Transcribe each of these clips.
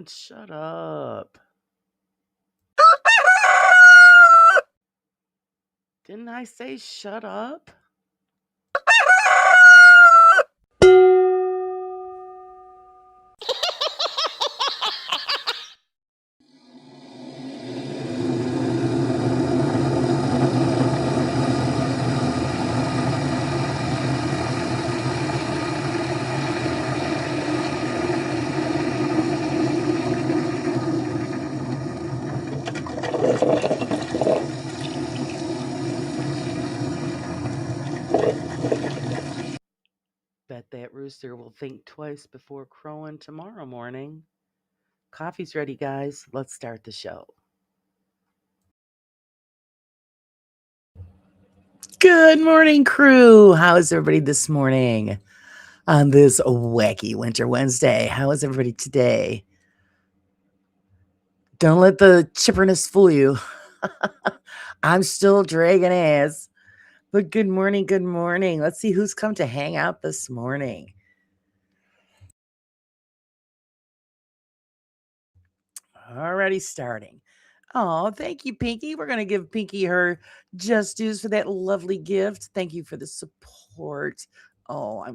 man. Shut up. Didn't I say shut up? Bet that rooster will think twice before crowing tomorrow morning. Coffee's ready, guys. Let's start the show. Good morning, crew. How is everybody this morning on this wacky winter Wednesday? How is everybody today? Don't let the chipperness fool you. I'm still dragging ass. But good morning, good morning. Let's see who's come to hang out this morning. Already starting. Oh, thank you, Pinky. We're going to give Pinky her just dues for that lovely gift. Thank you for the support. Oh,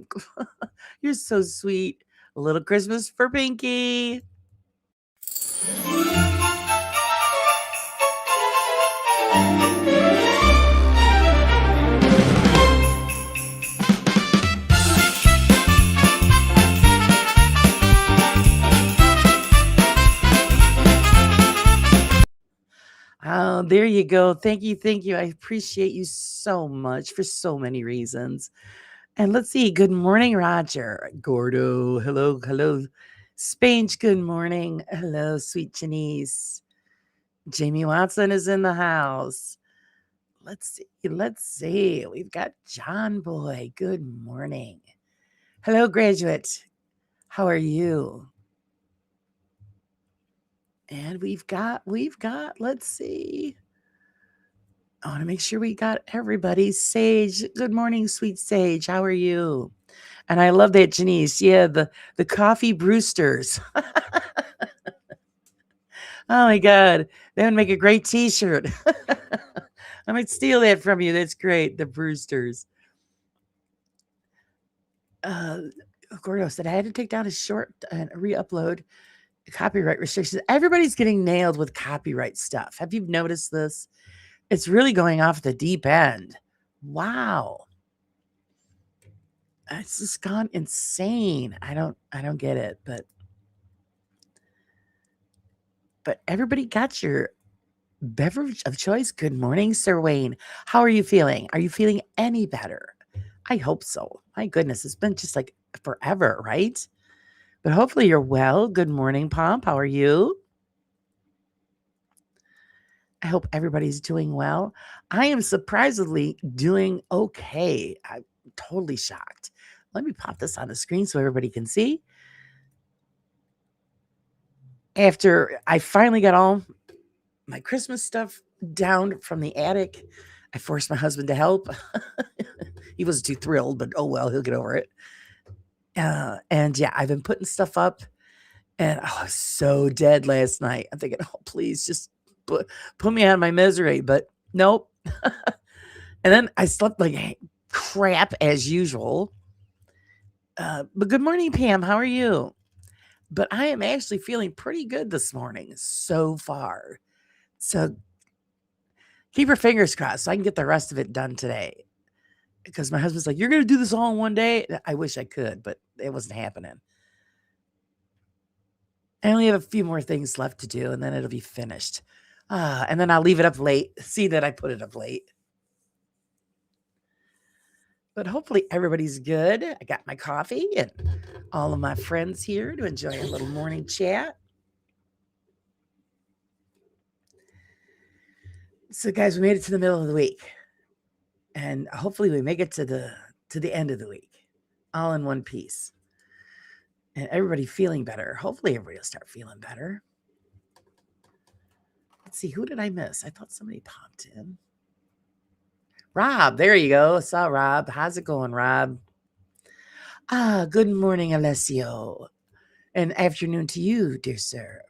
you're so sweet. A little Christmas for Pinky. Oh, there you go. Thank you. Thank you. I appreciate you so much for so many reasons. And let's see. Good morning, Roger. Gordo. Hello. Hello. Spange. Good morning. Hello, sweet Janice. Jamie Watson is in the house. Let's see. Let's see. We've got John Boy. Good morning. Hello, graduate. How are you? And we've got, let's see. I want to make sure we got everybody. Sage, good morning, sweet Sage. How are you? And I love that, Janice. Yeah, the coffee Brewsters. Oh my God, that would make a great T-shirt. I might steal that from you. That's great. The Brewsters. Gordo said I had to take down a short and re-upload copyright restrictions. Everybody's getting nailed with copyright stuff. Have you noticed this? It's really going off the deep end. Wow. It's just gone insane. I don't get it, but everybody got your beverage of choice. Good morning, Sir Wayne. How are you feeling? Are you feeling any better? I hope so. My goodness, it's been just like forever, right? But hopefully you're well. Good morning, Pomp. How are you? I hope everybody's doing well. I am surprisingly doing okay. I'm totally shocked. Let me pop this on the screen so everybody can see. After I finally got all my Christmas stuff down from the attic, I forced my husband to help. He wasn't too thrilled, but oh well, he'll get over it. And yeah, I've been putting stuff up, and I was so dead last night. I'm thinking, oh, please just put me out of my misery, but nope. And then I slept like crap as usual. But good morning, Pam. How are you? But I am actually feeling pretty good this morning so far. So keep your fingers crossed so I can get the rest of it done today. Because my husband's like, you're going to do this all in one day? I wish I could, but it wasn't happening. I only have a few more things left to do, and then it'll be finished. And then I'll leave it up late. See that I put it up late. But hopefully everybody's good. I got my coffee and all of my friends here to enjoy a little morning chat. So, guys, we made it to the middle of the week, and hopefully we make it to the end of the week, all in one piece, and everybody feeling better. Hopefully, everybody will start feeling better. Let's see, who did I miss? I thought somebody popped in. Rob, there you go. I saw Rob. How's it going, Rob? Good morning, Alessio. And afternoon to you, dear sir.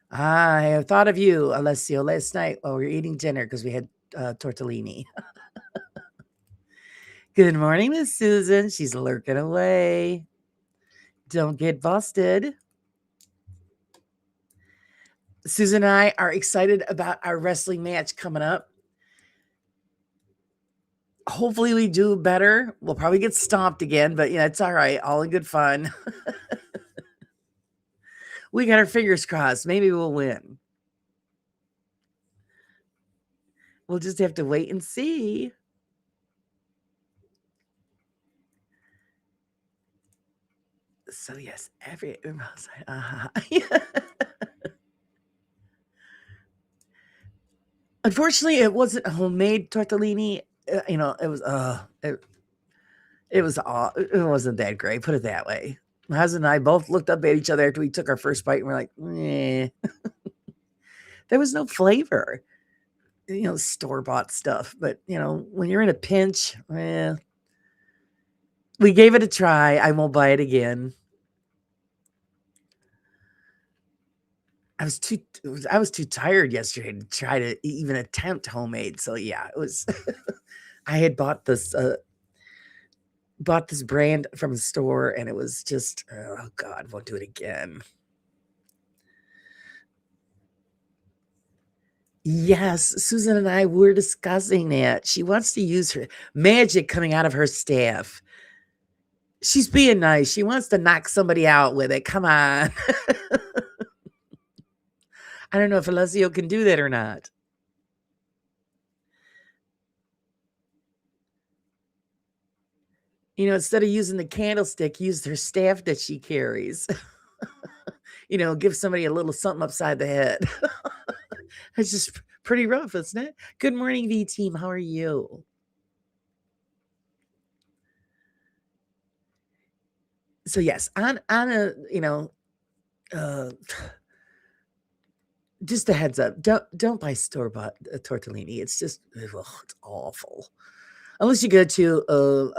I have thought of you, Alessio, last night while we were eating dinner because we had tortellini. Good morning, Miss Susan. She's lurking away. Don't get busted. Susan and I are excited about our wrestling match coming up. Hopefully we do better. We'll probably get stomped again, but yeah, it's all right. All in good fun. We got our fingers crossed. Maybe we'll win. We'll just have to wait and see. So yes, Unfortunately, it wasn't a homemade tortellini. It was all. It wasn't that great. Put it that way. My husband and I both looked up at each other after we took our first bite, and we're like, "Eh." There was no flavor. Store bought stuff. But when you're in a pinch, we gave it a try. I won't buy it again. I was too tired yesterday to try to even attempt homemade. So yeah, it was. I had bought this brand from the store, and it was just, oh God, won't do it again. Yes, Susan and I were discussing that. She wants to use her magic coming out of her staff. She's being nice. She wants to knock somebody out with it. Come on. I don't know if Alessio can do that or not. Instead of using the candlestick, use her staff that she carries. Give somebody a little something upside the head. It's just pretty rough, isn't it? Good morning, V team. How are you? So yes, on a just a heads up, don't buy store bought tortellini. It's just it's awful. Unless you go to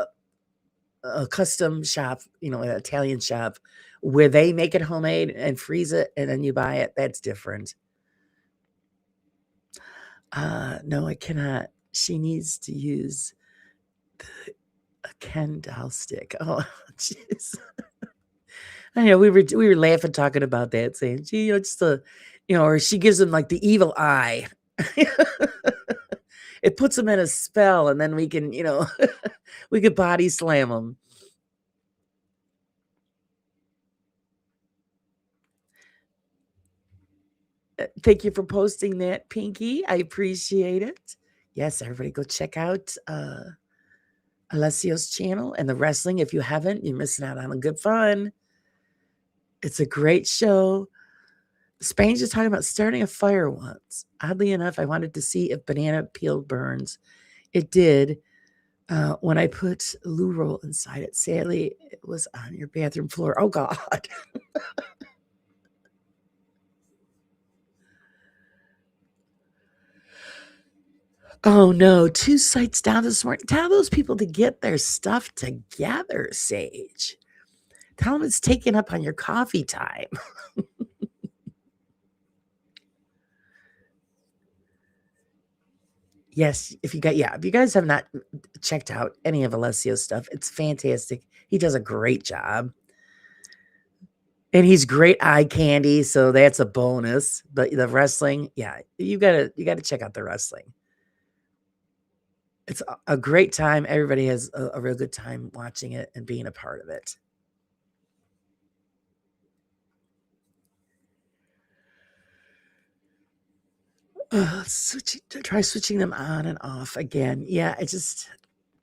a custom shop, an Italian shop where they make it homemade and freeze it, and then you buy it. That's different. No, I cannot. She needs to use a Ken doll stick. Oh, jeez. I know we were laughing talking about that, saying, "Gee, just or she gives him like the evil eye. It puts him in a spell, and then we can, we could body slam him. Thank you for posting that, Pinky. I appreciate it. Yes, everybody go check out Alessio's channel and the wrestling. If you haven't, you're missing out on a good fun. It's a great show. Spain's just talking about starting a fire once. Oddly enough, I wanted to see if banana peel burns. It did when I put loo roll inside it. Sadly, it was on your bathroom floor. Oh, God. Oh, no. 2 sites down this morning. Tell those people to get their stuff together, Sage. Tell them it's taken up on your coffee time. Yes, if you guys have not checked out any of Alessio's stuff, it's fantastic. He does a great job. And he's great eye candy, so that's a bonus. But the wrestling, yeah, you gotta check out the wrestling. It's a great time. Everybody has a real good time watching it and being a part of it. Try switching them on and off again. Yeah, it's just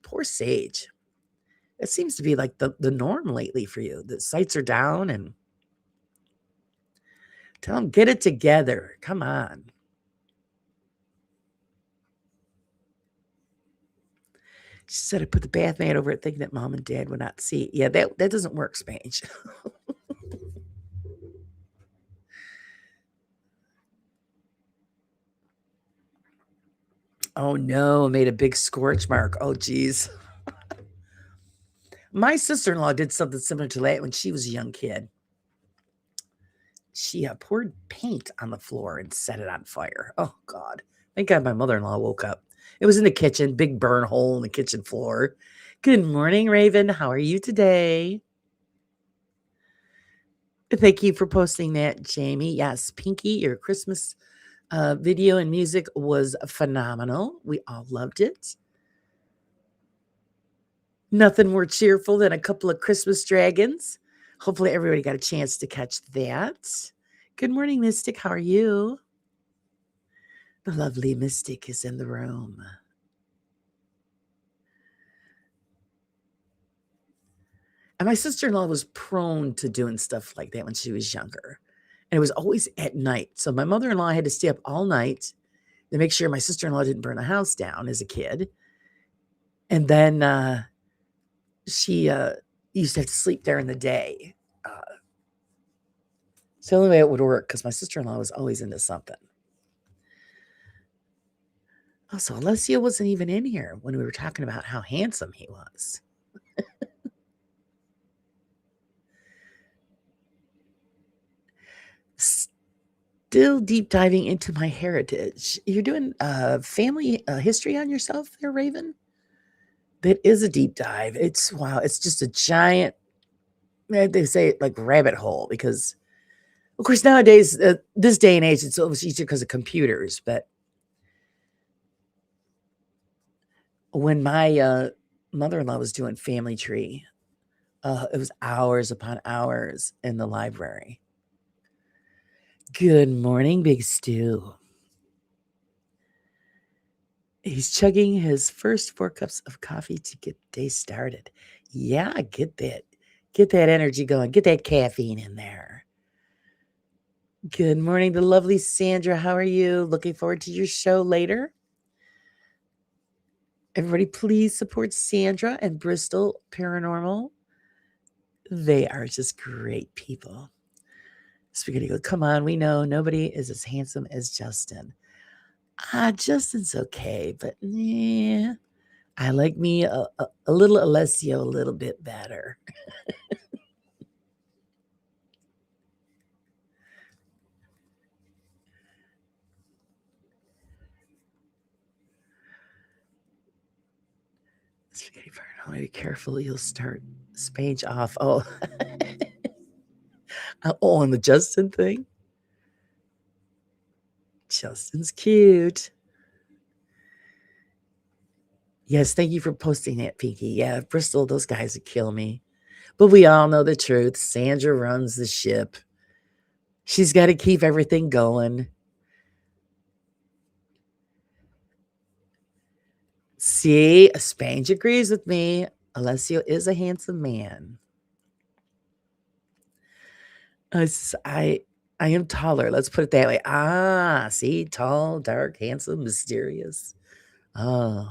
poor Sage. It seems to be like the norm lately for you. The sites are down, and tell them get it together. Come on. She said I put the bath mat over it thinking that mom and dad would not see. Yeah, that doesn't work, Spange. Oh no, I made a big scorch mark. Oh geez. My sister-in-law did something similar to that when she was a young kid. She poured paint on the floor and set it on fire. Oh, God. Thank God my mother-in-law woke up. It was in the kitchen, big burn hole in the kitchen floor. Good morning, Raven. How are you today? Thank you for posting that, Jamie. Yes, Pinky, your Christmas video and music was phenomenal. We all loved it. Nothing more cheerful than a couple of Christmas dragons. Hopefully everybody got a chance to catch that. Good morning, Mystic. How are you? The lovely Mystic is in the room. And my sister-in-law was prone to doing stuff like that when she was younger. And it was always at night. So my mother-in-law had to stay up all night to make sure my sister-in-law didn't burn the house down as a kid. And then she used to have to sleep there in the day. It's the only way it would work because my sister-in-law was always into something. Also, Alessio wasn't even in here when we were talking about how handsome he was. Still deep diving into my heritage. You're doing family history on yourself there, Raven? That is a deep dive. It's wow. It's just a giant, they say like rabbit hole because, of course, nowadays, this day and age, it's almost easier because of computers. But when my mother-in-law was doing family tree, it was hours upon hours in the library. Good morning, Big Stu. He's chugging his first 4 cups of coffee to get the day started. Yeah, get that energy going. Get that caffeine in there. Good morning, the lovely Sandra. How are you? Looking forward to your show later. Everybody, please support Sandra and Bristol Paranormal. They are just great people. Spaghetti go, come on, we know nobody is as handsome as Justin. Justin's okay, but yeah, I like me a little Alessio a little bit better. Spaghetti Paranormal, be careful, you'll start Spage off. Oh, oh, on the Justin thing? Justin's cute. Yes, thank you for posting that, Pinky. Yeah, Bristol, those guys would kill me. But we all know the truth. Sandra runs the ship. She's got to keep everything going. See, Spange agrees with me. Alessio is a handsome man. I am taller. Let's put it that way. See, tall, dark, handsome, mysterious. Oh,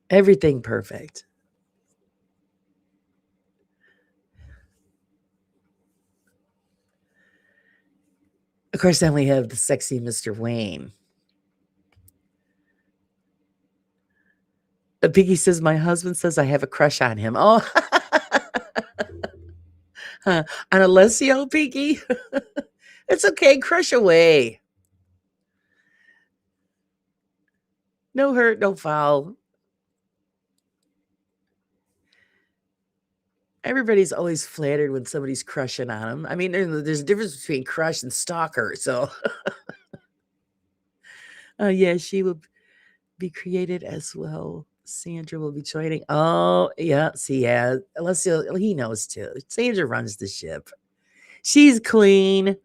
everything perfect. Of course, then we have the sexy Mr. Wayne. Piggy says, my husband says I have a crush on him. Oh, on Alessio, Piggy? It's okay. Crush away. No hurt, no foul. Everybody's always flattered when somebody's crushing on them. I mean, there's a difference between crush and stalker. So, yeah, she will be created as well. Sandra will be joining. Oh, yeah. See, yeah. Alessio, he knows too. Sandra runs the ship. She's clean.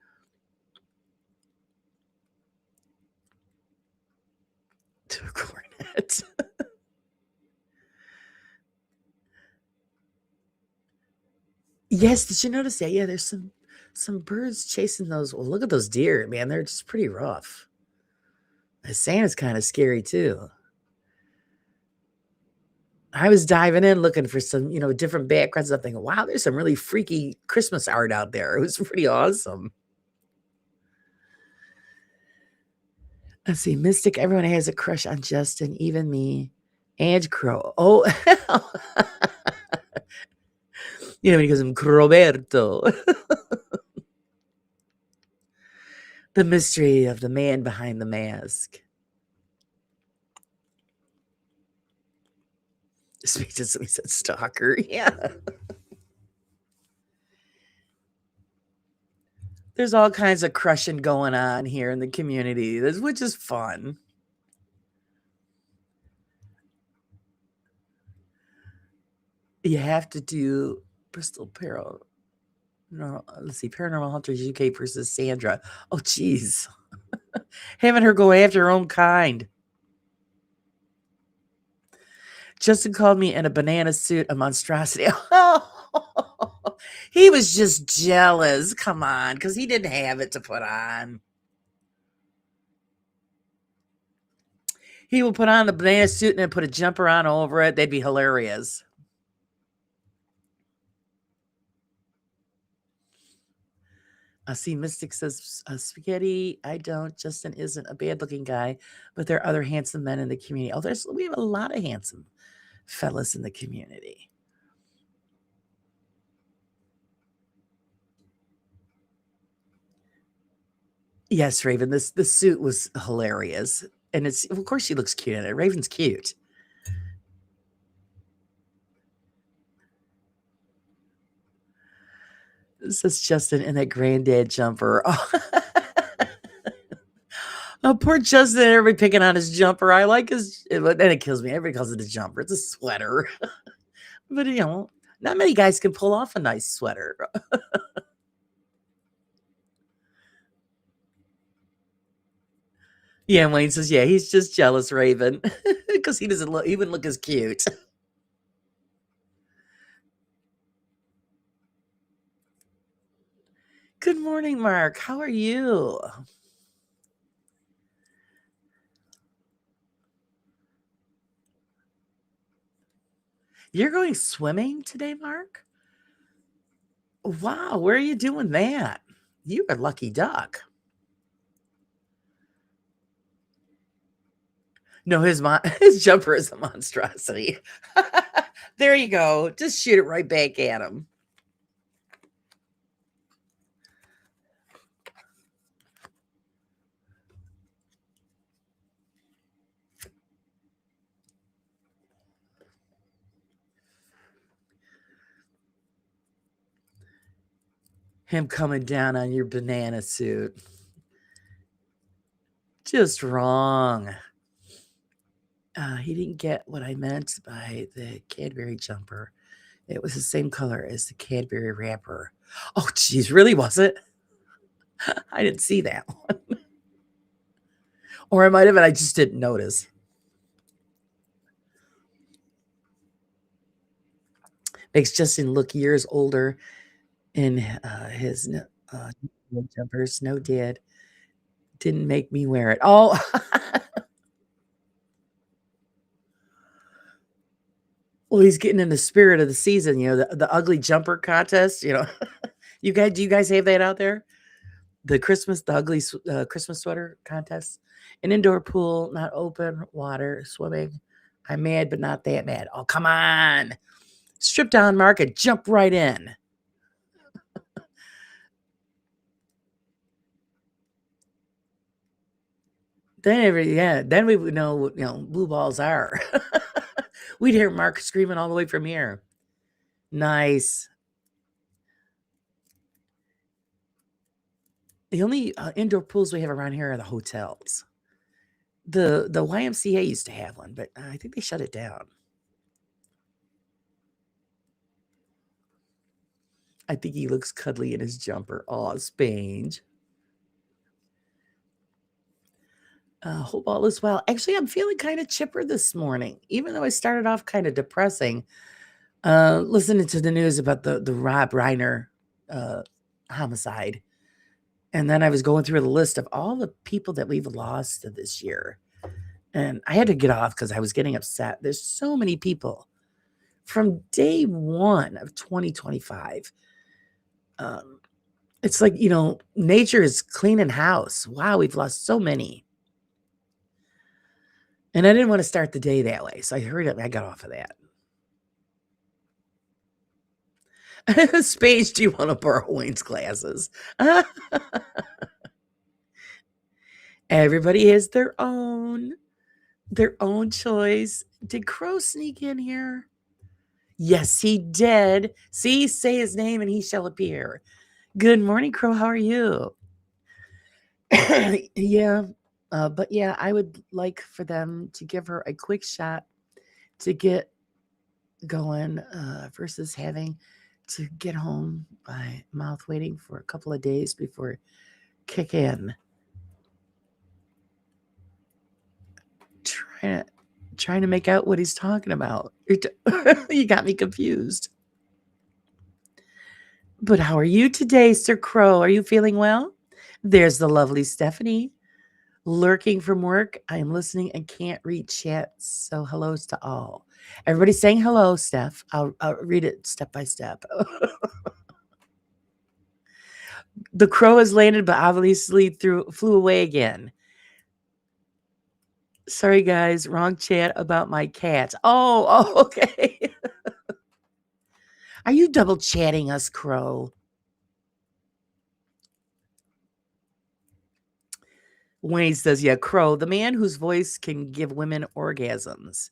To a cornet. Yes, did you notice that? Yeah, there's some birds chasing those. Well, look at those deer, man. They're just pretty rough. The sand is kind of scary too. I was diving in looking for some, different backgrounds. I'm thinking, wow, there's some really freaky Christmas art out there. It was pretty awesome. Let's see, Mystic, everyone has a crush on Justin, even me. And Crow. Oh, when he goes, Roberto. The mystery of the man behind the mask. Speak to somebody said stalker. Yeah. There's all kinds of crushing going on here in the community, which is fun. You have to do Bristol Peril. No, let's see, Paranormal Hunters UK versus Sandra. Oh, geez. Having her go after her own kind. Justin called me in a banana suit a monstrosity. He was just jealous. Come on, because he didn't have it to put on. He would put on the banana suit and then put a jumper on over it. They'd be hilarious. See, Mystic says, Spaghetti, I don't. Justin isn't a bad-looking guy, but there are other handsome men in the community. Oh, we have a lot of handsome fellas in the community. Yes, Raven, this suit was hilarious. And it's, of course, she looks cute in it. Raven's cute. Says Justin in that granddad jumper. Oh, oh poor Justin. Everybody picking on his jumper. I like his, and it kills me. Everybody calls it a jumper. It's a sweater. But, not many guys can pull off a nice sweater. Yeah, Wayne says, yeah, he's just jealous, Raven, because he wouldn't look as cute. Good morning, Mark. How are you? You're going swimming today, Mark? Wow, where are you doing that? You are lucky duck. No, his jumper is a monstrosity. There you go. Just shoot it right back at him. Him coming down on your banana suit. Just wrong. He didn't get what I meant by the Cadbury jumper. It was the same color as the Cadbury wrapper. Oh, geez, really, was it? I didn't see that one. Or I might have, and I just didn't notice. Makes Justin look years older in his jumpers. No, dad didn't make me wear it. Oh, well, he's getting in the spirit of the season. The ugly jumper contest. Do you guys have that out there? The ugly Christmas sweater contest, an indoor pool, not open water, swimming. I'm mad, but not that mad. Oh, come on. Strip down, Mark, and jump right in. Then we would know what, blue balls are. We'd hear Mark screaming all the way from here. Nice. The only indoor pools we have around here are the hotels. The YMCA used to have one, but I think they shut it down. I think he looks cuddly in his jumper. Aw, Spange. Hope all is well. Actually, I'm feeling kind of chipper this morning, even though I started off kind of depressing. Listening to the news about the Rob Reiner homicide. And then I was going through the list of all the people that we've lost this year. And I had to get off because I was getting upset. There's so many people from day one of 2025. It's like, nature is cleaning house. Wow, we've lost so many. And I didn't want to start the day that way, so I hurried up and I got off of that. Spades, do you want to borrow Wayne's glasses? Everybody has their own choice. Did Crow sneak in here? Yes, he did. See, say his name and he shall appear. Good morning, Crow. How are you? Yeah. But yeah, I would like for them to give her a quick shot to get going versus having to get home by mouth waiting for a couple of days before kick in. Trying to make out what he's talking about. You got me confused. But how are you today, Sir Crow? Are you feeling well? There's the lovely Stephanie lurking from work. I am listening and can't read chat. So hellos to all. Everybody saying hello, Steph. I'll read it step by step. The crow has landed, but obviously flew away again. Sorry, guys. Wrong chat about my cat. Oh, okay. Are you double chatting us, Crow? Wayne says, yeah, Crow, the man whose voice can give women orgasms.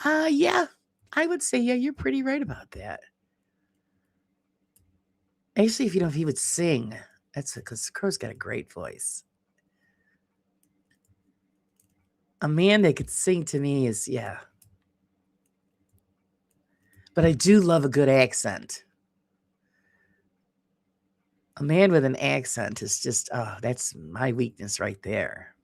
Yeah, I would say, yeah, you're pretty right about that. Actually, if you know if he would sing, that's because Crow's got a great voice. A man that could sing to me is, yeah. But I do love a good accent. A man with an accent is just, oh, that's my weakness right there.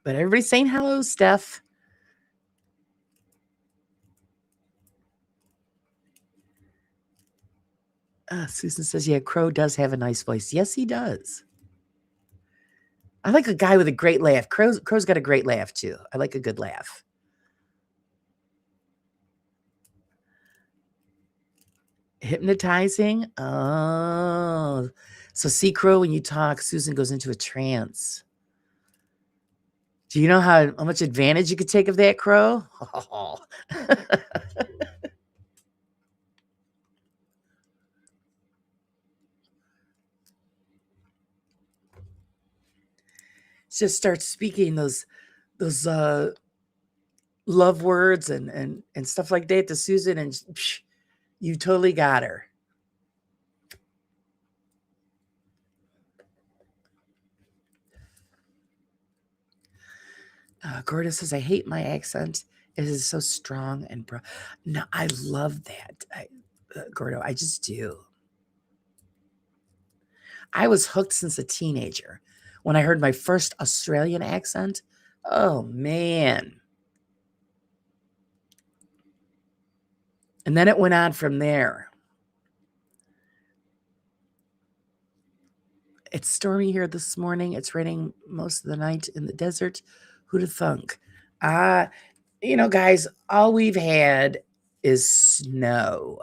But everybody's saying hello, Steph. Susan says, yeah, Crow does have a nice voice. Yes, he does. I like a guy with a great laugh. Crow's got a great laugh, too. I like a good laugh. Hypnotizing? Oh. So see, Crow, when you talk, Susan goes into a trance. Do you know how much advantage you could take of that, Crow? Oh. Just start speaking those love words and stuff like that to Susan, and psh, you totally got her. Gorda says, I hate my accent. It is so strong and no, I love that. Gordo, I just do. I was hooked since a teenager. When I heard my first Australian accent, oh man. And then it went on from there. It's stormy here this morning. It's raining most of the night in the desert. Who'd have thunk? Guys, all we've had is snow.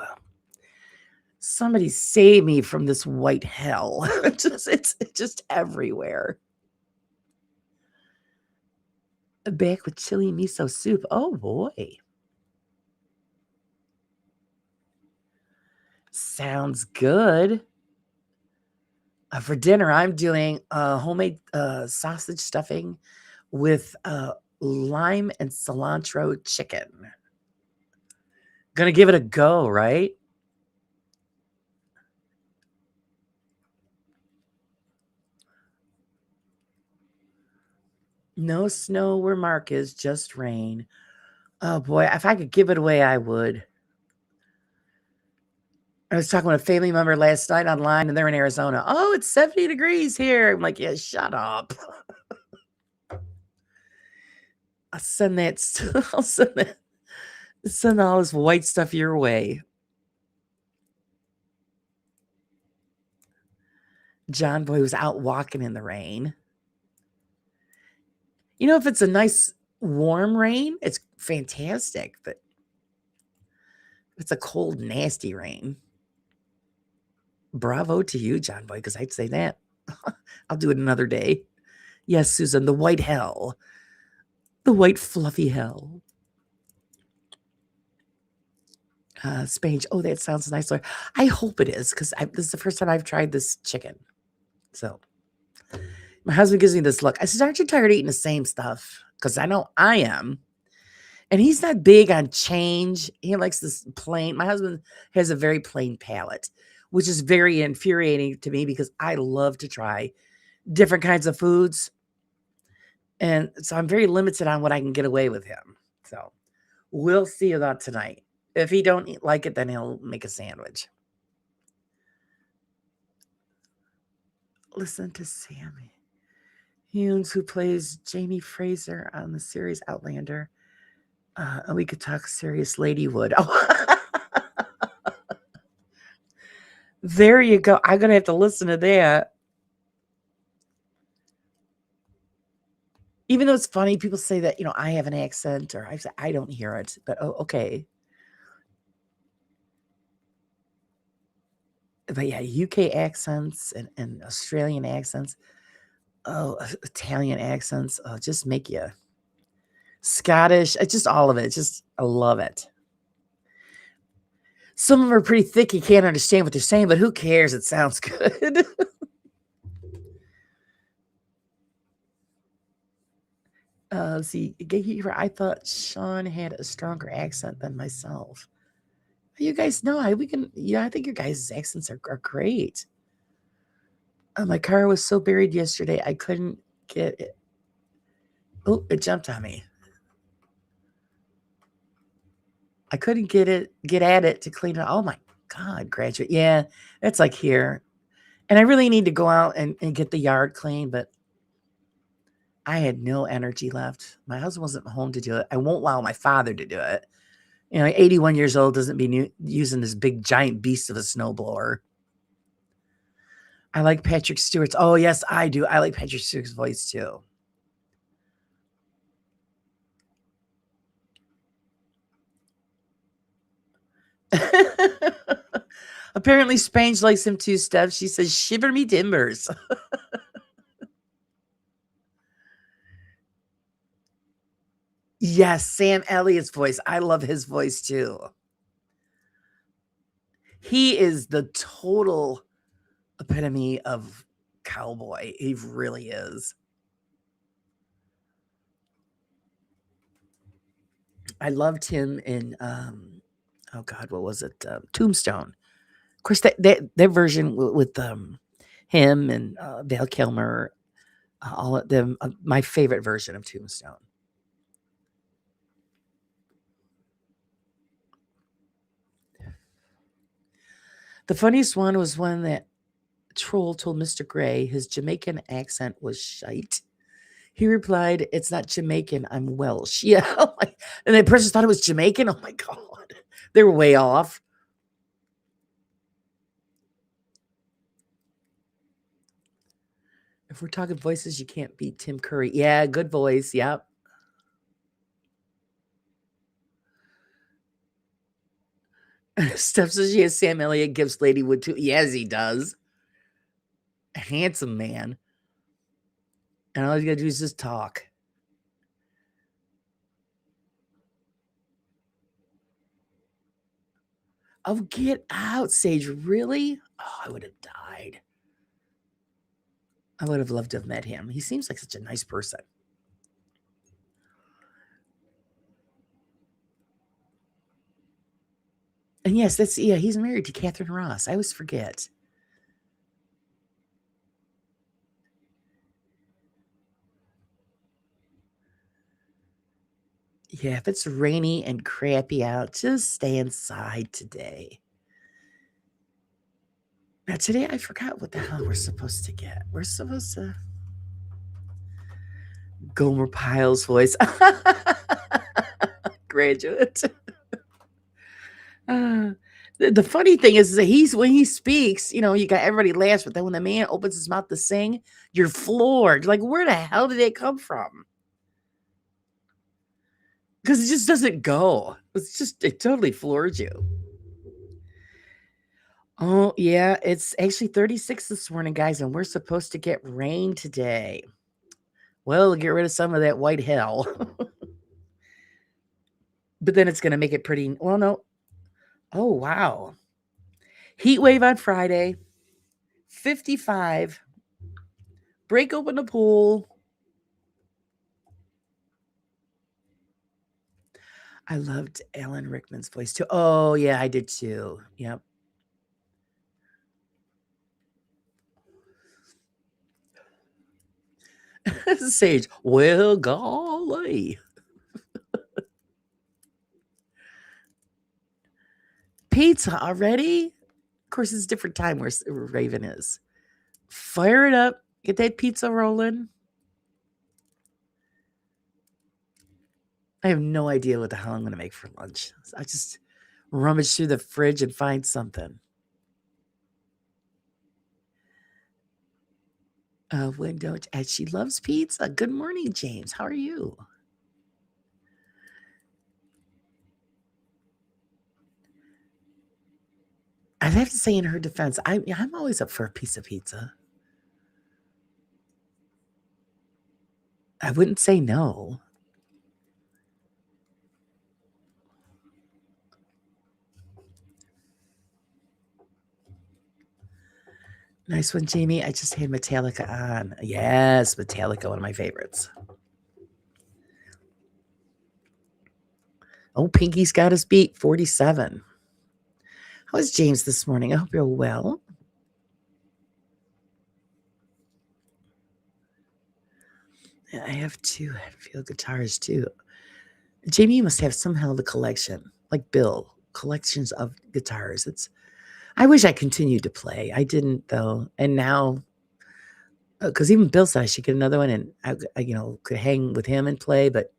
Somebody save me from this white hell. It's just everywhere. Back with chili miso soup. Oh boy. Sounds good. For dinner, I'm doing homemade sausage stuffing with lime and cilantro chicken. Gonna give it a go, right? No snow where Mark is, just rain. Oh boy, if I could give it away, I would. I was talking with a family member last night online, and they're in Arizona. Oh, it's 70 degrees here. I'm like, yeah, shut up. I'll send that. I'll send all this white stuff your way. John Boy was out walking in the rain. If it's a nice warm rain, it's fantastic. But it's a cold, nasty rain. Bravo to you, John Boy, because I'd say that. I'll do it another day. Yes, Susan, the white hell. The white fluffy hell. Spange. Oh, that sounds nice. I hope it is because this is the first time I've tried this chicken. So my husband gives me this look. I said, "Aren't you tired of eating the same stuff?" Because I know I am. And he's not big on change. He likes this plain. My husband has a very plain palate, which is very infuriating to me because I love to try different kinds of foods. And so I'm very limited on what I can get away with him. So we'll see about tonight. If he don't like it, then he'll make a sandwich. Listen to Sammy Humes, who plays Jamie Fraser on the series Outlander. And we could talk serious Ladywood. Oh, there you go. I'm going to have to listen to that. Even though it's funny, people say that, I have an accent or I don't hear it, but okay. But yeah, UK accents and Australian accents. Oh, Italian accents. Oh, just make you Scottish. It's just all of it. I love it. Some of them are pretty thick. You can't understand what they're saying, but who cares? It sounds good. Let's see. Gatekeeper, I thought Sean had a stronger accent than myself. You guys know I think your guys' accents are great. My car was so buried yesterday I couldn't get it. Oh, it jumped on me. I couldn't get at it to clean it. Oh my God, graduate. Yeah, it's like here. And I really need to go out and get the yard clean, but I had no energy left. My husband wasn't home to do it. I won't allow my father to do it. 81 years old doesn't mean using this big giant beast of a snowblower. I like Patrick Stewart's. Oh, yes, I do. I like Patrick Stewart's voice too. Apparently, Spange likes him too, Steph. She says, shiver me timbers. Yes, Sam Elliott's voice. I love his voice too. He is the total epitome of cowboy. He really is. I loved him in oh God, what was it? Tombstone. Of course, that version with him and Val Kilmer, all of them. My favorite version of Tombstone. The funniest one was when that troll told Mr. Gray his Jamaican accent was shite. He replied, "It's not Jamaican, I'm Welsh." Yeah. And that person thought it was Jamaican. Oh my God. They were way off. If we're talking voices, you can't beat Tim Curry. Yeah, good voice. Yep. Steph says, yes, Sam Elliott gives Ladywood too. Yes, he does. A handsome man. And all you gotta do is just talk. Oh, get out, Sage. Really? Oh, I would have died. I would have loved to have met him. He seems like such a nice person. And yes, he's married to Catherine Ross. I always forget. Yeah, if it's rainy and crappy out, just stay inside today. Now, today I forgot what the hell we're supposed to get. We're supposed to Gomer Pyle's voice. Graduate. The funny thing is that when he speaks, you got everybody laughs, but then when the man opens his mouth to sing, you're floored. Like, where the hell did it come from? Because it just doesn't go. It totally floors you. Oh, yeah, it's actually 36 this morning, guys, and we're supposed to get rain today. Well, get rid of some of that white hell. But then it's gonna make it pretty well, no. Oh, wow. Heat wave on Friday, 55. Break open the pool. I loved Alan Rickman's voice too. Oh, yeah, I did too. Yep. Sage, well, golly. Pizza already? Of course, it's a different time where Raven is. Fire it up. Get that pizza rolling. I have no idea what the hell I'm going to make for lunch. I just rummage through the fridge and find something. When don't and she loves pizza. Good morning, James. How are you? I have to say, in her defense, I'm always up for a piece of pizza. I wouldn't say no. Nice one, Jamie. I just had Metallica on. Yes, Metallica, one of my favorites. Oh, Pinky's got us beat 47. How is James this morning? I hope you're well. I have two Hatfield guitars too. Jamie, you must have some hell of a collection, like Bill, collections of guitars. I wish I continued to play. I didn't though, and now, because even Bill said I should get another one, and I could hang with him and play, but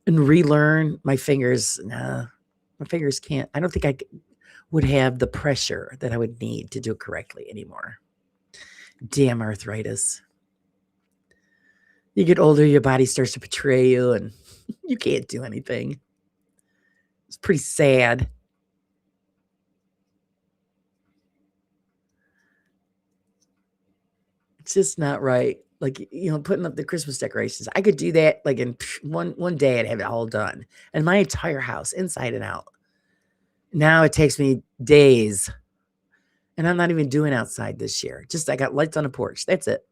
and relearn my fingers. Nah, my fingers can't. I don't think would have the pressure that I would need to do it correctly anymore. Damn arthritis. You get older, your body starts to betray you, and you can't do anything. It's pretty sad. It's just not right. Like, putting up the Christmas decorations. I could do that like in one day. I'd have it all done, and my entire house, inside and out. Now it takes me days, and I'm not even doing outside this year. Just I got lights on the porch. That's it.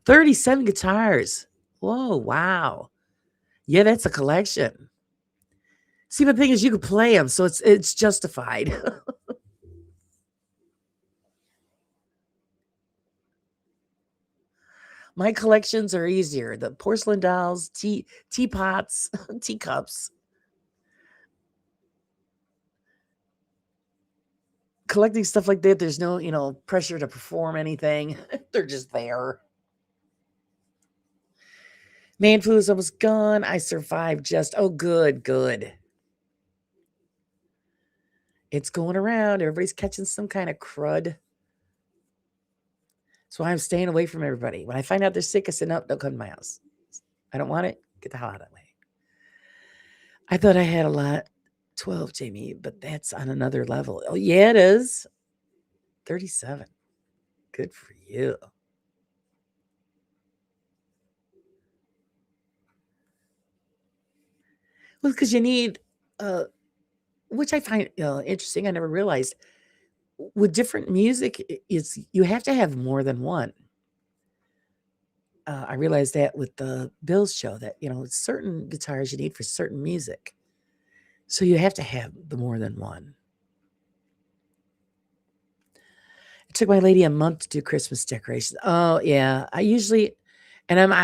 37 guitars. Whoa, wow. Yeah, that's a collection. See, the thing is, you could play them, so it's justified. My collections are easier. The porcelain dolls, teapots, teacups. Collecting stuff like that, there's no, pressure to perform anything. They're just there. Man flu is almost gone. I survived just. Oh, good, good. It's going around. Everybody's catching some kind of crud. So I'm staying away from everybody. When I find out they're sick, I said, no, don't come to my house. I don't want it. Get the hell out of the way. I thought I had a lot. 12, Jamie, but that's on another level. Oh, yeah, it is. 37. Good for you. Well, because you need, which I find interesting. I never realized with different music, is you have to have more than one. I realized that with the Bills show that certain guitars you need for certain music, so you have to have the more than one. It took my lady a month to do Christmas decorations. Oh yeah, I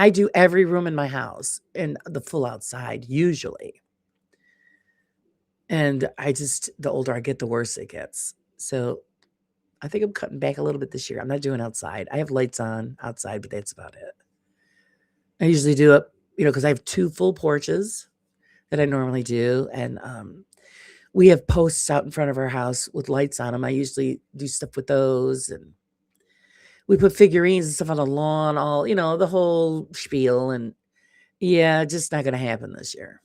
do every room in my house and the full outside usually. And the older I get, the worse it gets. So I think I'm cutting back a little bit this year. I'm not doing outside. I have lights on outside, but that's about it. I usually do it, because I have 2 full porches that I normally do, and, we have posts out in front of our house with lights on them. I usually do stuff with those, and we put figurines and stuff on the lawn, the whole spiel, and yeah, just not gonna happen this year.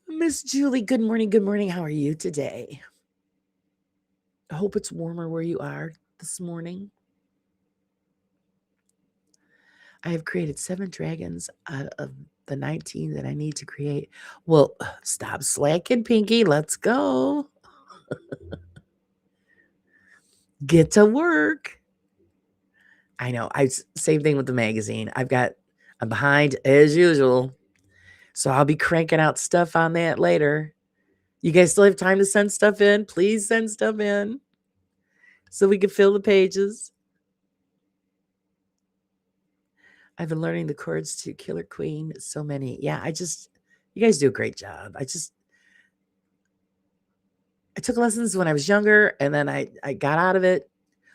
Miss Julie, good morning. Good morning. How are you today? I hope it's warmer where you are this morning. I have created 7 dragons out of the 19 that I need to create. Well, stop slacking, Pinky. Let's go. Get to work. I know. Same thing with the magazine. I'm behind as usual. So I'll be cranking out stuff on that later. You guys still have time to send stuff in? Please send stuff in so we can fill the pages. I've been learning the chords to Killer Queen. So many. Yeah, you guys do a great job. I took lessons when I was younger and then I got out of it.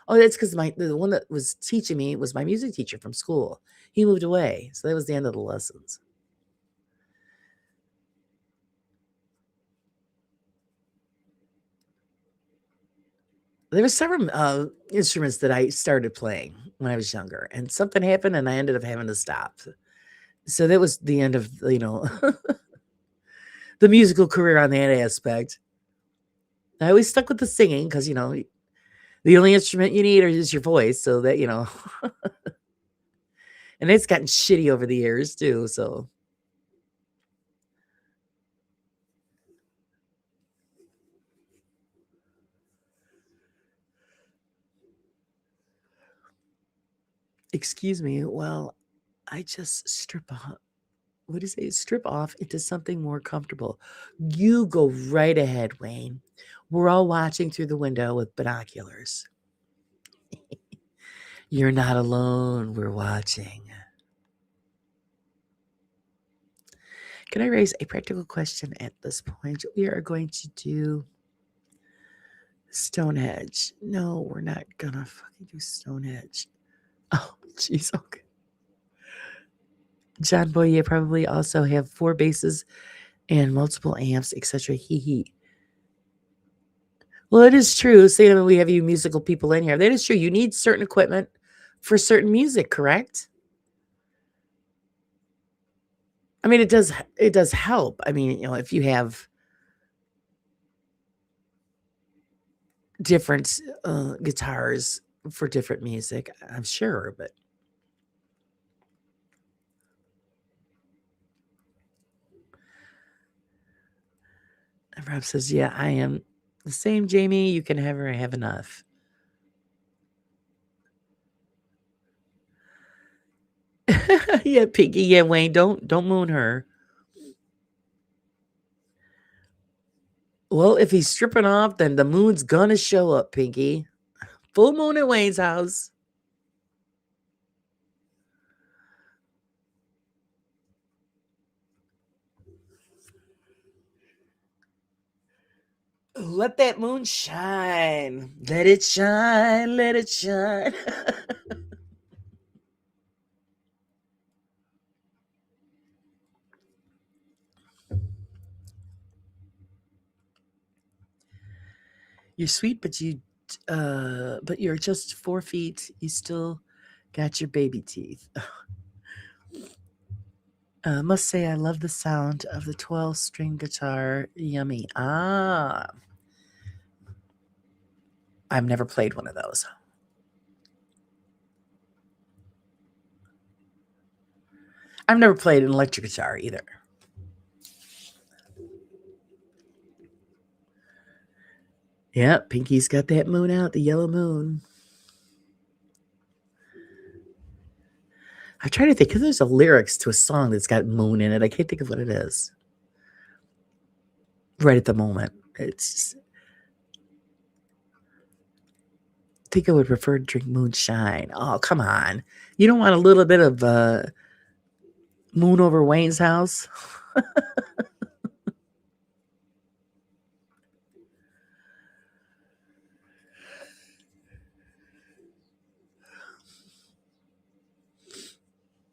Oh, that's because the one that was teaching me was my music teacher from school. He moved away. So that was the end of the lessons. There were several instruments that I started playing when I was younger, and something happened, and I ended up having to stop. So that was the end of the musical career on that aspect. I always stuck with the singing because the only instrument you need is your voice, so that and it's gotten shitty over the years too. So excuse me. Well, I just strip off. What do you say? Strip off into something more comfortable. You go right ahead, Wayne. We're all watching through the window with binoculars. You're not alone. We're watching. Can I raise a practical question at this point? We are going to do Stonehenge. No, we're not gonna fucking do Stonehenge. Oh, jeez. Okay. John Boye probably also have 4 basses and multiple amps, etc. Hee hee. Well, it is true. Say we have you musical people in here. That is true. You need certain equipment for certain music, correct? I mean, it does help. I mean, if you have different guitars for different music, I'm sure, but Rob says, yeah, I am the same, Jamie. You can never have enough. Yeah, Pinky. Yeah, Wayne, don't moon her. Well, if he's stripping off, then the moon's gonna show up, Pinky. Full moon at Wayne's house. Let that moon shine. Let it shine. Let it shine. You're sweet, but you're just 4 feet. You still got your baby teeth. Must say, I love the sound of the 12-string guitar. Yummy. Ah, I've never played one of those. I've never played an electric guitar either. Yeah, Pinky's got that moon out, the yellow moon. I'm trying to think because there's a lyrics to a song that's got moon in it. I can't think of what it is right at the moment. It's I think I would prefer to drink moonshine. Oh, come on. You don't want a little bit of moon over Wayne's house?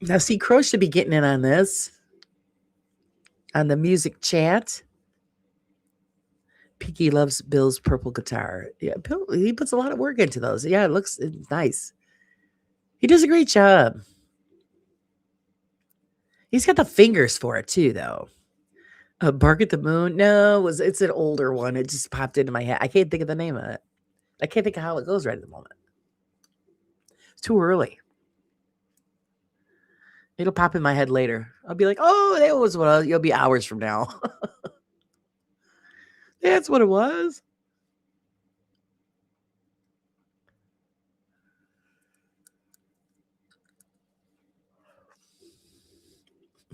Now, see, Crow should be getting in on this, on the music chat. Pinky loves Bill's purple guitar. Yeah, Bill, he puts a lot of work into those. Yeah, it's nice. He does a great job. He's got the fingers for it too, though. Bark at the Moon? No, it's an older one. It just popped into my head. I can't think of the name of it. I can't think of how it goes right at the moment. It's too early. It'll pop in my head later. I'll be like, oh, that was what you'll be hours from now. That's what it was.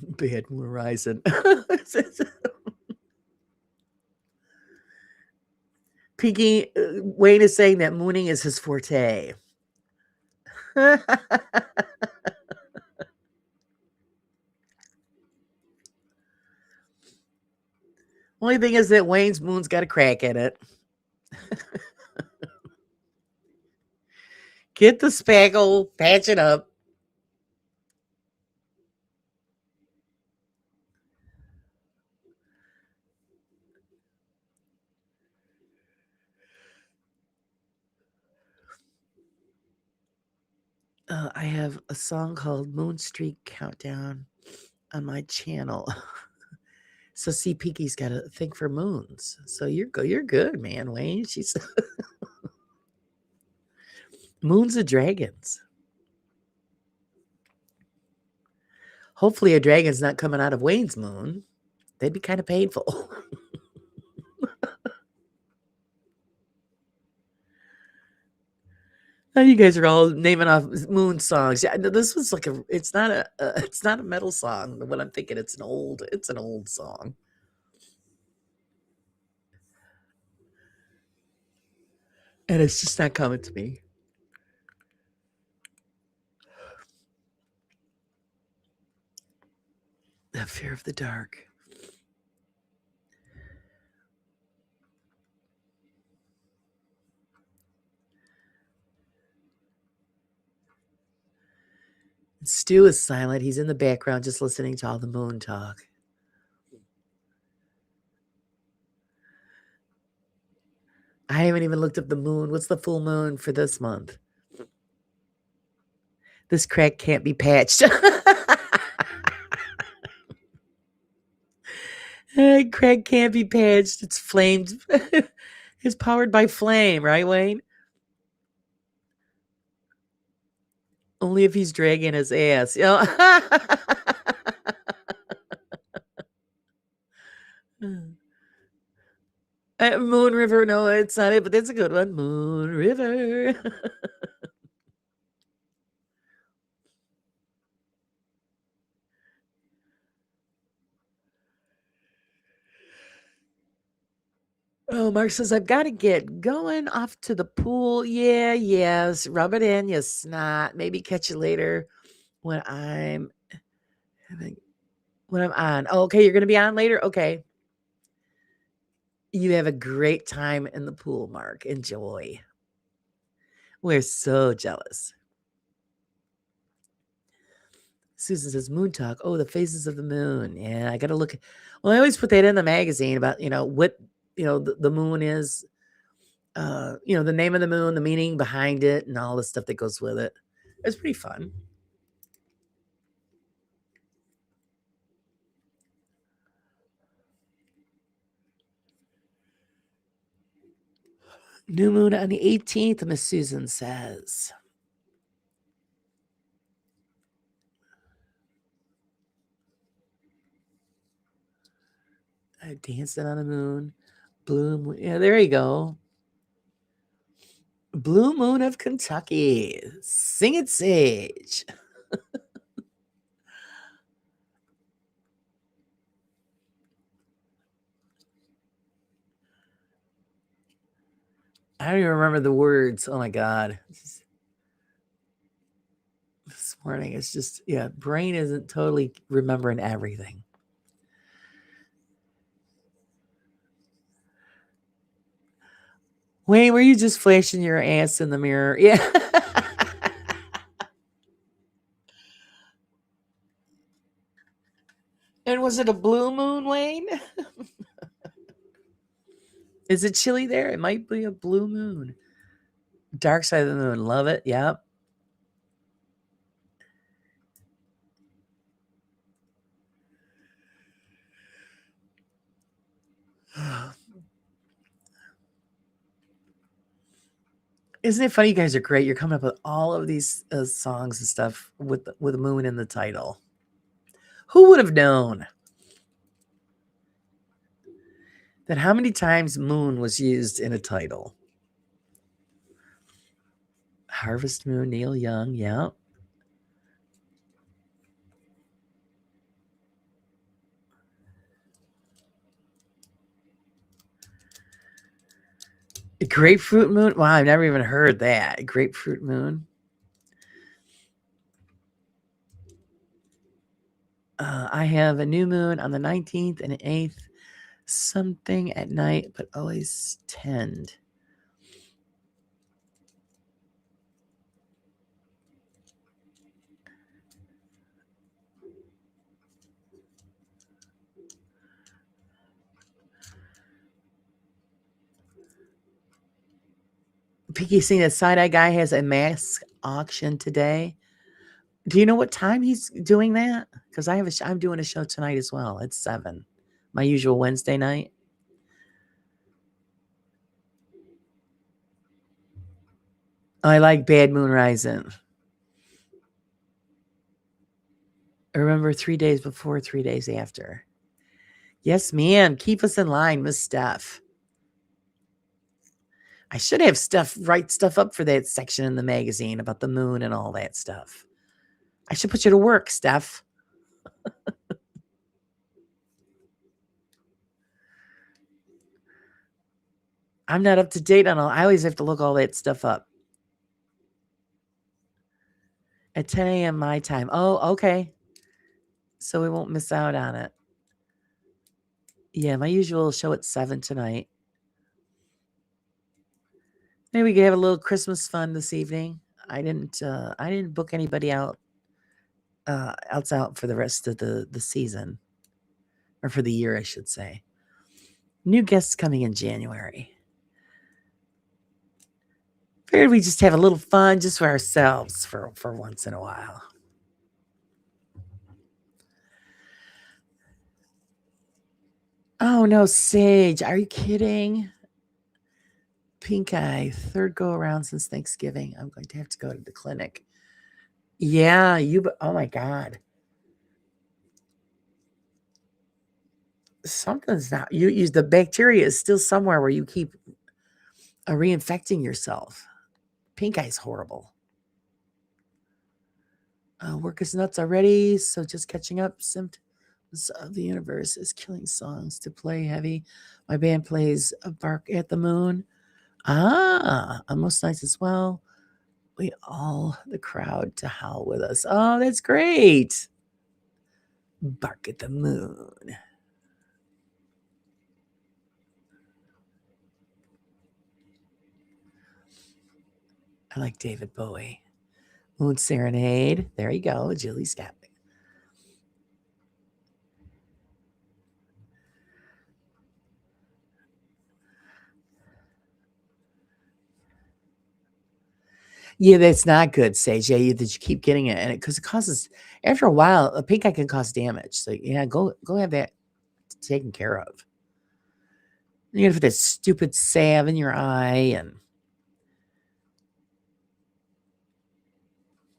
Bad Moon Horizon. Pinky, Wayne is saying that mooning is his forte. Only thing is that Wayne's moon's got a crack in it. Get the spackle, patch it up. I have a song called Moon Streak Countdown on my channel. So see, Pinky's got a thing for moons. So you're good, man, Wayne. She's moons of dragons. Hopefully a dragon's not coming out of Wayne's moon. That'd be kind of painful. Now you guys are all naming off moon songs. Yeah, this was like it's not a metal song. What I'm thinking, it's an old song. And it's just not coming to me. The Fear of the Dark. Stu is silent. He's in the background just listening to all the moon talk. I haven't even looked up the moon. What's the full moon for this month? This crack can't be patched. Craig can't be patched. It's flamed. It's powered by flame, right, Wayne? Only if he's dragging his ass. You know? Moon River. No, it's not it, but that's a good one. Moon River. Oh, Mark says, I've got to get going off to the pool. Yeah, yes. Rub it in, you snot. Maybe catch you later when I'm on. Oh, okay, you're going to be on later? Okay. You have a great time in the pool, Mark. Enjoy. We're so jealous. Susan says, Moon Talk. Oh, the phases of the moon. Yeah, I got to look. Well, I always put that in the magazine about, what, the moon is, the name of the moon, the meaning behind it, and all the stuff that goes with it. It's pretty fun. New moon on the 18th, Miss Susan says. Dancing on the moon. Blue moon. Yeah, there you go. Blue Moon of Kentucky. Sing it, Sage. I don't even remember the words. Oh my God. This morning, it's just, brain isn't totally remembering everything. Wayne, were you just flashing your ass in the mirror? Yeah. And was it a blue moon, Wayne? Is it chilly there? It might be a blue moon. Dark side of the moon. Love it. Yep. Isn't it funny? You guys are great. You're coming up with all of these songs and stuff with the moon in the title. Who would have known that how many times moon was used in a title? Harvest Moon, Neil Young, yeah. Grapefruit Moon? Wow, I've never even heard that. Grapefruit Moon. I have a new moon on the 19th and 8th. Something at night, but always tend. Pinky saying that side-eye guy has a mask auction today. Do you know what time he's doing that? Because I'm doing a show tonight as well. It's 7. My usual Wednesday night. I like Bad Moon Rising. I remember 3 days before, 3 days after. Yes, ma'am. Keep us in line, Miss Steph. I should have write stuff up for that section in the magazine about the moon and all that stuff. I should put you to work, Steph. I'm not up to date on all. I always have to look all that stuff up. At 10 a.m. my time. Oh, okay. So we won't miss out on it. Yeah, my usual show at 7 tonight. Maybe we could have a little Christmas fun this evening. I didn't book anybody else out for the rest of the season. Or for the year, I should say. New guests coming in January. Figured we just have a little fun just for ourselves for once in a while. Oh no, Sage, are you kidding? Pink eye, 3rd go around since Thanksgiving. I'm going to have to go to the clinic. Yeah, oh my God. Something's not, you use the bacteria is still somewhere where you keep reinfecting yourself. Pink eye's horrible. Work is nuts already, so just catching up. Symptoms of the universe is killing songs to play heavy. My band plays a Bark at the Moon. On most nights as well. We all the crowd to howl with us. Oh, that's great. Bark at the Moon. I like David Bowie. Moon Serenade. There you go. Julie Scott. Yeah, that's not good, Sage. Yeah, that you keep getting it, and because it causes after a while, a pink eye can cause damage. So yeah, go have that taken care of. You gotta put that stupid salve in your eye, and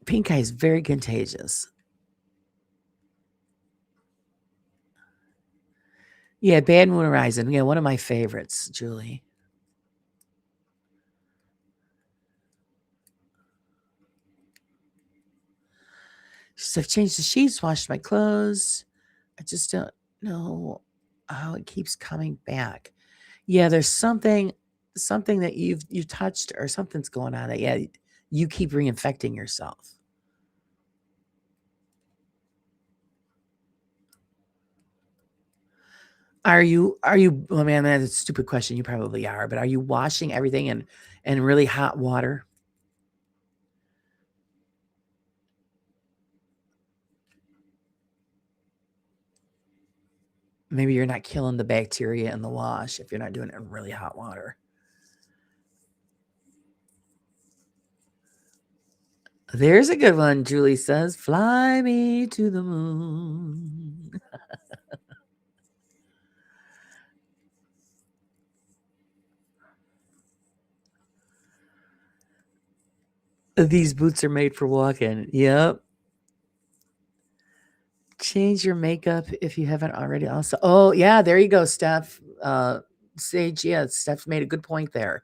pink eye is very contagious. Yeah, Bad Moon Horizon. Yeah, one of my favorites, Julie. She said, I've changed the sheets, washed my clothes. I just don't know how it keeps coming back. Yeah, there's something that you've touched or something's going on that you keep reinfecting yourself. Are you well, man, that's a stupid question. You probably are, but are you washing everything in really hot water? Maybe you're not killing the bacteria in the wash if you're not doing it in really hot water. There's a good one, Julie says. Fly me to the moon. These boots are made for walking. Yep. Change your makeup if you haven't already. Also, oh yeah, there you go, Steph. Sage, yeah, Steph made a good point there.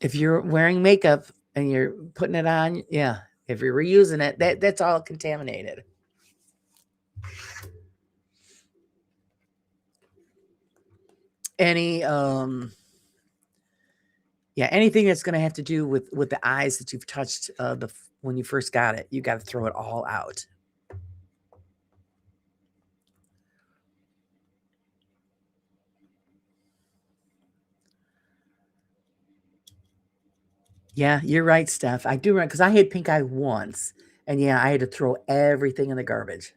If you're wearing makeup and you're putting it on, yeah, if you're reusing it, that's all contaminated. Any yeah, anything that's going to have to do with the eyes that you've touched when you first got it, you got to throw it all out. Yeah, you're right, Steph. I do remember because I had pink eye once, and yeah, I had to throw everything in the garbage.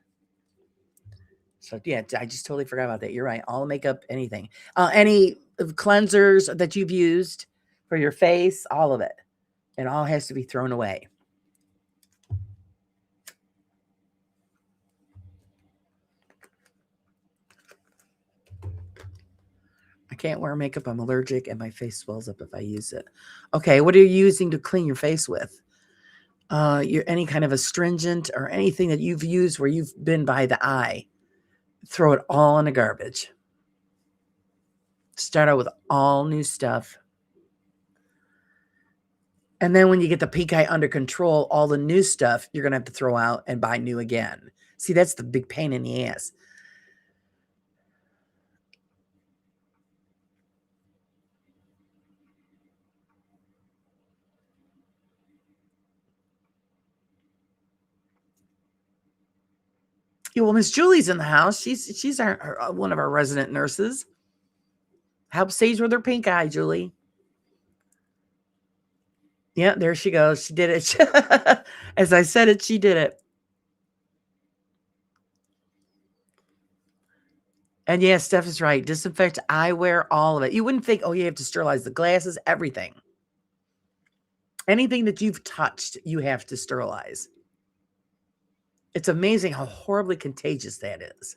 So yeah, I just totally forgot about that. You're right. All makeup, anything, any cleansers that you've used for your face, all of it, it all has to be thrown away. I can't wear makeup. I'm allergic, and my face swells up if I use it. Okay, what are you using to clean your face with? Any kind of astringent or anything that you've used where you've been by the eye, throw it all in the garbage. Start out with all new stuff. And then when you get the pink eye under control, all the new stuff you're going to have to throw out and buy new again. See, that's the big pain in the ass. Yeah, well, Miss Julie's in the house. She's our one of our resident nurses. Help Sage with her pink eye, Julie. Yeah, there she goes. She did it. As I said it, she did it. And yeah, Steph is right. Disinfect eyewear, all of it. You wouldn't think, oh, you have to sterilize the glasses, everything. Anything that you've touched, you have to sterilize. It's amazing how horribly contagious that is.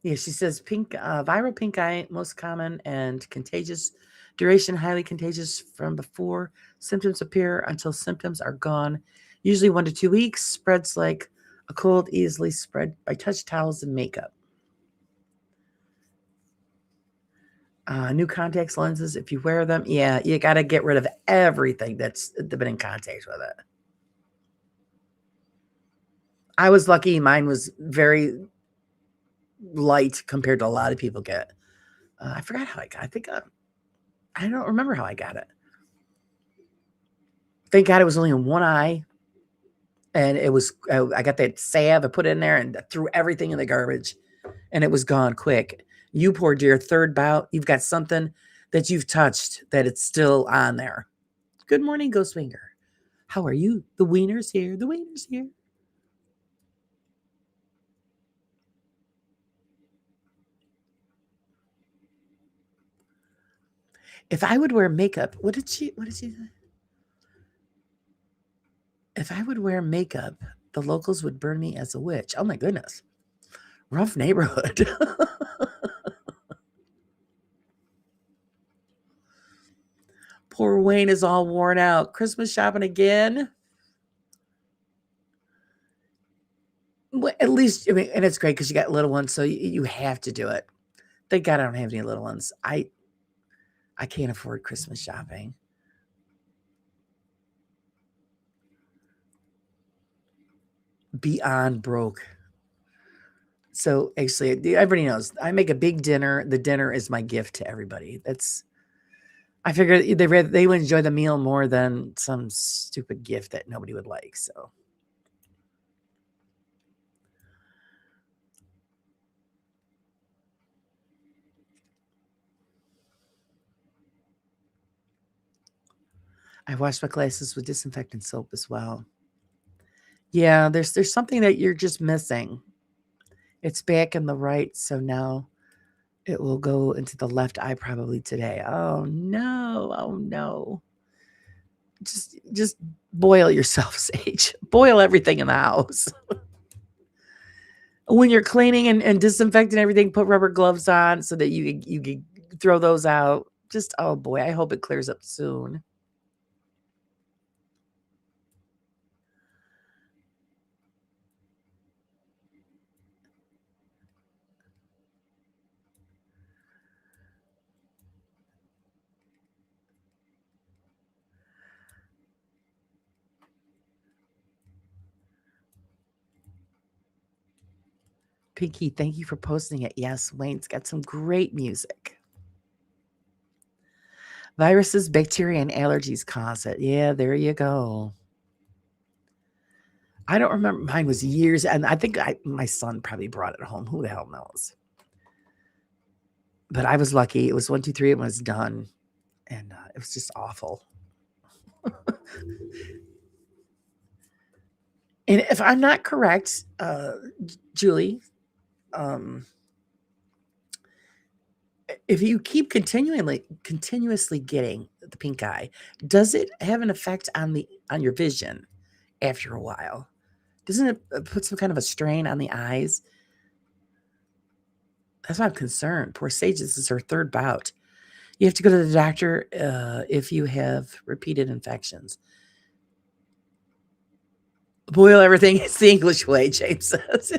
Yeah, she says viral pink eye, most common and contagious. Duration, highly contagious from before symptoms appear until symptoms are gone. Usually 1 to 2 weeks. Spreads like a cold, easily spread by touch towels and makeup. New contacts, lenses, if you wear them, yeah, you got to get rid of everything that's been in contact with it. I was lucky. Mine was very light compared to a lot of people get. I forgot how I got. I think I don't remember how I got it. Thank God it was only in one eye, and it was. I got that salve. I put it in there and threw everything in the garbage, and it was gone quick. You poor dear, third bout. You've got something that you've touched that it's still on there. Good morning, Ghost Winger. How are you? The Wiener's here. The Wiener's here. If I would wear makeup, what did she say? If I would wear makeup, the locals would burn me as a witch. Oh my goodness. Rough neighborhood. Poor Wayne is all worn out. Christmas shopping again. Well, at least, I mean, and it's great because you got little ones, so you have to do it. Thank God I don't have any little ones. I can't afford Christmas shopping. Beyond broke. So actually, everybody knows I make a big dinner. The dinner is my gift to everybody. I figure they would enjoy the meal more than some stupid gift that nobody would like. So I wash my glasses with disinfectant soap as well. Yeah, there's something that you're just missing. It's back in the right, so now it will go into the left eye probably today. Oh no! Oh no! Just boil yourself, Sage. Boil everything in the house. When you're cleaning and disinfecting everything, put rubber gloves on so that you can throw those out. Just, oh boy, I hope it clears up soon. Pinky, thank you for posting it. Yes, Wayne's got some great music. Viruses, bacteria, and allergies cause it. Yeah, there you go. I don't remember. Mine was years, and I think my son probably brought it home. Who the hell knows? But I was lucky. It was 1, 2, 3, and was done, and it was just awful. And if I'm not correct, Julie, if you keep continuously getting the pink eye, does it have an effect on your vision after a while? Doesn't it put some kind of a strain on the eyes? That's why I'm concerned. Poor Sage, this is her third bout. You have to go to the doctor if you have repeated infections. Boil everything. It's the English way, James says.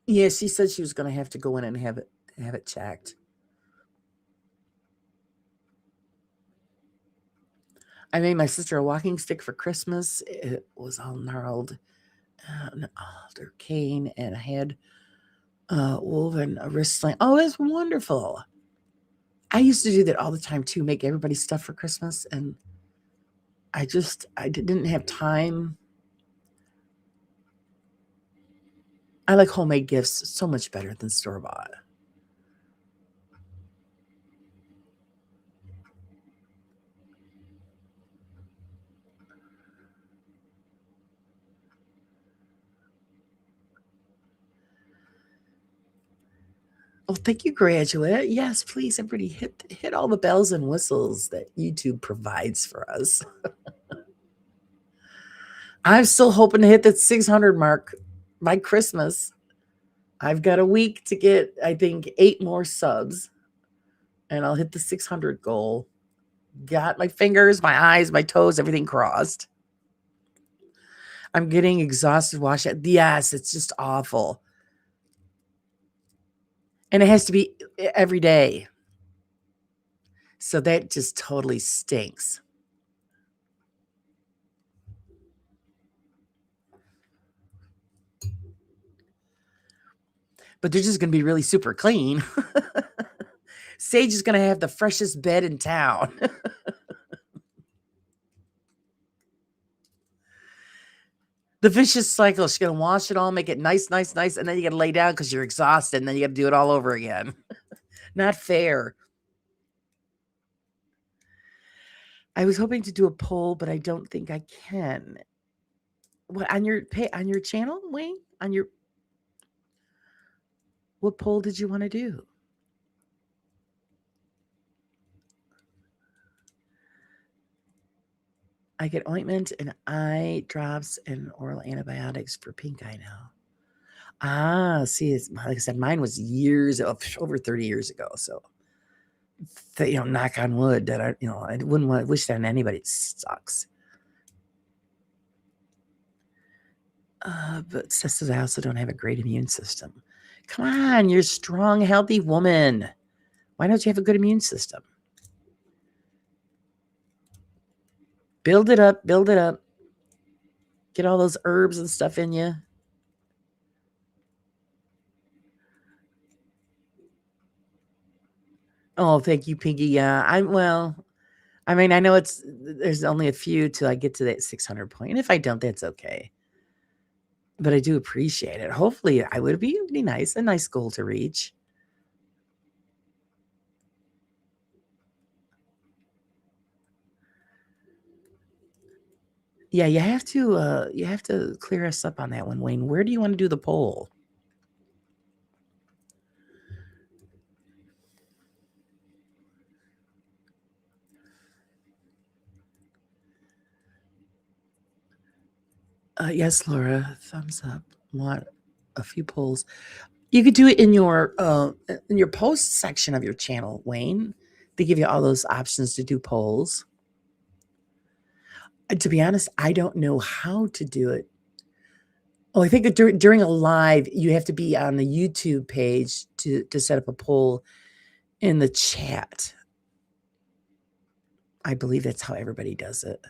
Yeah, she said she was going to have to go in and have it checked. I made my sister a walking stick for Christmas. It was all gnarled, an alder cane, and I had woven a wrist sling. Oh, it's wonderful. I used to do that all the time too, make everybody stuff for Christmas, and I didn't have time. I like homemade gifts so much better than store bought. Oh, thank you, graduate. Yes, please, everybody hit all the bells and whistles that YouTube provides for us. I'm still hoping to hit that 600 mark by Christmas. I've got a week to get, I think, 8 more subs, and I'll hit the 600 goal. Got my fingers, my eyes, my toes, everything crossed. I'm getting exhausted watching it. Yes, it's just awful. And it has to be every day. So that just totally stinks. But they're just going to be really super clean. Sage is going to have the freshest bed in town. The vicious cycle. She's going to wash it all, make it nice, nice, nice. And then you got to lay down because you're exhausted. And then you got to do it all over again. Not fair. I was hoping to do a poll, but I don't think I can. What on your channel, Wayne? What poll did you want to do? I get ointment and eye drops and oral antibiotics for pink eye now. Ah, see, it's like I said, mine was over 30 years ago. So, knock on wood that I wouldn't want to wish that on anybody. It sucks. But sisters, I also don't have a great immune system. Come on, you're a strong, healthy woman. Why don't you have a good immune system? Build it up, build it up. Get all those herbs and stuff in you. Oh, thank you, Pinky. Yeah, I mean, I know there's only a few till I get to that 600 point. And if I don't, that's okay. But I do appreciate it. Hopefully, it would be nice, a nice goal to reach. Yeah, you have to clear us up on that one, Wayne. Where do you want to do the poll? Yes, Laura, thumbs up. Want a few polls. You could do it in your post section of your channel, Wayne. They give you all those options to do polls. To be honest, I don't know how to do it. Oh, I think that during a live, you have to be on the YouTube page to set up a poll in the chat. I believe that's how everybody does it.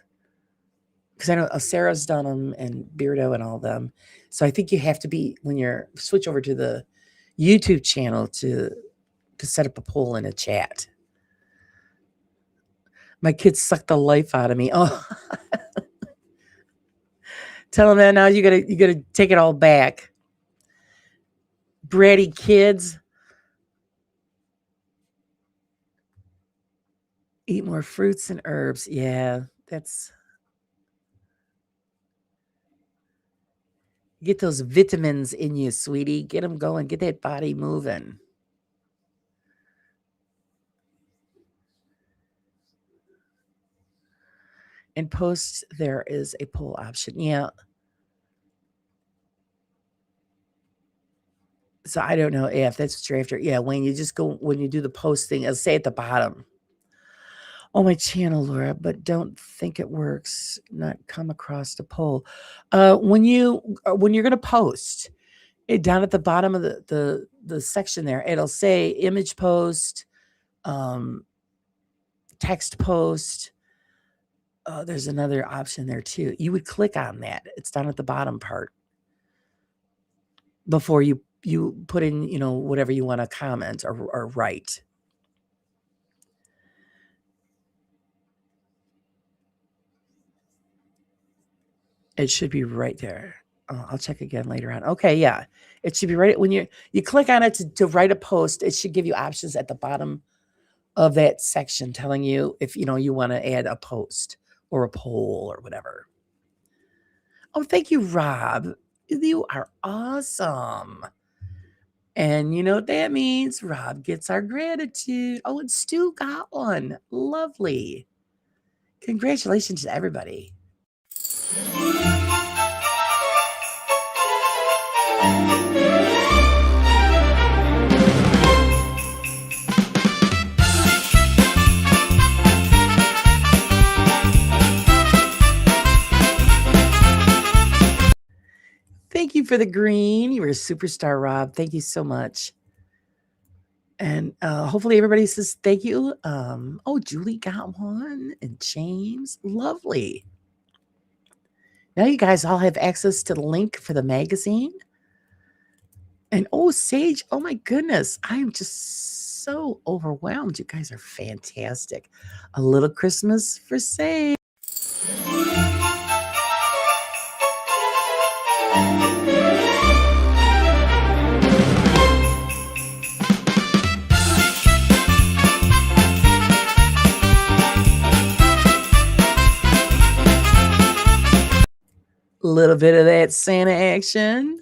Because I know Sarah's done them and Beardo and all them. So I think you have to be when you're switch over to the YouTube channel to set up a poll in a chat. My kids suck the life out of me. Oh, tell them that now. You gotta take it all back. Bratty kids. Eat more fruits and herbs. Yeah, that's get those vitamins in you, sweetie. Get them going. Get that body moving. And post, there is a poll option. Yeah. So I don't know if that's what you're after. Yeah, when you just go when you do the posting, it'll say at the bottom. Oh, my channel, Laura, but don't think it works. Not come across the poll. When you're gonna post, down at the bottom of the section there, it'll say image post, text post. There's another option there too. You would click on that. It's down at the bottom part before you put in, whatever you want to comment or write. It should be right there. I'll check again later on. Okay, yeah. It should be right when you click on it to write a post, it should give you options at the bottom of that section telling you if you want to add a post or a poll or whatever. Oh, thank you, Rob. You are awesome. And you know what that means? Rob gets our gratitude. Oh, and Stu got one. Lovely. Congratulations to everybody. Thank you for the green. You were a superstar, Rob. Thank you so much. And hopefully everybody says thank you. Oh, Julie got one and James. Lovely. Now you guys all have access to the link for the magazine. And oh, Sage, oh my goodness. I am just so overwhelmed. You guys are fantastic. A little Christmas for Sage. A little bit of that Santa action.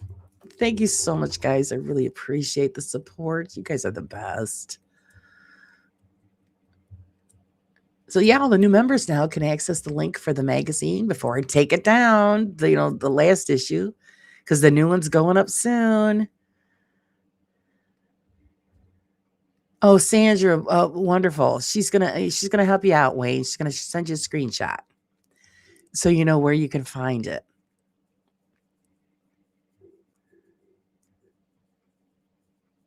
Thank you so much, guys. I really appreciate the support. You guys are the best. So yeah, all the new members now can access the link for the magazine before I take it down. The last issue, because the new one's going up soon. Oh, Sandra, wonderful. She's gonna help you out, Wayne. She's gonna send you a screenshot so you know where you can find it.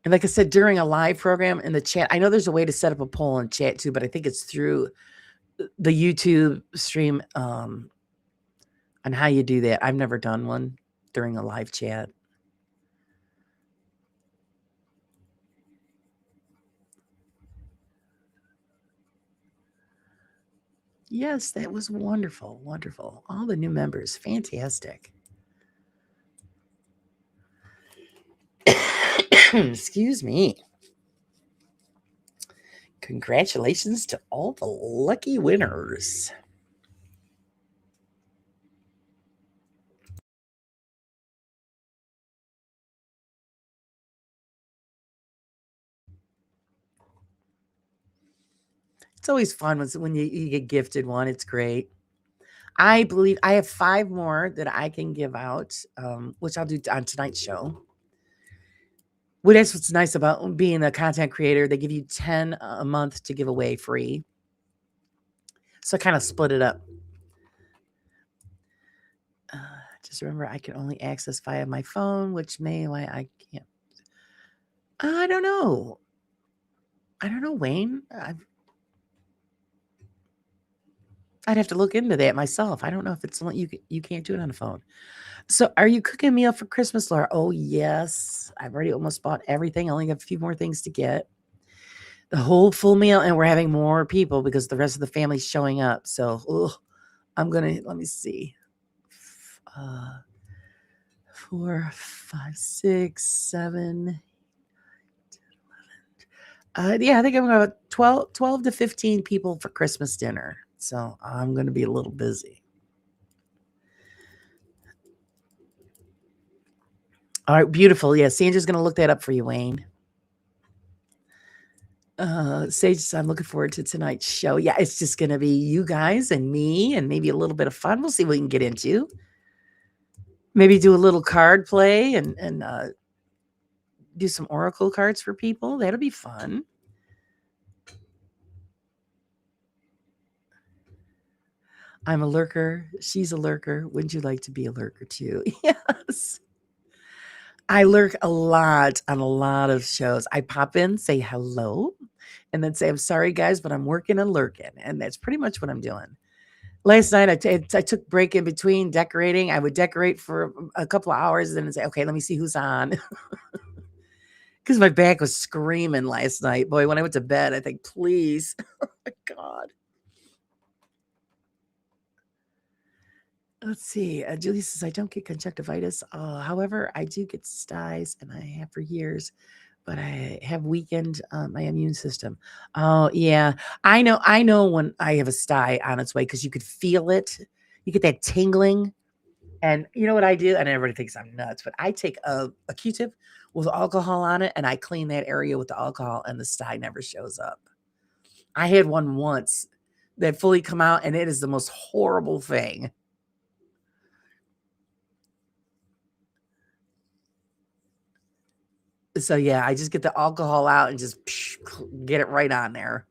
And like I said, during a live program in the chat, I know there's a way to set up a poll in chat too, but I think it's through the YouTube stream on how you do that. I've never done one during a live chat. Yes, that was wonderful. Wonderful. All the new members. Fantastic. Excuse me. Congratulations to all the lucky winners. It's always fun when you get gifted one. It's great. I believe I have 5 more that I can give out, which I'll do on tonight's show. Well, that's what's nice about being a content creator. They give you 10 a month to give away free. So I kind of split it up. Just remember, I can only access via my phone, which may why I can't. I don't know. I don't know, Wayne. I'd have to look into that myself. I don't know if it's you can't do it on the phone. So, are you cooking a meal for Christmas, Laura? Oh yes, I've already almost bought everything. I only have a few more things to get. The whole full meal, and we're having more people because the rest of the family's showing up. So, I'm gonna let me see. 4, 5, 6, 7. Yeah, I think I'm going to 12 to 15 people for Christmas dinner. So I'm going to be a little busy. All right, beautiful. Yeah, Sandra's going to look that up for you, Wayne. Sage, I'm looking forward to tonight's show. Yeah, it's just going to be you guys and me and maybe a little bit of fun. We'll see what we can get into. Maybe do a little card play and do some oracle cards for people. That'll be fun. I'm a lurker. She's a lurker. Wouldn't you like to be a lurker too? Yes. I lurk a lot on a lot of shows. I pop in, say hello, and then say, I'm sorry, guys, but I'm working and lurking. And that's pretty much what I'm doing. Last night, I took break in between decorating. I would decorate for a couple of hours and then say, okay, let me see who's on. Because my back was screaming last night. Boy, when I went to bed, I think, please. Oh, my God. Let's see. Julie says, I don't get conjunctivitis. However, I do get styes, and I have for years, but I have weakened my immune system. Oh, yeah. I know when I have a sty on its way because you could feel it. You get that tingling. And you know what I do? And everybody thinks I'm nuts, but I take a Q-tip with alcohol on it, and I clean that area with the alcohol, and the sty never shows up. I had one once that fully come out, and it is the most horrible thing. So, yeah, I just get the alcohol out and just get it right on there.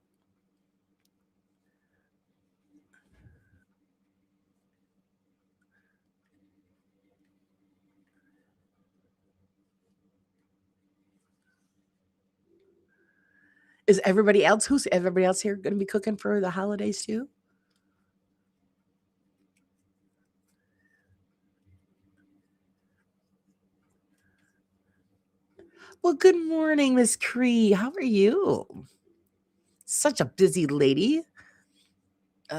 Who's everybody else here gonna be cooking for the holidays too? Well, good morning, Miss Cree. How are you? Such a busy lady.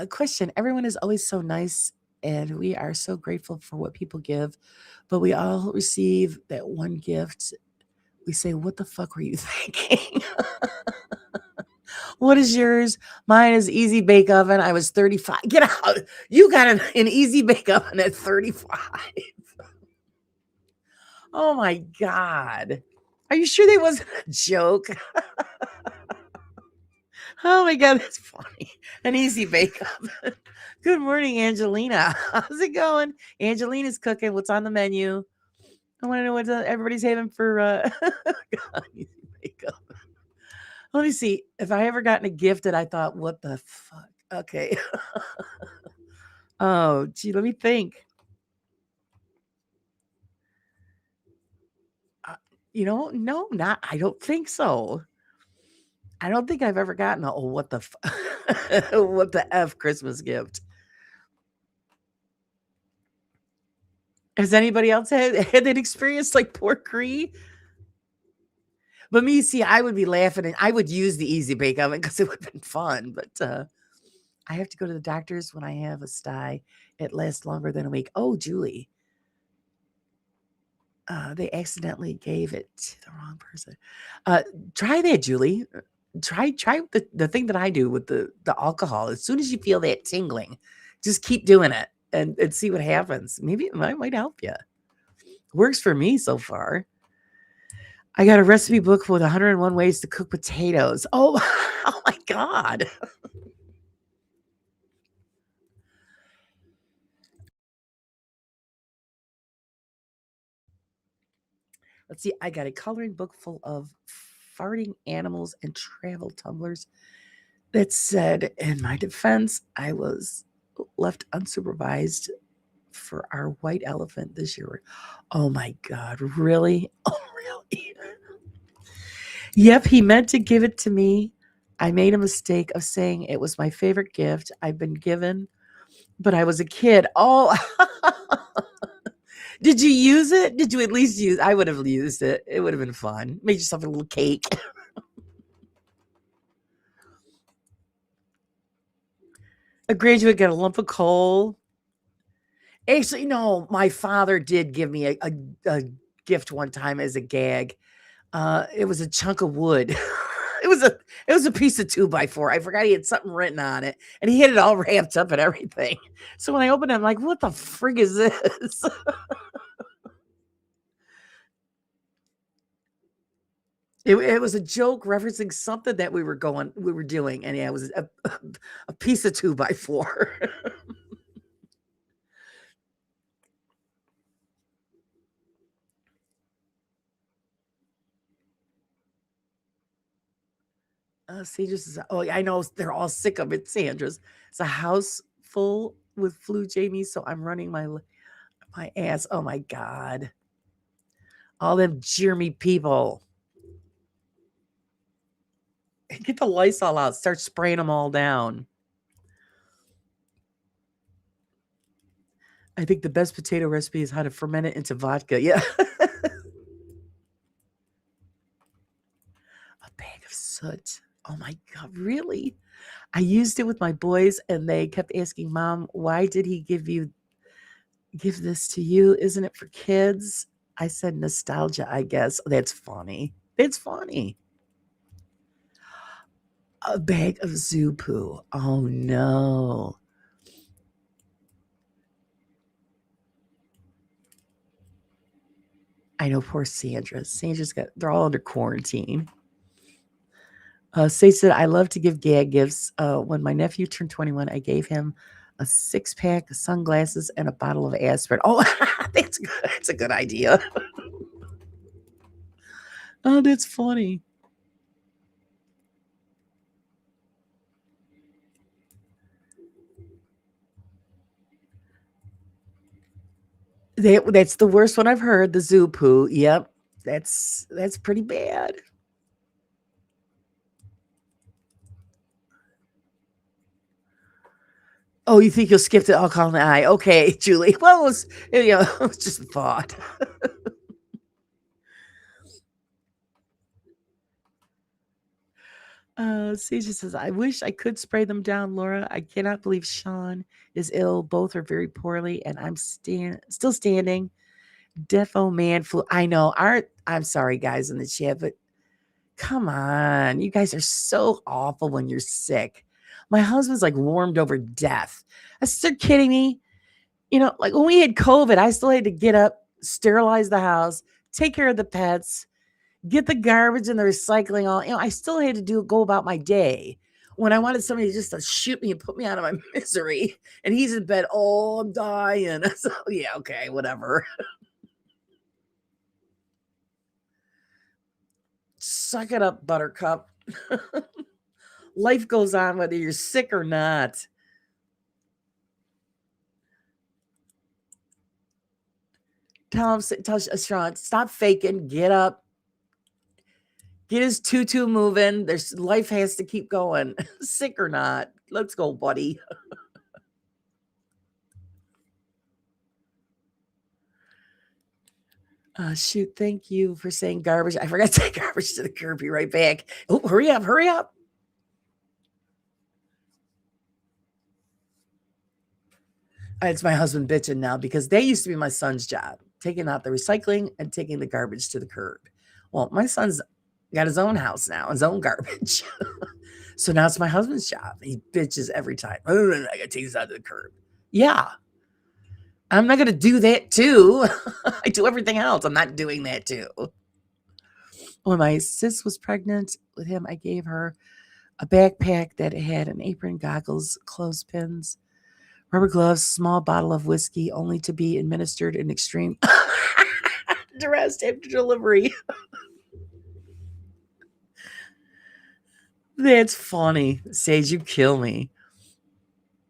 Question: everyone is always so nice, and we are so grateful for what people give, but we all receive that one gift. We say, "What the fuck were you thinking?" What is yours? Mine is easy bake oven. I was 35. Get out! You got an easy bake oven at 35. Oh my God! Are you sure that wasn't a joke? Oh my God, that's funny. An easy bake oven. Good morning, Angelina. How's it going? Angelina's cooking. What's on the menu? I want to know what everybody's having for God, easy bake oven. Let me see. If I ever gotten a gift that I thought, what the fuck? Okay. Oh, gee, let me think. No, not. I don't think so. I don't think I've ever gotten a what the what the F Christmas gift. Has anybody else had that experience like poor Cree? But me, see, I would be laughing and I would use the easy bake oven because it would have been fun. But I have to go to the doctor's when I have a sty. It lasts longer than a week. Oh, Julie. They accidentally gave it to the wrong person. Try that, Julie. Try the thing that I do with the alcohol. As soon as you feel that tingling, just keep doing it and see what happens. Maybe it might help you. Works for me so far. I got a recipe book with 101 ways to cook potatoes. Oh, oh my God. Let's see. I got a coloring book full of farting animals and travel tumblers that said, in my defense, I was left unsupervised for our white elephant this year. Oh my God, really? Oh, really? Yep, he meant to give it to me. I made a mistake of saying it was my favorite gift I've been given, but I was a kid. Oh, did you use it? Did you at least use? I would have used it. It would have been fun. Made yourself a little cake. A graduate got a lump of coal. Actually, no, my father did give me a gift one time as a gag. It was a chunk of wood. It was a piece of 2x4. I forgot he had something written on it, and he had it all wrapped up and everything. So when I opened it, I'm like, "What the frig is this?" It was a joke referencing something that we were doing, and yeah, it was a piece of 2x4. Sandra's is, oh, I know they're all sick of it. Sandra's. It's a house full with flu Jamie, so I'm running my ass. Oh my God. All them Jeremy people. Get the Lysol out. Start spraying them all down. I think the best potato recipe is how to ferment it into vodka. Yeah. A bag of soot. Oh my God, really? I used it with my boys and they kept asking, Mom, why did he give this to you? Isn't it for kids? I said nostalgia, I guess. That's funny. It's funny. A bag of zoo poo. Oh no. I know poor Sandra. They're all under quarantine. Say said, I love to give gag gifts. When my nephew turned 21, I gave him a 6-pack of sunglasses and a bottle of aspirin. Oh, that's good. That's a good idea. Oh, that's funny. That's the worst one I've heard. The zoo poo. Yep, that's pretty bad. Oh, you think you'll skip the alcohol in the eye? Okay, Julie. Well, it was just a thought. Caesar says, I wish I could spray them down, Laura. I cannot believe Sean is ill. Both are very poorly, and I'm still standing. Defo man flu. I know. I'm sorry, guys in the chat, but come on. You guys are so awful when you're sick. My husband's like warmed over death. I said, "You're kidding me." Like when we had COVID, I still had to get up, sterilize the house, take care of the pets, get the garbage and the recycling all. I still had to go about my day. When I wanted somebody just to shoot me and put me out of my misery, and he's in bed, oh, I'm dying. So yeah, okay, whatever. Suck it up, Buttercup. Life goes on whether you're sick or not. Tell Sean, stop faking, get up, get his tutu moving. There's life has to keep going, sick or not. Let's go, buddy. Shoot, thank you for saying garbage. I forgot to say garbage to the curb. Be right back. Oh, hurry up, hurry up. It's my husband bitching now because that used to be my son's job, taking out the recycling and taking the garbage to the curb. Well, my son's got his own house now, his own garbage. So now it's my husband's job. He bitches every time. Oh, I gotta take this out to the curb. Yeah, I'm not gonna do that too. I do everything else. I'm not doing that too. When my sis was pregnant with him, I gave her a backpack that had an apron, goggles, clothespins, rubber gloves, small bottle of whiskey, only to be administered in extreme Dressed after delivery. That's funny. Sage, you kill me.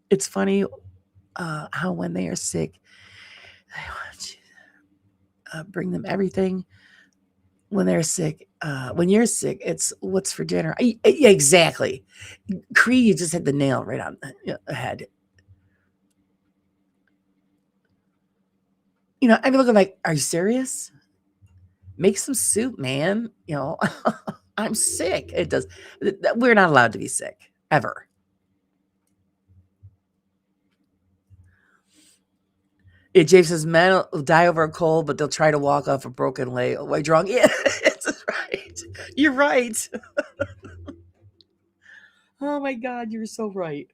It's funny how when they are sick, I want you to bring them everything when they're sick. When you're sick, it's what's for dinner. Yeah, exactly. Cree, you just hit the nail right on the head. I'm looking like, are you serious? Make some soup, man. I'm sick. It does. We're not allowed to be sick ever. James says men will die over a cold, but they'll try to walk off a broken leg. Oh, am I wrong? Yeah, that's right. You're right. Oh my God, you're so right.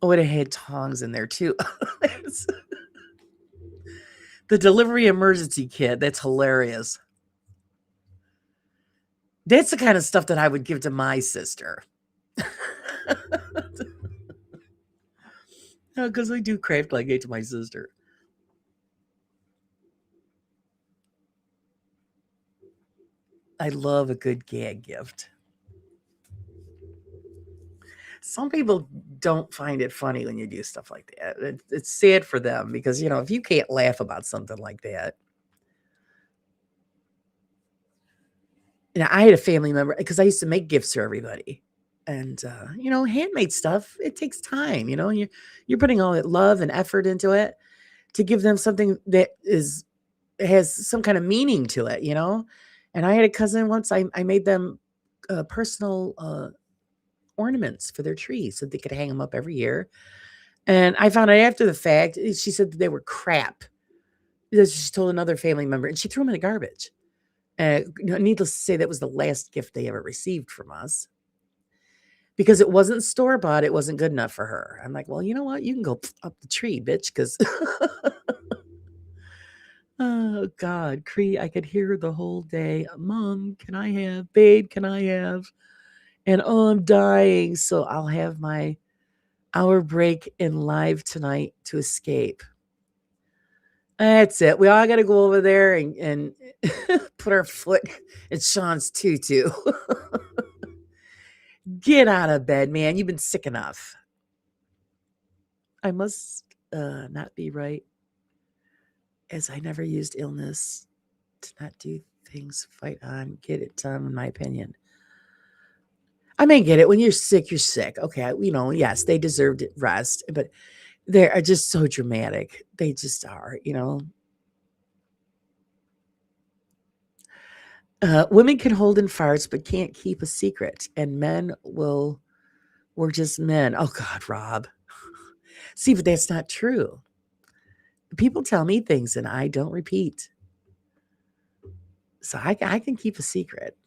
Oh, and it had tongs in there too. The delivery emergency kit. That's hilarious. That's the kind of stuff that I would give to my sister. Because I do craft like it to my sister. I love a good gag gift. Some people don't find it funny when you do stuff like that. It's sad for them because, if you can't laugh about something like that. I had a family member because I used to make gifts for everybody. And, handmade stuff, it takes time, you're putting all that love and effort into it to give them something that has some kind of meaning to it, And I had a cousin once, I made them personal ornaments for their tree so they could hang them up every year. And I found out after the fact, she said that they were crap. Because she told another family member, and she threw them in the garbage. Needless to say, that was the last gift they ever received from us because it wasn't store bought. It wasn't good enough for her. I'm like, well, you know what? You can go up the tree, bitch. Because, oh God, Cree, I could hear the whole day. Mom, can I have? Babe, can I have? And oh, I'm dying. So I'll have my hour break in live tonight to escape. That's it. We all got to go over there and put our foot in Sean's tutu. Get out of bed, man. You've been sick enough. I must not be right, as I never used illness to not do things, fight on, get it done, in my opinion. I may get it. When you're sick, you're sick. Okay, yes, they deserved rest, but they are just so dramatic. They just are, Women can hold in farts, but can't keep a secret, and we're just men. Oh God, Rob. See, but that's not true. People tell me things and I don't repeat. So I can keep a secret.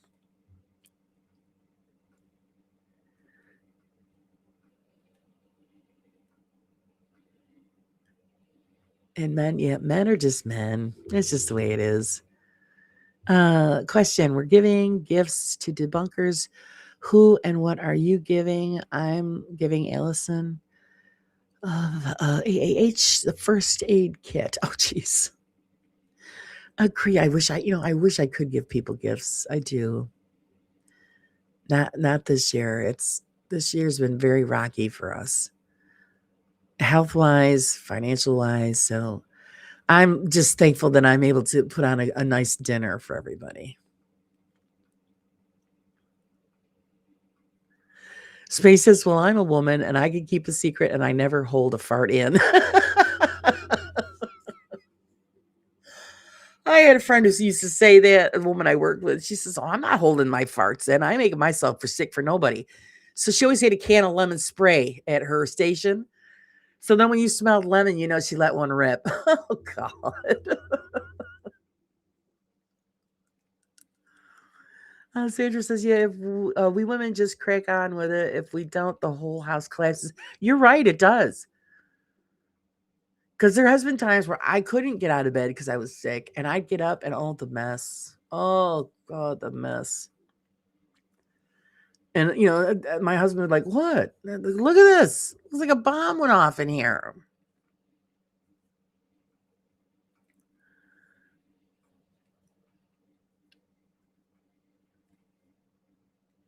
And men are just men. It's just the way it is. Question. We're giving gifts to debunkers. Who and what are you giving? I'm giving Allison AAH, the first aid kit. Oh, jeez. Agree. I wish I could give people gifts. I do. Not this year. This year's been very rocky for us. Health wise, financial wise. So I'm just thankful that I'm able to put on a nice dinner for everybody. Space says, well, I'm a woman and I can keep a secret and I never hold a fart in. I had a friend who used to say that, a woman I worked with. She says, oh, I'm not holding my farts in. I make myself for sick for nobody. So she always had a can of lemon spray at her station. So then when you smelled lemon, she let one rip. Oh, God. Sandra says, yeah, if we women just crack on with it. If we don't, the whole house collapses. You're right, it does. Because there has been times where I couldn't get out of bed because I was sick, and I'd get up and the mess. Oh, God, the mess. And, my husband was like, "What? Look at this. Looks like a bomb went off in here."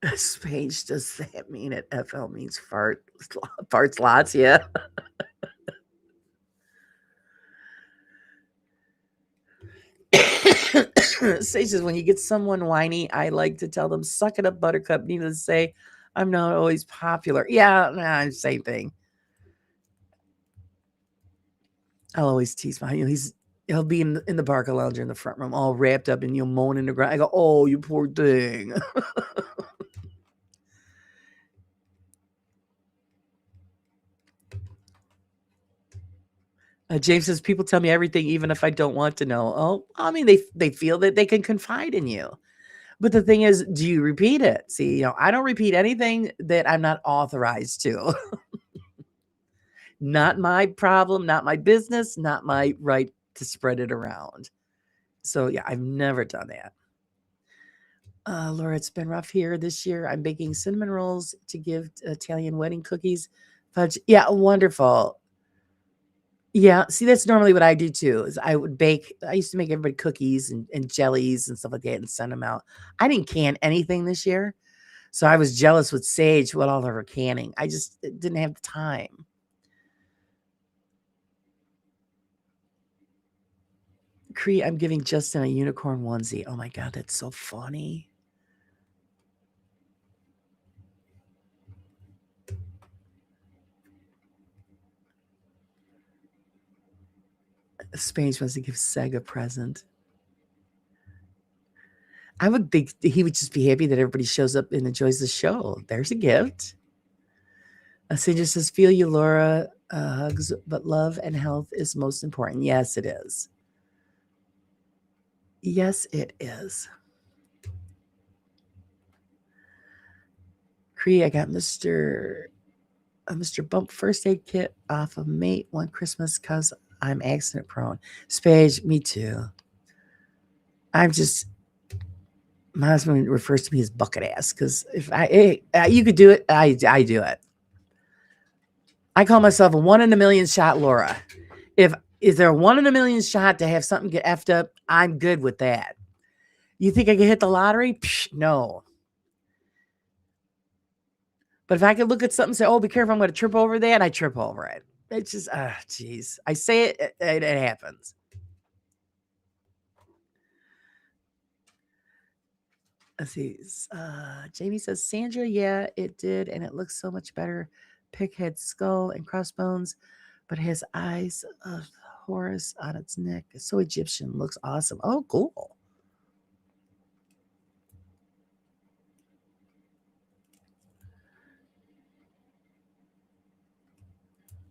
Spage, does that mean it FL means farts lots? Yeah. Sage says, when you get someone whiny, I like to tell them, suck it up, buttercup. Needless to say, I'm not always popular. Yeah, nah, same thing. I'll always tease my, he'll be in the Barca Lounger in the front room, all wrapped up and moaning in the ground. I go, oh, you poor thing. James says, people tell me everything, even if I don't want to know. Oh, I mean, they feel that they can confide in you. But the thing is, do you repeat it? See, I don't repeat anything that I'm not authorized to. Not my problem, not my business, not my right to spread it around. So yeah, I've never done that. Laura, it's been rough here this year. I'm baking cinnamon rolls to give Italian wedding cookies. Fudge. Yeah, wonderful. Yeah, see, that's normally what I do too. Is I would bake. I used to make everybody cookies and jellies and stuff like that and send them out. I didn't can anything this year, so I was jealous with Sage with all of her canning. I just didn't have the time. Cree, I'm giving Justin a unicorn onesie. Oh my god, that's so funny. Spain wants to give Seg a present. I would think he would just be happy that everybody shows up and enjoys the show. There's a gift. Sage says, feel you, Laura. Hugs, but love and health is most important. Yes, it is. Yes, it is. Cree, I got Mr. Bump first aid kit off of Mate one Christmas because I'm accident prone. Spage, me too. I'm just, my husband refers to me as bucket ass because if you could do it, I do it. I call myself a 1 in a million shot Laura. If is there a 1 in a million shot to have something get effed up, I'm good with that. You think I could hit the lottery? Psh, no. But if I could look at something and say, oh, be careful, I'm going to trip over that, I trip over it. It's just, jeez. I say it happens. Let's see. Jamie says, Sandra, yeah, it did. And it looks so much better. Pig head, skull, and crossbones, but has eyes of Horus on its neck. It's so Egyptian. Looks awesome. Oh, cool.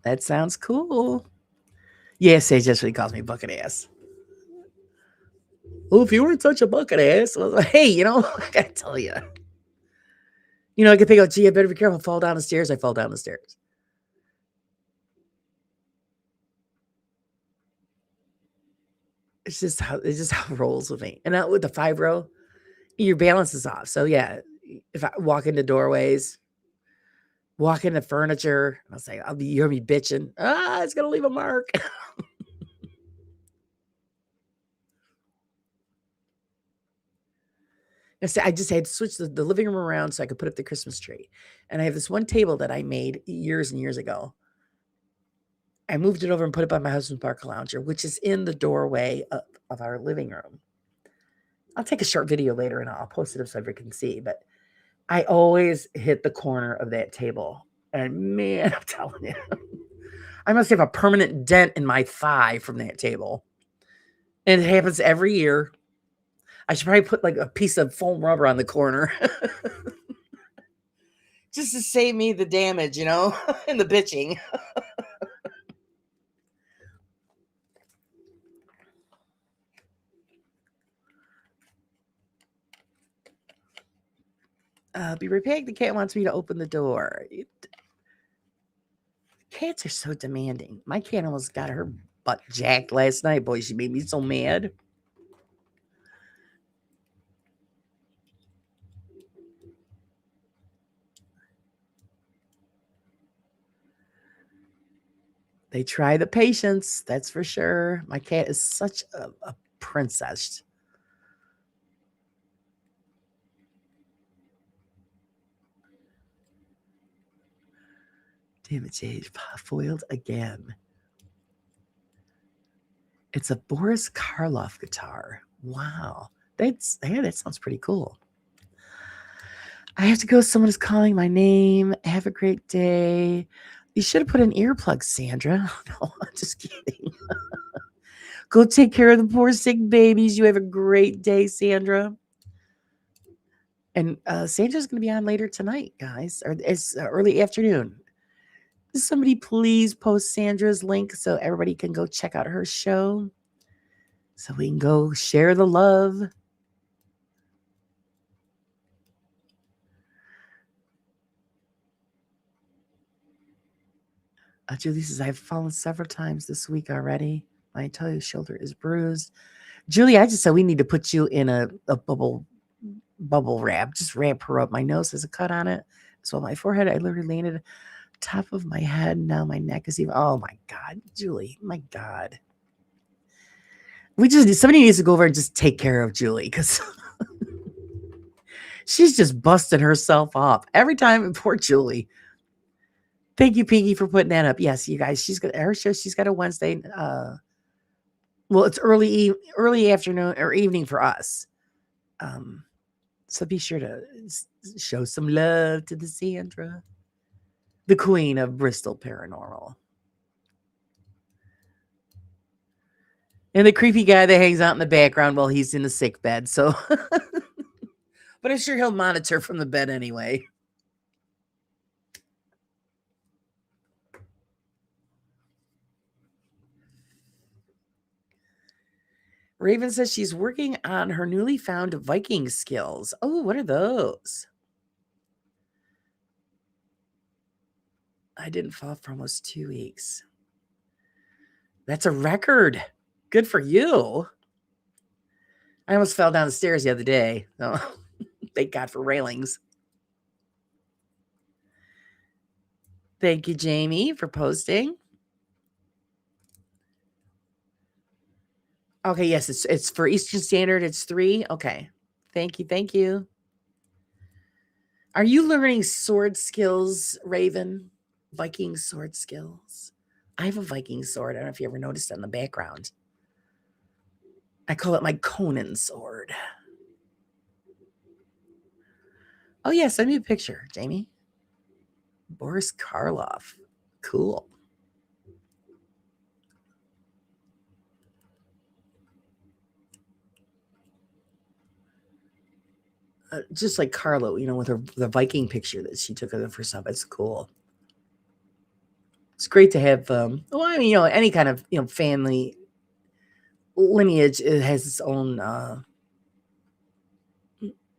That sounds cool. Yes, they just really calls me bucket ass. Well, if you weren't such a bucket ass, I was like, hey, I gotta tell you. I could think, oh, gee, I better be careful. Fall down the stairs. I fall down the stairs. It's just how it rolls with me. And now with the fibro, your balance is off. So yeah, if I walk into doorways, walk into furniture, I'll say, you hear me bitching. It's gonna leave a mark. I just had to switch the living room around so I could put up the Christmas tree. And I have this one table that I made years and years ago. I moved it over and put it by my husband's Barca Lounger, which is in the doorway of our living room. I'll take a short video later and I'll post it up so everyone can see. But I always hit the corner of that table. And man, I'm telling you, I must have a permanent dent in my thigh from that table. And it happens every year. I should probably put like a piece of foam rubber on the corner just to save me the damage, and the bitching. Be repaired. The cat wants me to open the door. Cats are so demanding. My cat almost got her butt jacked last night. Boy, she made me so mad. They try the patience, that's for sure. My cat is such a princess. Damn it, Jade, foiled again. It's a Boris Karloff guitar. Wow. That sounds pretty cool. I have to go. Someone is calling my name. Have a great day. You should have put an earplug, Sandra. No, I'm just kidding. Go take care of the poor sick babies. You have a great day, Sandra. And Sandra's going to be on later tonight, guys, or it's early afternoon. Somebody please post Sandra's link so everybody can go check out her show, so we can go share the love. Julie says, I've fallen several times this week already. My entire shoulder is bruised. Julie, I just said we need to put you in a bubble wrap. Just wrap her up. My nose has a cut on it. So my forehead, I literally landed top of my head. Now my neck is even. Oh my God, Julie, my God. Somebody needs to go over and just take care of Julie, because she's just busting herself up every time. Poor Julie. Thank you, Pinky, for putting that up. Yes, you guys, she's got her show. She's got a Wednesday. Well, it's early afternoon or evening for us. So be sure to show some love to the Sandra, the queen of Bristol Paranormal. And the creepy guy that hangs out in the background while he's in the sick bed. So, but I'm sure he'll monitor from the bed anyway. Raven says she's working on her newly found Viking skills. Oh, what are those? I didn't fall for almost 2 weeks. That's a record. Good for you. I almost fell down the stairs the other day. Oh, thank God for railings. Thank you, Jamie, for posting. Okay, yes, it's for Eastern Standard. It's 3. Okay. Thank you. Are you learning sword skills, Raven? Viking sword skills. I have a Viking sword. I don't know if you ever noticed it in the background. I call it my Conan sword. Oh, yeah, send me a picture, Jamie. Boris Karloff. Cool. Just like Carlo, with the Viking picture that she took of the first time. It's cool. It's great to have, any kind of, family lineage. It has its own, I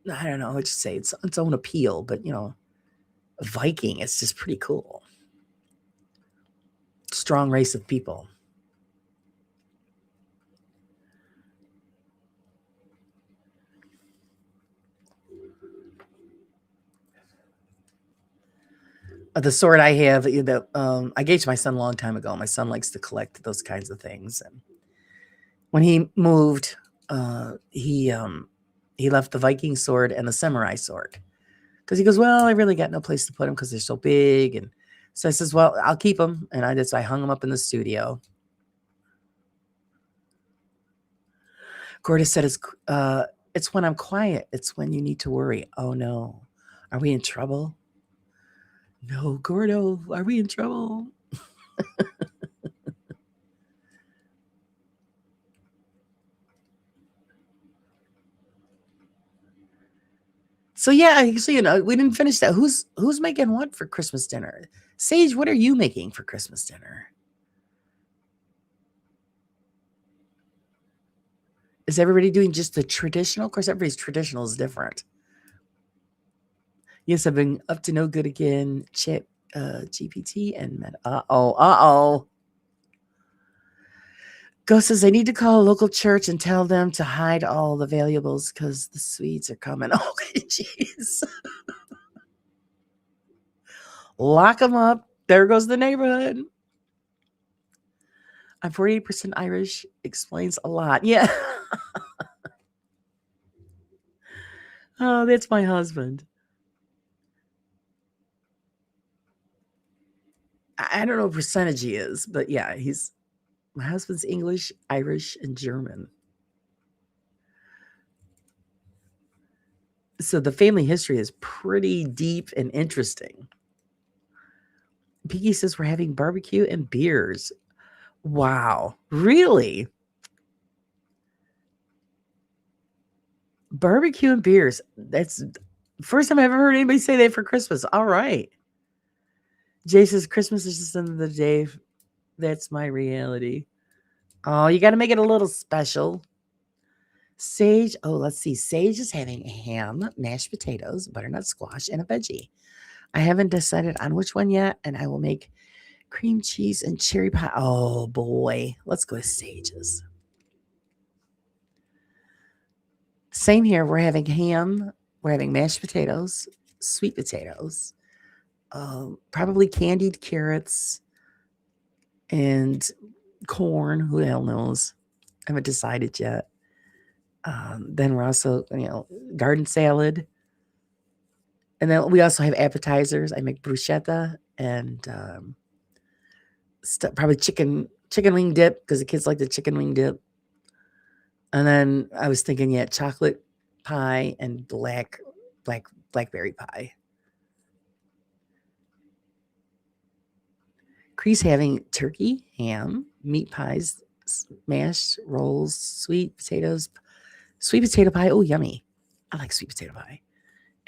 don't know what to say, its own appeal, but, a Viking, it's just pretty cool. Strong race of people. The sword I have that I gave to my son a long time ago. My son likes to collect those kinds of things, and when he moved, he left the Viking sword and the samurai sword, because he goes, well, I really got no place to put them because they're so big. And so I says, well, I'll keep them, and I hung them up in the studio. Gorda said, it's when I'm quiet. It's when you need to worry. Oh no, are we in trouble? No, Gordo, are we in trouble? So yeah, actually, we didn't finish that. Who's making what for Christmas dinner? Sage, what are you making for Christmas dinner? Is everybody doing just the traditional? Of course, everybody's traditional is different. Yes, I've been up to no good again. Chat GPT and Meta. Uh-oh. Ghost says, I need to call a local church and tell them to hide all the valuables because the Swedes are coming. Okay, jeez. Lock them up. There goes the neighborhood. I'm 48% Irish. Explains a lot. Yeah. Oh, that's my husband. I don't know what percentage he is, but yeah, my husband's English, Irish, and German. So the family history is pretty deep and interesting. Piggy says we're having barbecue and beers. Wow. Really? Barbecue and beers. That's the first time I've ever heard anybody say that for Christmas. All right. Jay says Christmas is just another day. That's my reality. Oh, you got to make it a little special. Sage. Oh, let's see. Sage is having ham, mashed potatoes, butternut squash, and a veggie. I haven't decided on which one yet, and I will make cream cheese and cherry pie. Oh boy. Let's go with Sage's. Same here. We're having ham. We're having mashed potatoes, sweet potatoes, probably candied carrots, and corn. Who the hell knows? I haven't decided yet. Then we're also, garden salad. And then we also have appetizers. I make bruschetta and probably chicken wing dip because the kids like the chicken wing dip. And then I was thinking, yeah, chocolate pie and blackberry pie. Cree's having turkey, ham, meat pies, mashed rolls, sweet potato pie. Oh, yummy. I like sweet potato pie.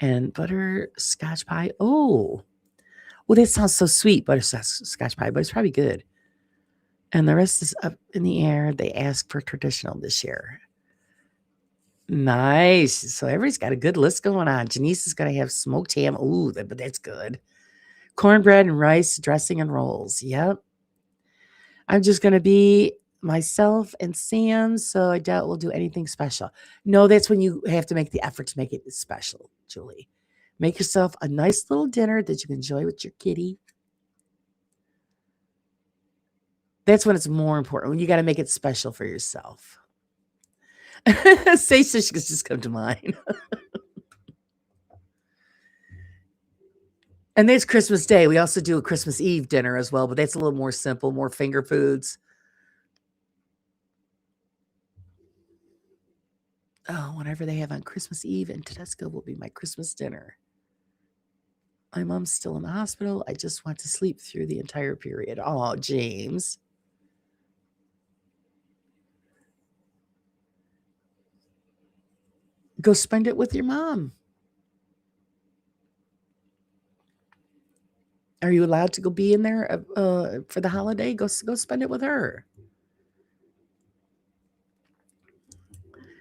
And butterscotch pie. Oh, well, that sounds so sweet, butterscotch pie, but it's probably good. And the rest is up in the air. They asked for traditional this year. Nice. So everybody's got a good list going on. Janice is going to have smoked ham. Ooh, but that's good. Cornbread and rice, dressing and rolls. Yep. I'm just going to be myself and Sam, so I doubt we'll do anything special. No, that's when you have to make the effort to make it special, Julie. Make yourself a nice little dinner that you can enjoy with your kitty. That's when it's more important. When you got to make it special for yourself. Say so she can just come to mind. And there's Christmas Day. We also do a Christmas Eve dinner as well, but that's a little more simple, more finger foods. Oh, whatever they have on Christmas Eve in Tedesco will be my Christmas dinner. My mom's still in the hospital. I just want to sleep through the entire period. Oh, James. Go spend it with your mom. Are you allowed to go be in there for the holiday? Go spend it with her.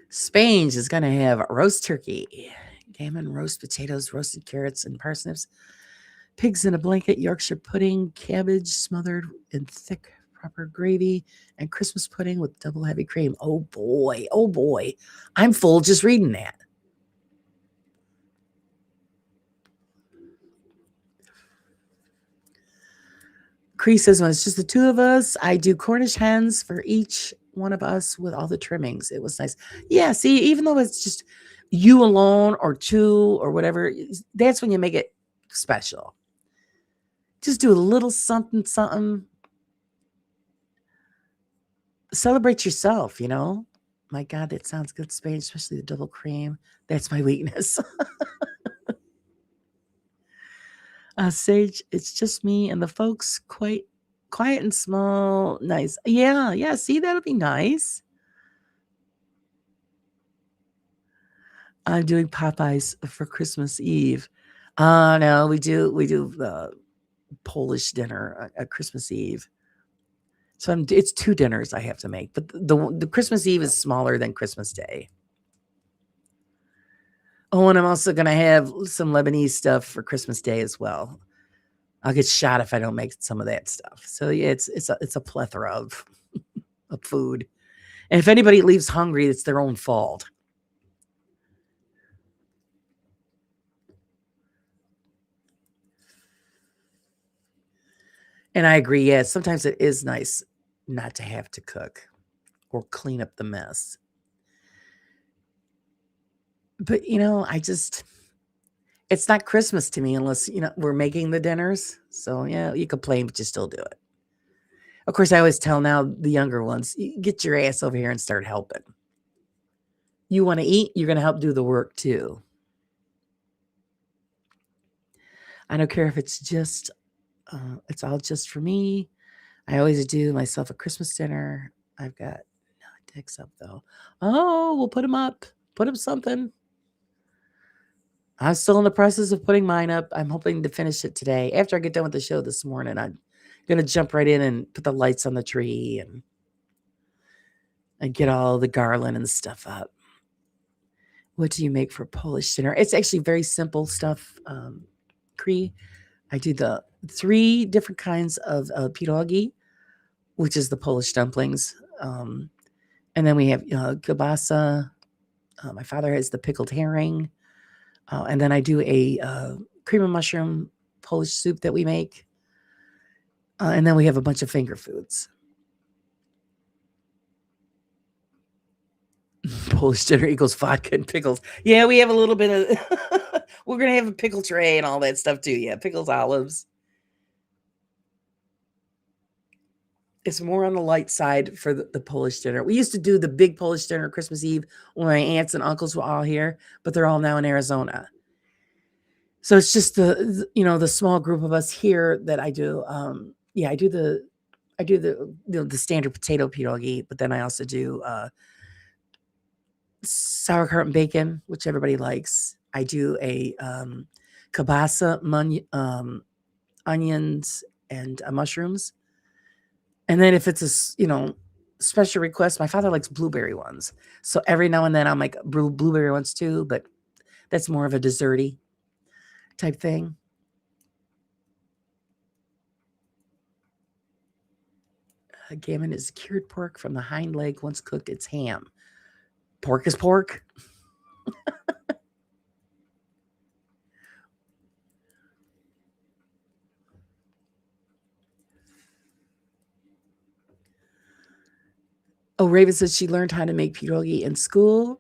Spain's is going to have roast turkey, gammon, roast potatoes, roasted carrots and parsnips, pigs in a blanket, Yorkshire pudding, cabbage smothered in thick proper gravy, and Christmas pudding with double heavy cream. Oh boy. Oh boy. I'm full just reading that. Cree says, when it's just the two of us, I do Cornish hens for each one of us with all the trimmings. It was nice. Yeah, see, even though it's just you alone or two or whatever, that's when you make it special. Just do a little something, something. Celebrate yourself, My God, that sounds good, Spain, especially the double cream. That's my weakness. Sage, it's just me and the folks, quite quiet and small. Nice. Yeah. See, that'll be nice. I'm doing Popeyes for Christmas Eve. No, we do the Polish dinner at Christmas Eve. So it's 2 dinners I have to make, but the Christmas Eve is smaller than Christmas Day. Oh, and I'm also going to have some Lebanese stuff for Christmas Day as well. I'll get shot if I don't make some of that stuff. So yeah, it's a plethora of food. And if anybody leaves hungry, it's their own fault. And I agree. Yeah, sometimes it is nice not to have to cook or clean up the mess. But, it's not Christmas to me unless, we're making the dinners. So, yeah, you complain, but you still do it. Of course, I always tell now the younger ones, get your ass over here and start helping. You want to eat, you're going to help do the work too. I don't care if it's just, it's all just for me. I always do myself a Christmas dinner. I've got no dicks up though. Oh, we'll put them up. Put up something. I'm still in the process of putting mine up. I'm hoping to finish it today. After I get done with the show this morning, I'm going to jump right in and put the lights on the tree and get all the garland and stuff up. What do you make for Polish dinner? It's actually very simple stuff. Cree, I do the 3 different kinds of pierogi, which is the Polish dumplings. And then we have kielbasa. My father has the pickled herring. And then I do a cream of mushroom Polish soup that we make. And then we have a bunch of finger foods. Polish dinner equals vodka and pickles. Yeah, we have a little bit of... We're going to have a pickle tray and all that stuff too. Yeah, pickles, olives. It's more on the light side for the Polish dinner. We used to do the big Polish dinner Christmas Eve when my aunts and uncles were all here, but they're all now in Arizona. So it's just the small group of us here that I do. I do the standard potato pierogi, but then I also do sauerkraut and bacon, which everybody likes. I do a kielbasa, onions, and mushrooms. And then if it's a special request, my father likes blueberry ones. So every now and then I'll make blueberry ones too, but that's more of a desserty type thing. Gammon is cured pork from the hind leg. Once cooked, it's ham. Pork is pork. Oh, Raven says she learned how to make pierogi in school.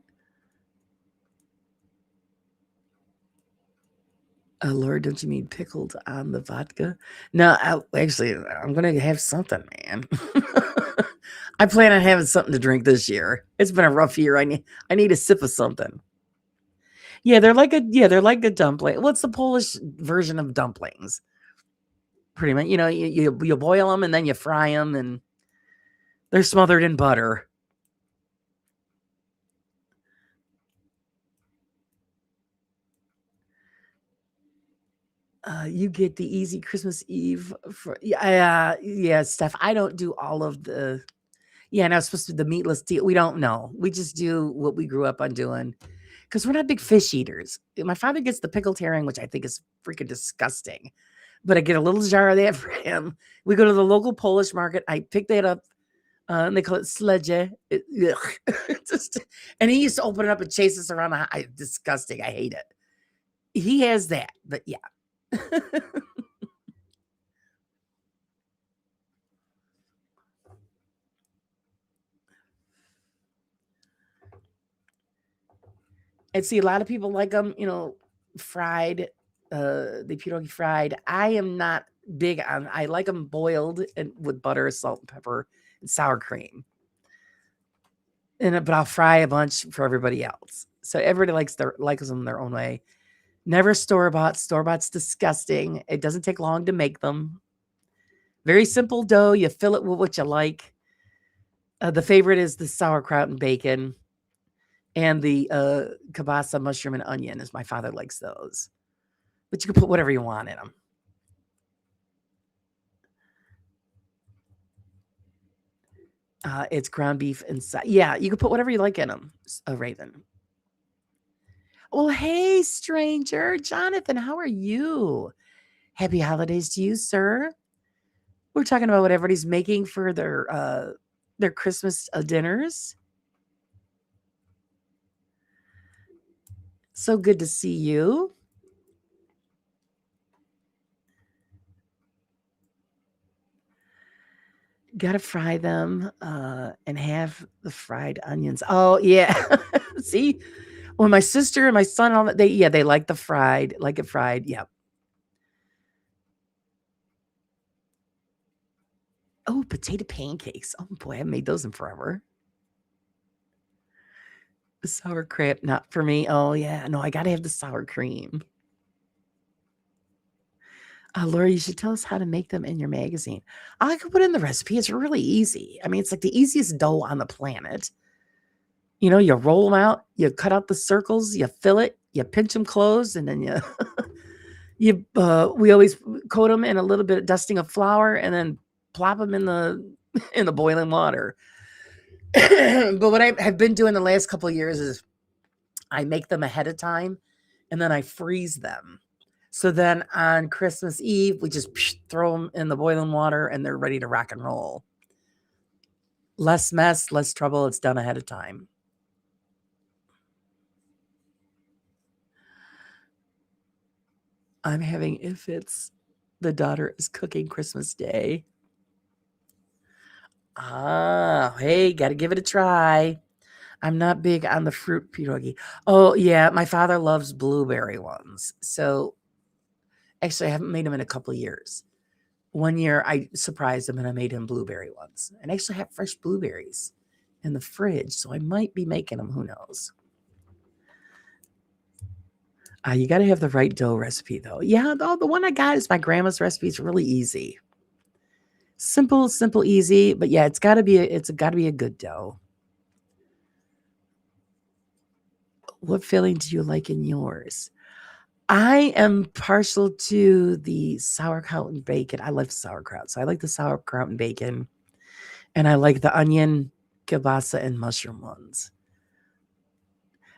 Oh, Lord, don't you mean pickled on the vodka? No, I'm going to have something, man. I plan on having something to drink this year. It's been a rough year. I need a sip of something. Yeah, they're like a dumpling. What's the Polish version of dumplings? Pretty much, you boil them and then you fry them, and they're smothered in butter. You get the easy Christmas Eve for Steph. I don't do all of the now it's supposed to be the meatless deal. We don't know. We just do what we grew up on doing because we're not big fish eaters. My father gets the pickled herring, which I think is freaking disgusting, but I get a little jar of that for him. We go to the local Polish market. I pick that up. And they call it sledge. And he used to open it up and chase us around. Disgusting. I hate it. He has that, but yeah. And see, a lot of people like them, fried, the pierogi fried. I am not big on. I like them boiled and with butter, salt, and pepper, and sour cream. But I'll fry a bunch for everybody else. So everybody likes them their own way. Never store-bought. Store-bought's disgusting. It doesn't take long to make them. Very simple dough. You fill it with what you like. The favorite is the sauerkraut and bacon. And the kielbasa, mushroom, and onion, as my father likes those. But you can put whatever you want in them. It's ground beef inside. Yeah, you can put whatever you like in them, Raven. Well, hey, stranger. Jonathan, how are you? Happy holidays to you, sir. We're talking about what everybody's making for their Christmas dinners. So good to see you. Gotta fry them and have the fried onions. Oh, yeah. See, when my sister and my son, all that, they like the fried, like it fried. Yep. Oh, potato pancakes. Oh boy, I haven't made those in forever. The sour cream, not for me. Oh yeah, no, I gotta have the sour cream. Laura, you should tell us how to make them in your magazine. I could put in the recipe. It's really easy. I mean, it's like the easiest dough on the planet. You know, you roll them out, you cut out the circles, you fill it, you pinch them closed, and then you we always coat them in a little bit of dusting of flour, and then plop them in the in the boiling water. But what I have been doing the last couple of years is I make them ahead of time, and then I freeze them. So then on Christmas Eve, we just throw them in the boiling water, and they're ready to rock and roll. Less mess, less trouble. It's done ahead of time. I'm having if it's the daughter is cooking Christmas Day. Ah, hey, got to give it a try. I'm not big on the fruit pierogi. Oh, yeah, my father loves blueberry ones. So actually, I haven't made them in a couple of years. One year, I surprised him and I made him blueberry ones. And I actually have fresh blueberries in the fridge, so I might be making them. Who knows? You got to have the right dough recipe, though. Yeah, the one I got is my grandma's recipe. It's really easy. Simple, easy. But yeah, it's got to be a good dough. What filling do you like in yours? I am partial to the sauerkraut and bacon. I love sauerkraut, so I like the sauerkraut and bacon, and I like the onion, kielbasa, and mushroom ones.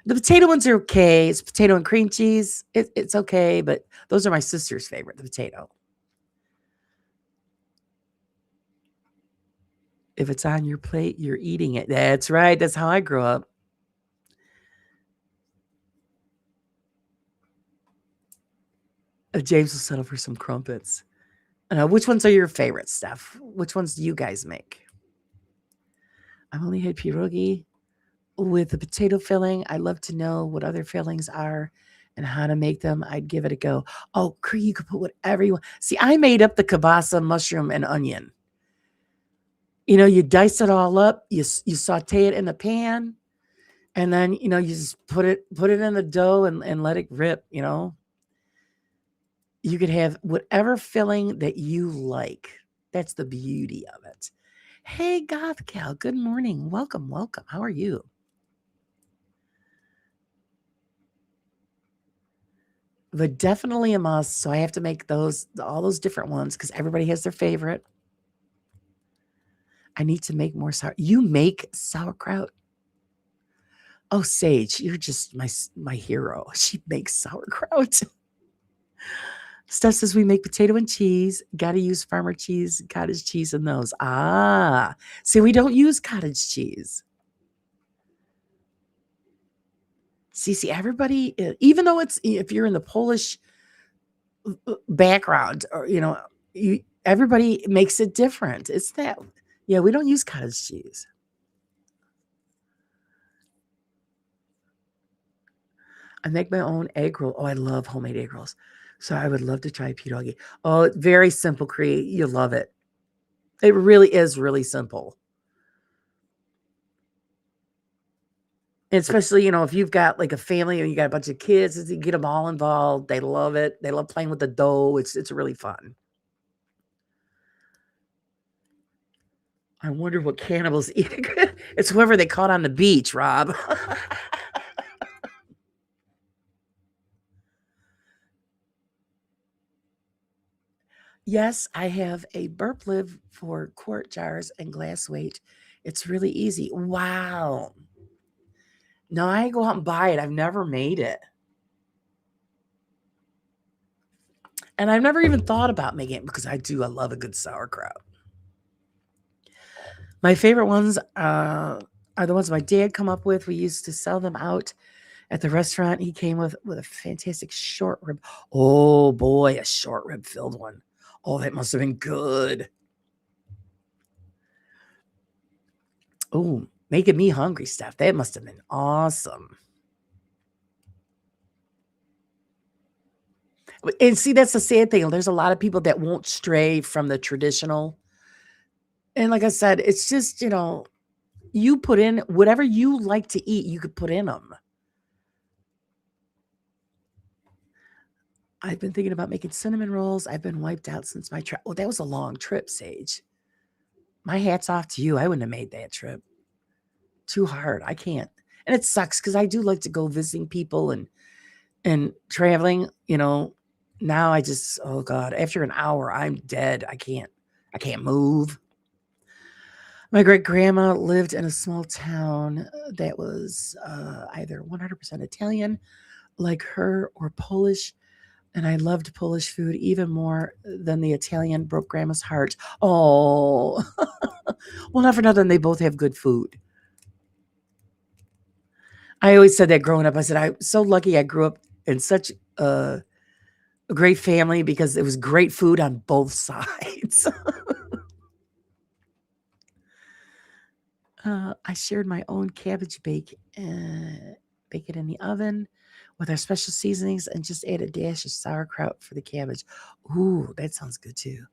The potato ones are okay. It's potato and cream cheese. It's okay, but those are my sister's favorite, the potato. If it's on your plate, you're eating it. That's right. That's how I grew up. James will settle for some crumpets. Which ones are your favorite, Steph? Which ones do you guys make? I've only had pierogi with the potato filling. I'd love to know what other fillings are and how to make them. I'd give it a go. Oh, you could put whatever you want. See, I made up the kielbasa, mushroom, and onion. You know, you dice it all up, you saute it in the pan, and then you just put it in the dough and let it rip. You could have whatever filling that you like. That's the beauty of it. Hey, Goth Gal, good morning. Welcome. How are you? But definitely a must. So I have to make all those different ones because everybody has their favorite. I need to make more You make sauerkraut? Oh, Sage, you're just my hero. She makes sauerkraut. Steph says we make potato and cheese. Got to use farmer cheese, cottage cheese in those. See, we don't use cottage cheese. See, everybody, even though if you're in the Polish background, or everybody makes it different. It's that, yeah, we don't use cottage cheese. I make my own egg roll. Oh, I love homemade egg rolls. So I would love to try pierogi. Oh, it's very simple, Cree. You love it. It really is really simple. And especially, if you've got like a family or you got a bunch of kids, you get them all involved. They love it. They love playing with the dough. It's really fun. I wonder what cannibals eat. It's whoever they caught on the beach, Rob. Yes, I have a burp lid for quart jars and glass weight. It's really easy. Wow. No, I go out and buy it. I've never made it. And I've never even thought about making it because I love a good sauerkraut. My favorite ones are the ones my dad come up with. We used to sell them out at the restaurant. He came with a fantastic short rib. Oh boy, a short rib filled one. Oh, that must have been good. Oh, making me hungry, Steph. That must have been awesome. And see, that's the sad thing. There's a lot of people that won't stray from the traditional. And like I said, it's just, you put in whatever you like to eat, you could put in them. I've been thinking about making cinnamon rolls. I've been wiped out since my trip. Oh, that was a long trip, Sage. My hat's off to you. I wouldn't have made that trip. Too hard. I can't. And it sucks because I do like to go visiting people and traveling, Now I just, oh God, after an hour, I'm dead. I can't move. My great grandma lived in a small town that was either 100% Italian, like her, or Polish. And I loved Polish food even more than the Italian broke grandma's heart. Oh, well, not for nothing. They both have good food. I always said that growing up. I said, I'm so lucky I grew up in such a great family because it was great food on both sides. I shared my own cabbage bake it in the oven with our special seasonings and just add a dash of sauerkraut for the cabbage. Ooh, that sounds good too.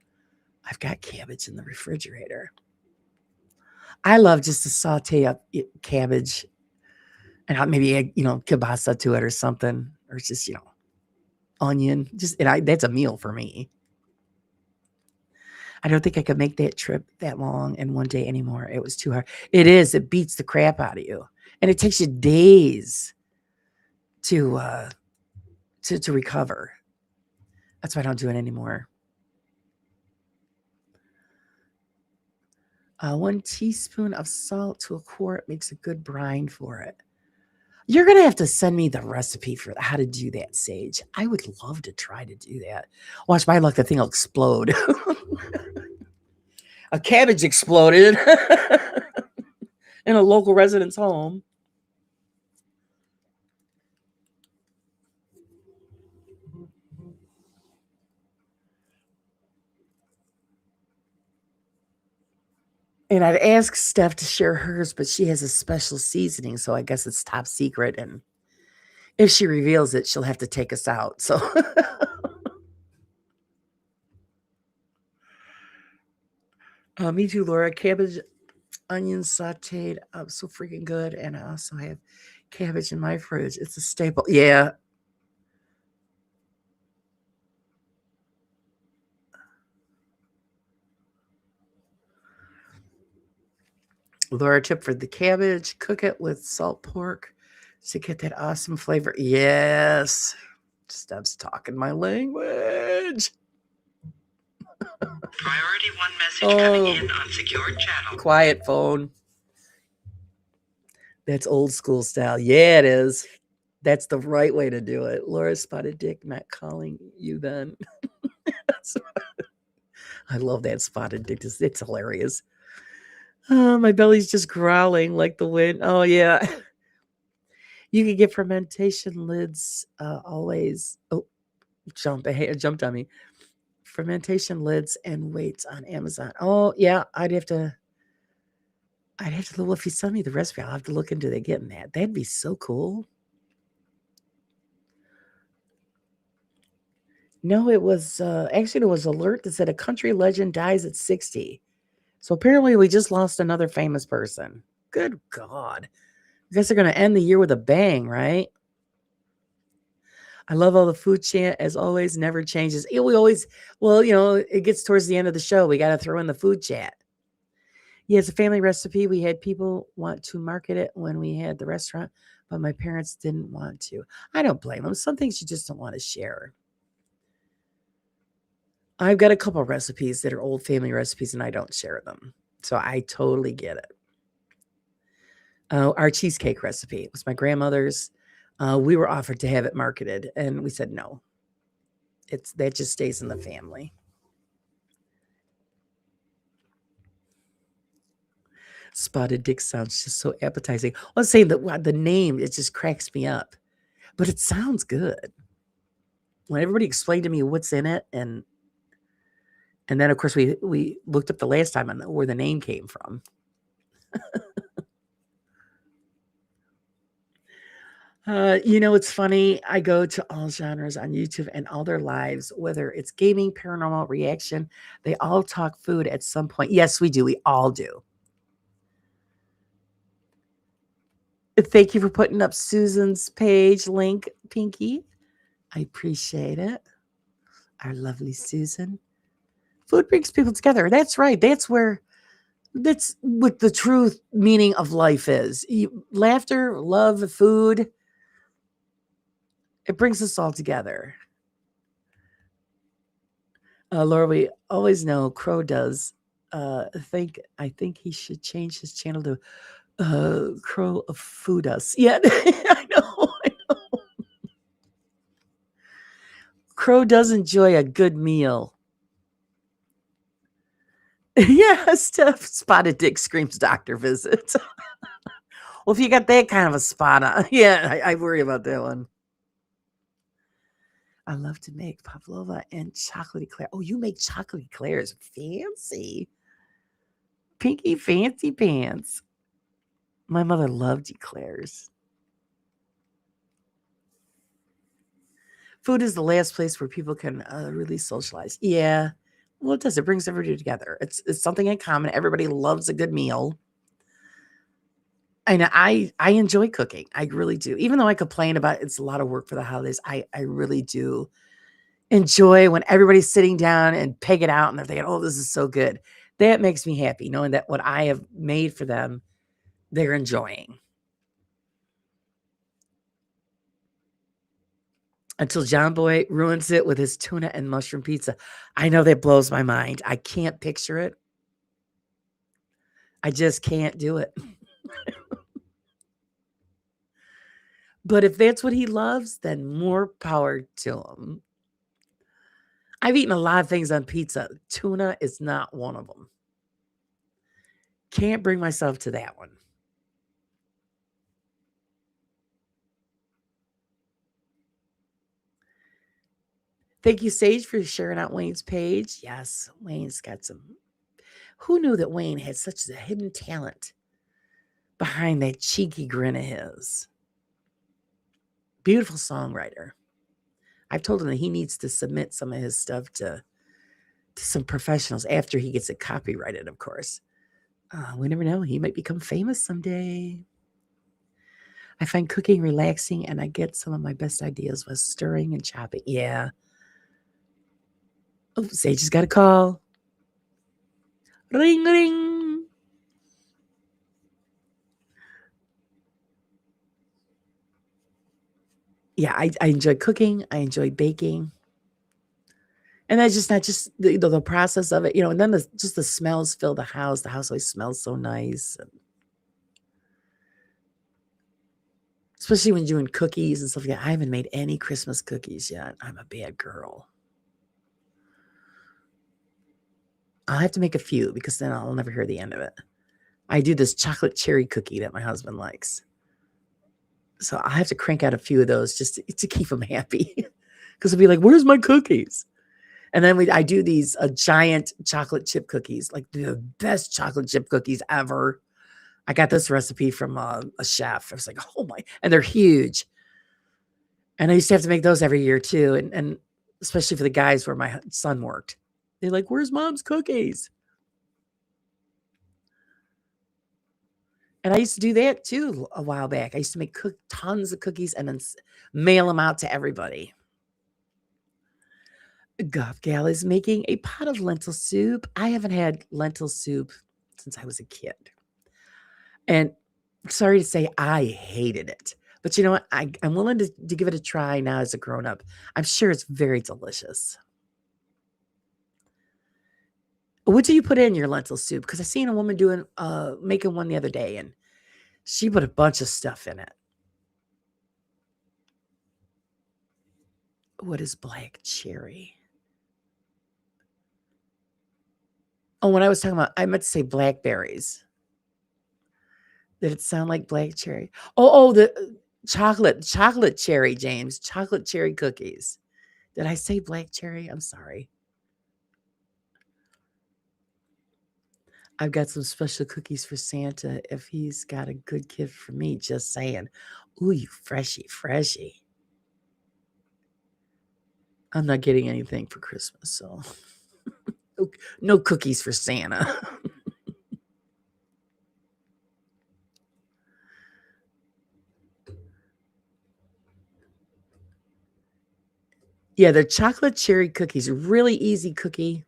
I've got cabbage in the refrigerator. I love just to saute up cabbage and maybe add, kielbasa to it or something, or just, onion. That's a meal for me. I don't think I could make that trip that long in one day anymore. It was too hard. It is. It beats the crap out of you, and it takes you days to to recover. That's why I don't do it anymore. 1 teaspoon of salt to a quart makes a good brine for it. You're gonna have to send me the recipe for how to do that, Sage. I would love to try to do that. Watch my luck; the thing will explode. A cabbage exploded in a local resident's home. And I'd ask Steph to share hers, but she has a special seasoning, so I guess it's top secret. And if she reveals it, she'll have to take us out. So, me too, Laura. Cabbage, onions sauteed up so freaking good. And I also have cabbage in my fridge. It's a staple. Yeah. Laura tip for the cabbage, cook it with salt pork to get that awesome flavor. Yes. Steph's talking my language. Priority 1 message coming in on secured channel. Quiet phone. That's old school style. Yeah, it is. That's the right way to do it. Laura Spotted Dick not calling you then. I love that Spotted Dick. It's hilarious. My belly's just growling like the wind. Oh, yeah. You can get fermentation lids always. Oh, jumped on me. Fermentation lids and weights on Amazon. Oh, yeah. Well, if you send me the recipe, I'll have to look into getting that. That'd be so cool. No, it was actually it was alert that said a country legend dies at 60. So apparently we just lost another famous person. Good God. I guess they're going to end the year with a bang, right? I love all the food chant as always, never changes. We always, well, it gets towards the end of the show. We got to throw in the food chat. Yeah, it's a family recipe. We had people want to market it when we had the restaurant, but my parents didn't want to. I don't blame them. Some things you just don't want to share. I've got a couple of recipes that are old family recipes and I don't share them. So I totally get it. Our cheesecake recipe was my grandmother's. We were offered to have it marketed and we said no. That just stays in the family. Spotted Dick sounds just so appetizing. I was saying that the name, it just cracks me up, but it sounds good. When everybody explained to me what's in it, and then of course we looked up the last time on where the name came from. It's funny. I go to all genres on YouTube and all their lives, whether it's gaming, paranormal, reaction, they all talk food at some point. Yes, we do. We all do. Thank you for putting up Susan's page link, Pinky. I appreciate it. Our lovely Susan. Food brings people together. That's right. That's what the true meaning of life is. Laughter, love, food, it brings us all together. Laura, we always know Crow does. I think he should change his channel to Crow of Food Us. Yeah, I know. Crow does enjoy a good meal. Yeah, Steph spotted Dick screams doctor visit. Well, if you got that kind of a spot on, yeah, I worry about that one. I love to make pavlova and chocolate eclair. Oh, you make chocolate eclairs. Fancy. Pinky fancy pants. My mother loved eclairs. Food is the last place where people can really socialize. Yeah. Well, it does. It brings everybody together. It's something in common. Everybody loves a good meal. And I enjoy cooking. I really do. Even though I complain about it's a lot of work for the holidays, I really do enjoy when everybody's sitting down and peg it out and they're thinking, oh, this is so good. That makes me happy knowing that what I have made for them, they're enjoying. Until John Boy ruins it with his tuna and mushroom pizza. I know that blows my mind. I can't picture it. I just can't do it. But if that's what he loves, then more power to him. I've eaten a lot of things on pizza. Tuna is not one of them. Can't bring myself to that one. Thank you, Sage, for sharing out Wayne's page. Yes, Wayne's got some. Who knew that Wayne had such a hidden talent behind that cheeky grin of his? Beautiful songwriter. I've told him that he needs to submit some of his stuff to some professionals after he gets it copyrighted, of course. We never know. He might become famous someday. I find cooking relaxing and I get some of my best ideas with stirring and chopping. Yeah. Oh, Sage has got a call. Ring, ring. Yeah, I enjoy cooking. I enjoy baking. And that's just not just the process of it, and then just the smells fill the house. The house always smells so nice. Especially when you're doing cookies and stuff like that. I haven't made any Christmas cookies yet. I'm a bad girl. I'll have to make a few because then I'll never hear the end of it. I do this chocolate cherry cookie that my husband likes. So I'll have to crank out a few of those just to keep him happy. Because he'll be like, where's my cookies? And then I do these giant chocolate chip cookies, like the best chocolate chip cookies ever. I got this recipe from a chef. I was like, oh my, and they're huge. And I used to have to make those every year too. And especially for the guys where my son worked. They're like, where's mom's cookies? And I used to do that too a while back. I used to make tons of cookies and then mail them out to everybody. Goth Gal is making a pot of lentil soup. I haven't had lentil soup since I was a kid. And sorry to say, I hated it. But you know what? I'm willing to give it a try now as a grown up. I'm sure it's very delicious. What do you put in your lentil soup? Because I seen a woman making one the other day, and she put a bunch of stuff in it. What is black cherry? Oh, when I was talking about, I meant to say blackberries. Did it sound like black cherry? Oh, the chocolate cherry, James. Chocolate cherry cookies. Did I say black cherry? I'm sorry. I've got some special cookies for Santa if he's got a good gift for me. Just saying. Ooh, you freshy. I'm not getting anything for Christmas, so no cookies for Santa. Yeah, they're chocolate cherry cookies. Really easy cookie.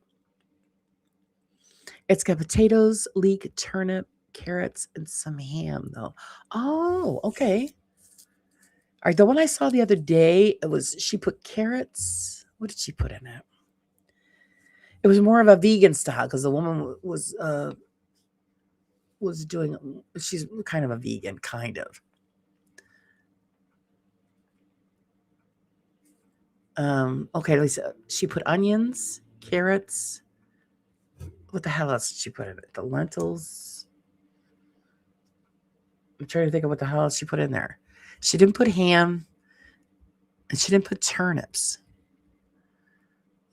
It's got potatoes, leek, turnip, carrots, and some ham, though. Oh, okay. All right, the one I saw the other day, she put carrots. What did she put in it? It was more of a vegan style because the woman was doing. She's kind of a vegan, kind of. Okay, Lisa. She put onions, carrots. What the hell else did she put in it? The lentils. I'm trying to think of what the hell else she put in there. She didn't put ham, and she didn't put turnips.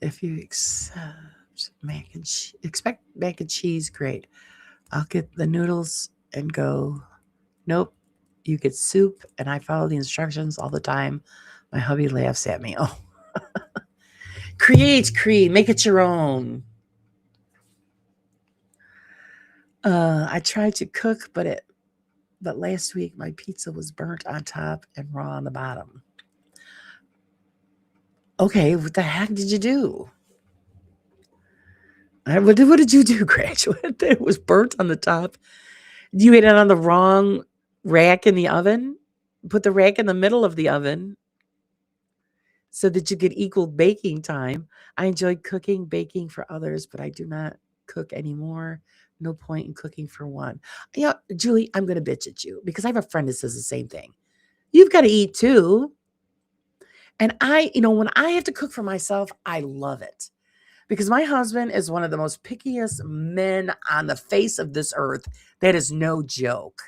If you expect mac and cheese, great. I'll get the noodles and go. Nope. You get soup, and I follow the instructions all the time. My hubby laughs at me. Oh, create, make it your own. I tried to cook, but last week my pizza was burnt on top and raw on the bottom. Okay, what the heck did you do? What did you do, graduate? It was burnt on the top. You ate it on the wrong rack in the oven? Put the rack in the middle of the oven so that you get equal baking time. I enjoy cooking, baking for others, but I do not cook anymore. No point in cooking for one. Yeah, Julie, I'm going to bitch at you because I have a friend that says the same thing. You've got to eat too. And when I have to cook for myself, I love it because my husband is one of the most pickiest men on the face of this earth. That is no joke.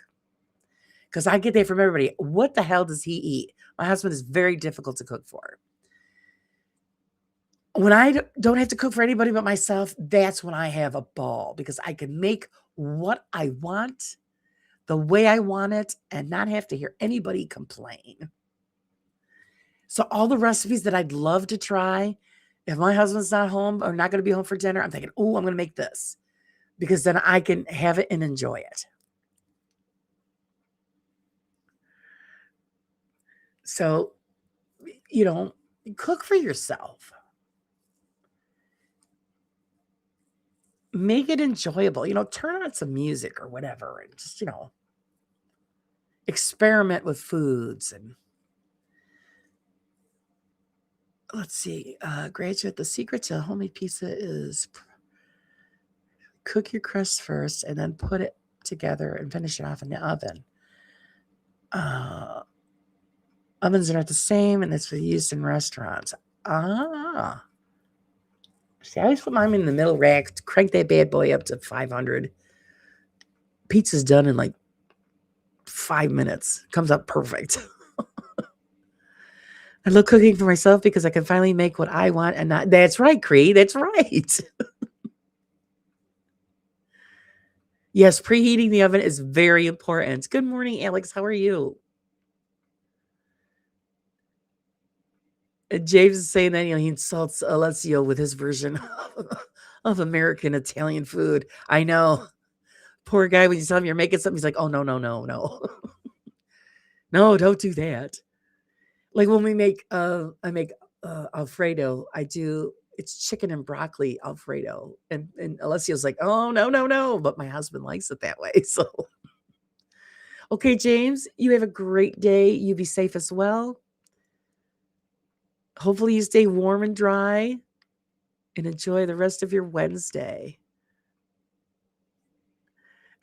Because I get that from everybody. What the hell does he eat? My husband is very difficult to cook for. When I don't have to cook for anybody but myself, that's when I have a ball because I can make what I want the way I want it and not have to hear anybody complain. So all the recipes that I'd love to try, if my husband's not home or not going to be home for dinner, I'm thinking, oh, I'm going to make this because then I can have it and enjoy it. So, cook for yourself. Make it enjoyable. Turn on some music or whatever and just, experiment with foods. And let's see, graduate, the secret to homemade pizza is cook your crust first and then put it together and finish it off in the oven. Ovens are not the same, and it's used in restaurants. See, I always put mine in the middle rack, crank that bad boy up to 500. Pizza's done in like 5 minutes. Comes up perfect. I love cooking for myself because I can finally make what I want and not. That's right, Cree. That's right. Yes, preheating the oven is very important. Good morning, Alex. How are you? James is saying that he insults Alessio with his version of American Italian food. I know. Poor guy, when you tell him you're making something, he's like, oh, no. No, don't do that. Like when I make Alfredo, it's chicken and broccoli Alfredo. And Alessio's like, oh, no. But my husband likes it that way. So, okay, James, you have a great day. You be safe as well. Hopefully you stay warm and dry and enjoy the rest of your Wednesday.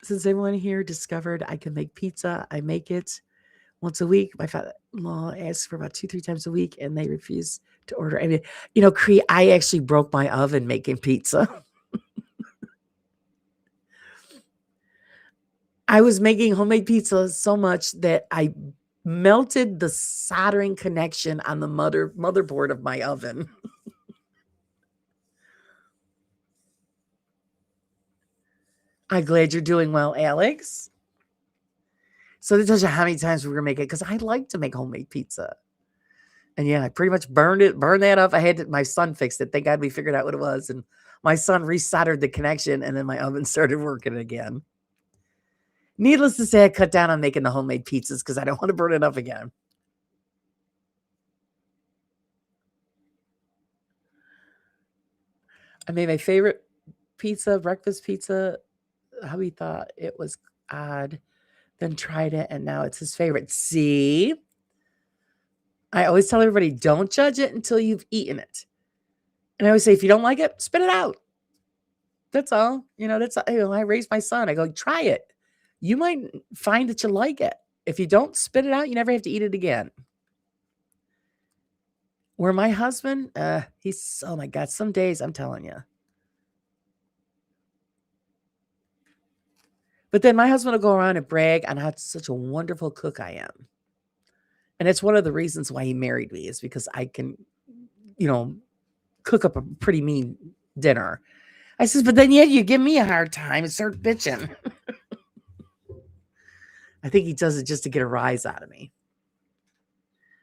Since everyone here discovered I can make pizza, I make it once a week. My father-in-law asks for about 2-3 times a week, and they refuse to order. I mean, I actually broke my oven making pizza. I was making homemade pizza so much that I melted the soldering connection on the motherboard of my oven. I'm glad you're doing well, Alex. So that tells you how many times we're gonna make it because I like to make homemade pizza. And yeah, I pretty much burned that up. My son fixed it. Thank God we figured out what it was. And my son resoldered the connection and then my oven started working again. Needless to say, I cut down on making the homemade pizzas because I don't want to burn it up again. I made my favorite pizza, breakfast pizza. Hubby thought it was odd, then tried it, and now it's his favorite. See? I always tell everybody, don't judge it until you've eaten it. And I always say, if you don't like it, spit it out. That's all. I raised my son. I go, try it. You might find that you like it. If you don't spit it out, you never have to eat it again. Where my husband, oh my God, some days I'm telling you. But then my husband will go around and brag on how such a wonderful cook I am. And it's one of the reasons why he married me is because I can, cook up a pretty mean dinner. I says, but then yet you give me a hard time and start bitching. I think he does it just to get a rise out of me.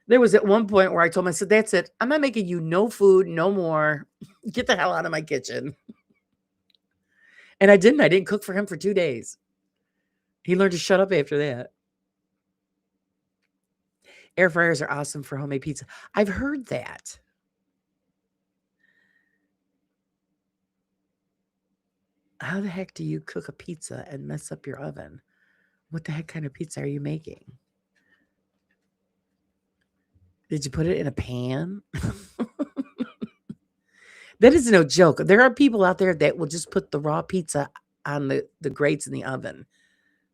There was at one point where I told him, I said, that's it. I'm not making you no food, no more. Get the hell out of my kitchen. And I didn't. I didn't cook for him for 2 days. He learned to shut up after that. Air fryers are awesome for homemade pizza. I've heard that. How the heck do you cook a pizza and mess up your oven? What the heck kind of pizza are you making? Did you put it in a pan? That is no joke. There are people out there that will just put the raw pizza on the grates in the oven.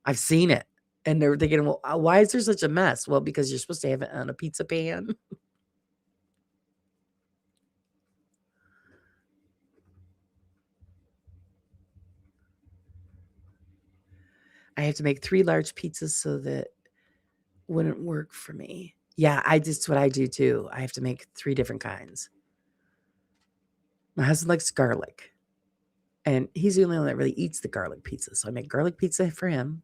I've seen it. And they're thinking, well, why is there such a mess? Well, because you're supposed to have it on a pizza pan. I have to make 3 large pizzas so that wouldn't work for me. Yeah, that's what I do too. I have to make 3 different kinds. My husband likes garlic. And he's the only one that really eats the garlic pizza. So I make garlic pizza for him.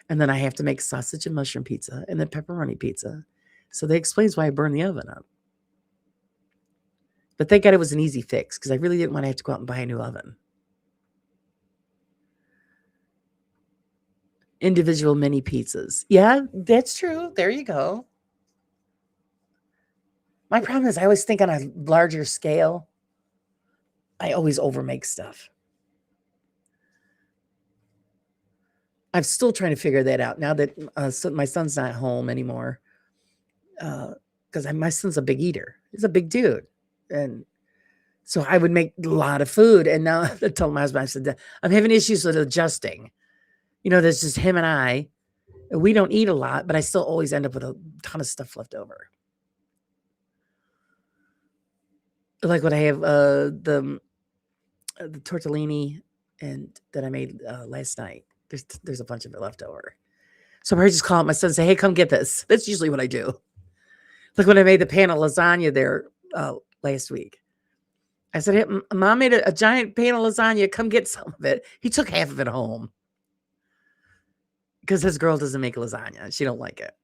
And then I have to make sausage and mushroom pizza and then pepperoni pizza. So that explains why I burned the oven up. But thank God it was an easy fix because I really didn't want to have to go out and buy a new oven. Individual mini pizzas. Yeah, that's true. There you go. My problem is I always think on a larger scale. I always overmake stuff. I'm still trying to figure that out now that my son's not home anymore. Because my son's a big eater. He's a big dude. And so I would make a lot of food. And now I told my husband, I said, I'm having issues with adjusting. There's just him and I. We don't eat a lot, but I still always end up with a ton of stuff left over. Like when I have the tortellini and that I made last night. There's a bunch of it left over. So I just call my son and say, hey, come get this. That's usually what I do. Like when I made the pan of lasagna there last week. I said, hey, Mom made a giant pan of lasagna. Come get some of it. He took half of it home. Because his girl doesn't make lasagna. She don't like it.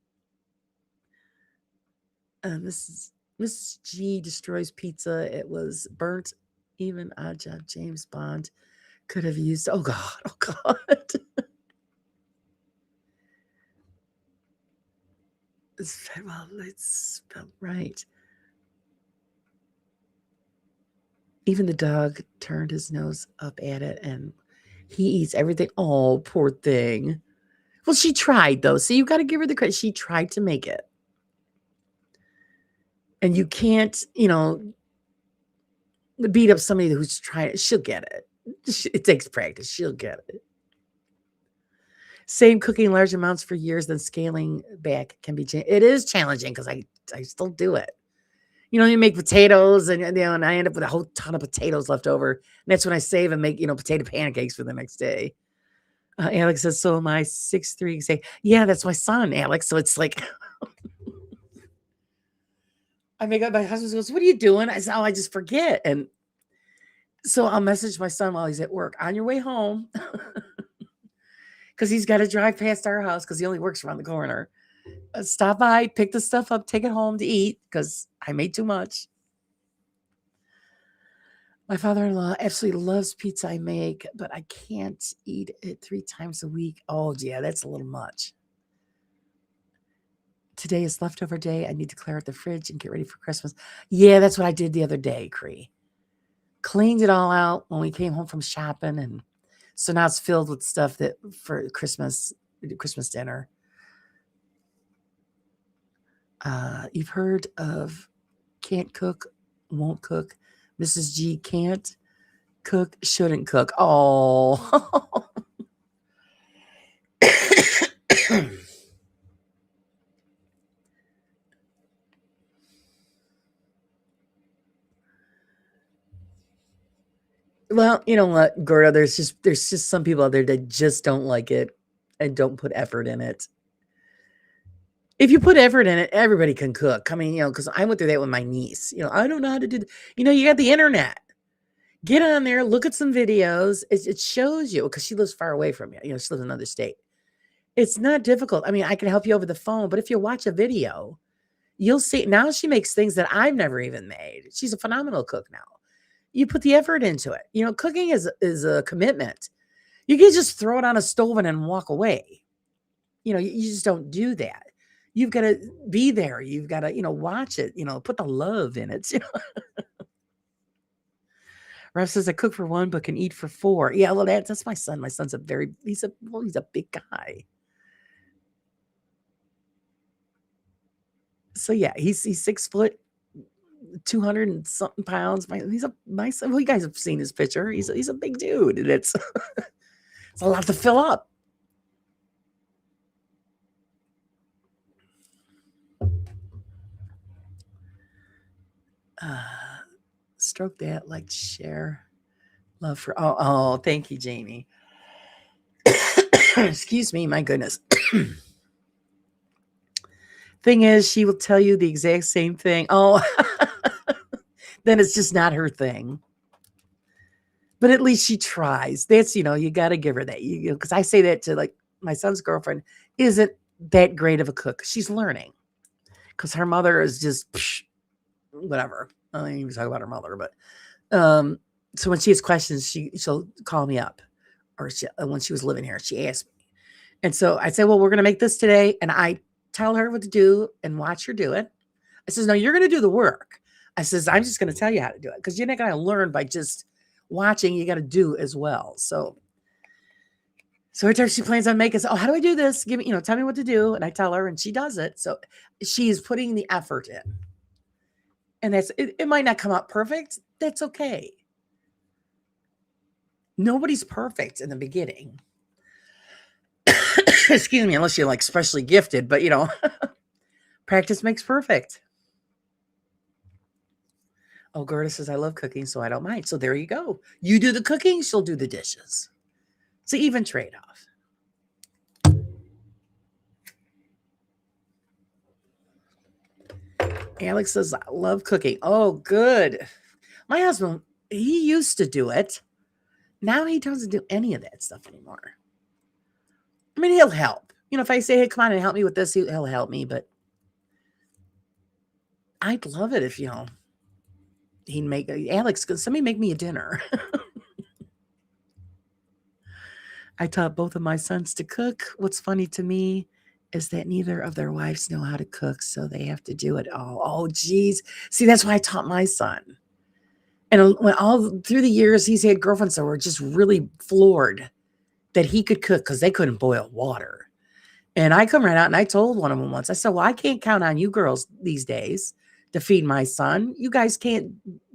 Mrs. G destroys pizza. It was burnt. Even odd job James Bond could have used. Oh, God. Oh, God. Well, it's spelled right. Even the dog turned his nose up at it, and he eats everything. Oh, poor thing. Well, she tried, though. So you got to give her the credit. She tried to make it. And you can't, beat up somebody who's trying. She'll get it. It takes practice. She'll get it. Same cooking large amounts for years, then scaling back can be challenging. It is challenging because I still do it. You make potatoes and I end up with a whole ton of potatoes left over. And that's when I save and make, potato pancakes for the next day. Alex says, so am I 6'3". Say, yeah, that's my son, Alex. So it's like, I make up. My husband goes, what are you doing? I said, oh, I just forget. And so I'll message my son while he's at work. On your way home, because he's got to drive past our house because he only works around the corner. Stop by, pick the stuff up, take it home to eat because I made too much. My father-in-law absolutely loves pizza I make, but I can't eat it 3 times a week. Oh, yeah, that's a little much. Today is leftover day. I need to clear out the fridge and get ready for Christmas. Yeah, that's what I did the other day, Cree. Cleaned it all out when we came home from shopping, and so now it's filled with stuff that for Christmas dinner. You've heard of can't cook, won't cook. Mrs. G can't cook, shouldn't cook. Oh. Well, you know what, Gordo, there's just some people out there that just don't like it and don't put effort in it. If you put effort in it, everybody can cook. I mean, because I went through that with my niece. I don't know how to do. You got the internet. Get on there, look at some videos. It shows you because she lives far away from you. She lives in another state. It's not difficult. I mean, I can help you over the phone, but if you watch a video, you'll see. Now she makes things that I've never even made. She's a phenomenal cook now. You put the effort into it. Cooking is a commitment. You can just throw it on a stove and then walk away. You just don't do that. You've got to be there. You've got to, watch it, put the love in it. Ref says I cook for 1, but can eat for 4. Yeah, well, that's my son. My son's he's a big guy. So yeah, he's 6 foot, 200 and something pounds. He's a nice. Well, you guys have seen his picture. He's a big dude, and it's it's a lot to fill up. Stroke that, like, share, love for. Oh, thank you, Jamie. Excuse me, my goodness. Thing is, she will tell you the exact same thing. Oh, then it's just not her thing. But at least she tries. That's, you got to give her that. Because I say that to, like, my son's girlfriend isn't that great of a cook. She's learning. Because her mother is just, whatever. I don't even talk about her mother. But so when she has questions, she'll call me up. Or when she was living here, she asked me. And so I said, well, we're going to make this today. And I tell her what to do and watch her do it. I says, no, you're going to do the work. I says, I'm just going to tell you how to do it. Because you're not going to learn by just watching. You got to do as well. So every time she plans on making, how do I do this? Give me, tell me what to do. And I tell her and she does it. So she's putting the effort in. And it might not come out perfect. That's okay. Nobody's perfect in the beginning. Excuse me, unless you're like specially gifted, but practice makes perfect. Oh, Gerda says, I love cooking, so I don't mind. So there you go. You do the cooking, she'll do the dishes. It's an even trade-off. Alex says, I love cooking. Oh, good. My husband, he used to do it. Now he doesn't do any of that stuff anymore. I mean, he'll help. If I say, hey, come on and help me with this, he'll help me. But I'd love it if, he'd make, Alex, somebody make me a dinner. I taught both of my sons to cook. What's funny to me is that neither of their wives know how to cook, so they have to do it all. Oh, geez. See, that's why I taught my son. And when all through the years, he's had girlfriends that were just really floored that he could cook because they couldn't boil water. And I come right out and I told one of them once, I said, well, I can't count on you girls these days to feed my son. You guys can't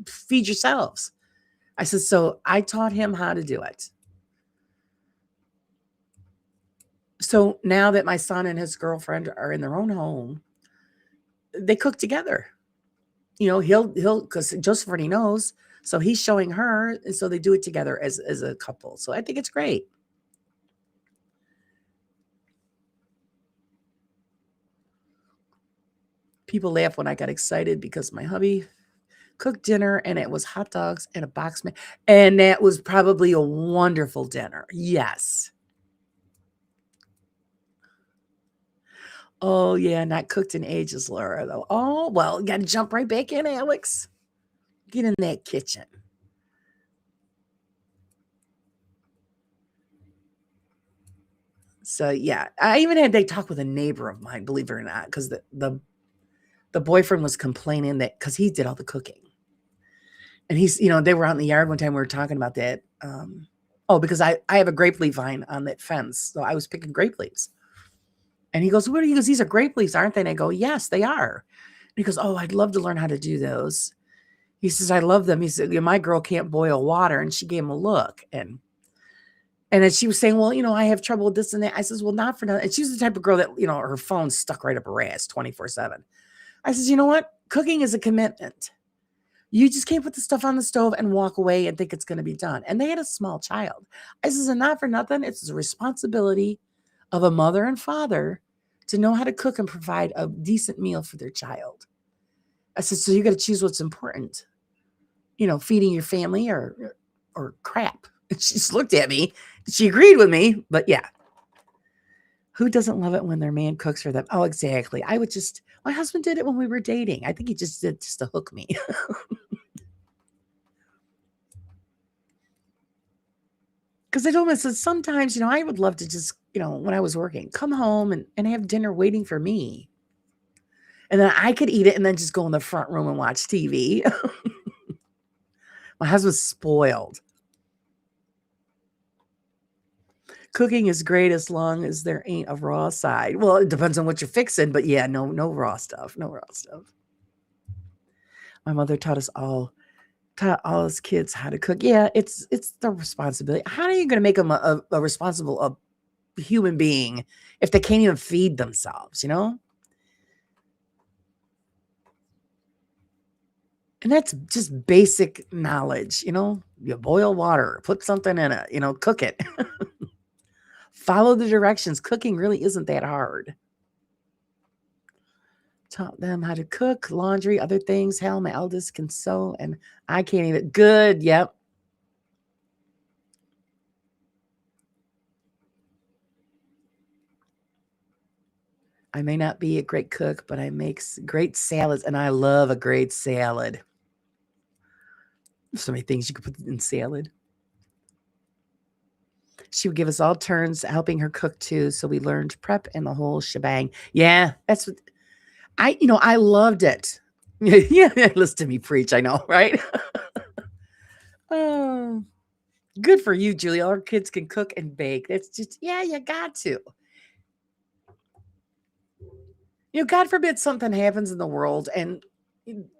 feed yourselves. I said, so I taught him how to do it. So now that my son and his girlfriend are in their own home, they cook together. He'll because Joseph already knows, so he's showing her, and so they do it together as a couple. So I think it's great. People laugh when I got excited because my hubby cooked dinner and it was hot dogs and a box meal, and that was probably a wonderful dinner. Yes. Oh, yeah, not cooked in ages, Laura, though. Oh, well, you gotta jump right back in, Alex. Get in that kitchen. So, yeah, I even had they talk with a neighbor of mine, believe it or not, because the boyfriend was complaining that because he did all the cooking. And he's, they were out in the yard one time, we were talking about that. Because I have a grape leaf vine on that fence, so I was picking grape leaves. And he goes, "What are you?" He goes, "These are grape leaves, aren't they?" And I go, "Yes, they are." And he goes, "Oh, I'd love to learn how to do those." He says, "I love them." He said, "Yeah, my girl can't boil water." And she gave him a look. And then she was saying, "Well, I have trouble with this and that." I says, "Well, not for nothing." And she's the type of girl that, her phone's stuck right up her ass 24/7. I says, "You know what? Cooking is a commitment. You just can't put the stuff on the stove and walk away and think it's going to be done." And they had a small child. I says, "And not for nothing, it's the responsibility of a mother and father to know how to cook and provide a decent meal for their child." I said, "So you got to choose what's important, feeding your family or crap." And she just looked at me. She agreed with me, but yeah. Who doesn't love it when their man cooks for them? Oh, exactly. My husband did it when we were dating. I think he just did just to hook me. Because I told him, I said, sometimes, I would love to just, when I was working, come home and have dinner waiting for me. And then I could eat it and then just go in the front room and watch TV. My husband's spoiled. Cooking is great as long as there ain't a raw side. Well, it depends on what you're fixing, but yeah, no raw stuff. No raw stuff. My mother taught all his kids how to cook. Yeah, it's the responsibility. How are you going to make them a responsible human being if they can't even feed themselves, And that's just basic knowledge, You boil water, put something in it, cook it. Follow the directions. Cooking really isn't that hard. Taught them how to cook, laundry, other things. Hell, my eldest can sew, and I can't even. Good, yep. I may not be a great cook, but I make great salads, and I love a great salad. So many things you could put in salad. She would give us all turns helping her cook too, so we learned prep and the whole shebang. Yeah, that's what I loved it. Yeah, listen to me preach, I know, right? Oh, good for you, Julia. Our kids can cook and bake. That's just, yeah, you got to. God forbid something happens in the world and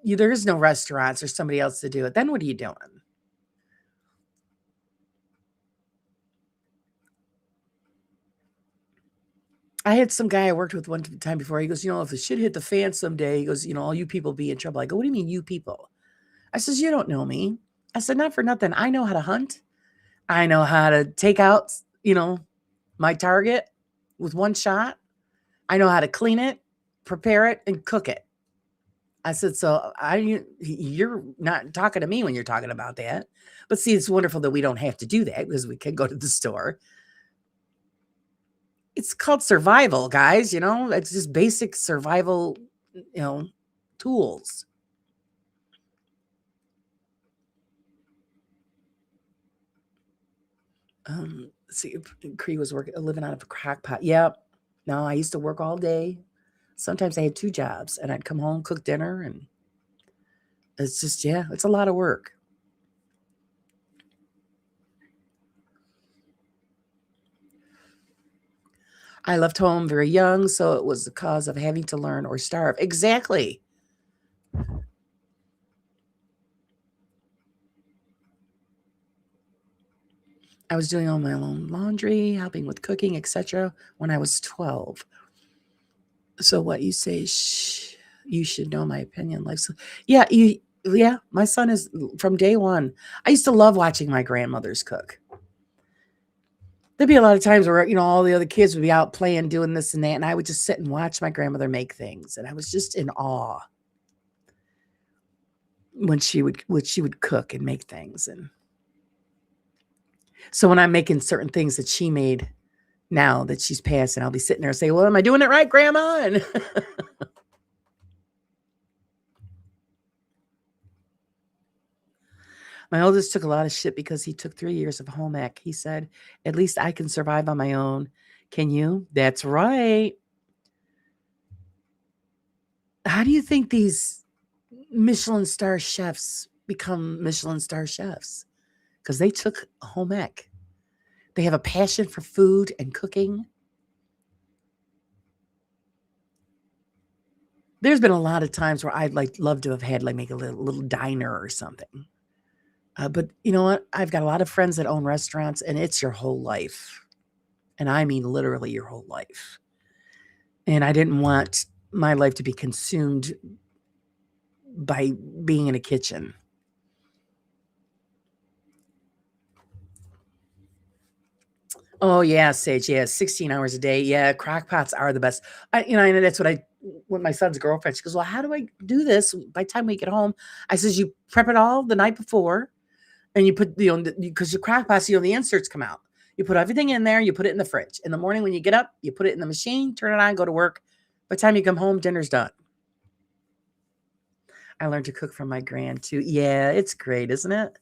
there is no restaurants or somebody else to do it. Then what are you doing? I had some guy I worked with one time before. He goes, if the shit hit the fan someday, he goes, all you people be in trouble. I go, what do you mean, you people? I says, you don't know me. I said, not for nothing. I know how to hunt. I know how to take out, my target with one shot. I know how to clean it, prepare it, and cook it. I said, so you're not talking to me when you're talking about that. But see, it's wonderful that we don't have to do that because we can go to the store. It's called survival, guys. It's just basic survival, tools. See, Cree was living out of a crock pot. Yep. No, I used to work all day. Sometimes I had 2 jobs and I'd come home, cook dinner, and it's just, yeah, it's a lot of work. I left home very young, so it was the cause of having to learn or starve. Exactly. I was doing all my own laundry, helping with cooking, etc. when I was 12. So what you say, you should know my opinion. Yeah, my son is from day one. I used to love watching my grandmothers cook. There'd be a lot of times where, all the other kids would be out playing, doing this and that, and I would just sit and watch my grandmother make things, and I was just in awe when she would cook and make things. And so when I'm making certain things that she made, now that she's passed, and I'll be sitting there and say, well, am I doing it right, Grandma? And my oldest took a lot of shit because he took 3 years of home ec. He said, at least I can survive on my own. Can you? That's right. How do you think these Michelin star chefs become Michelin star chefs? Because they took home ec. They have a passion for food and cooking. There's been a lot of times where I'd love to have had make a little diner or something. But you know what? I've got a lot of friends that own restaurants, and it's your whole life. And I mean literally your whole life. And I didn't want my life to be consumed by being in a kitchen. Oh yeah, Sage. Yeah, 16 hours a day. Yeah, crock pots are the best. And that's what when my son's girlfriend, she goes, well, how do I do this? By the time we get home, I says, you prep it all the night before, and you put, because your crock pots, the inserts come out. You put everything in there, you put it in the fridge. In the morning when you get up, you put it in the machine, turn it on, go to work. By the time you come home, dinner's done. I learned to cook from my grand too. Yeah, it's great, isn't it?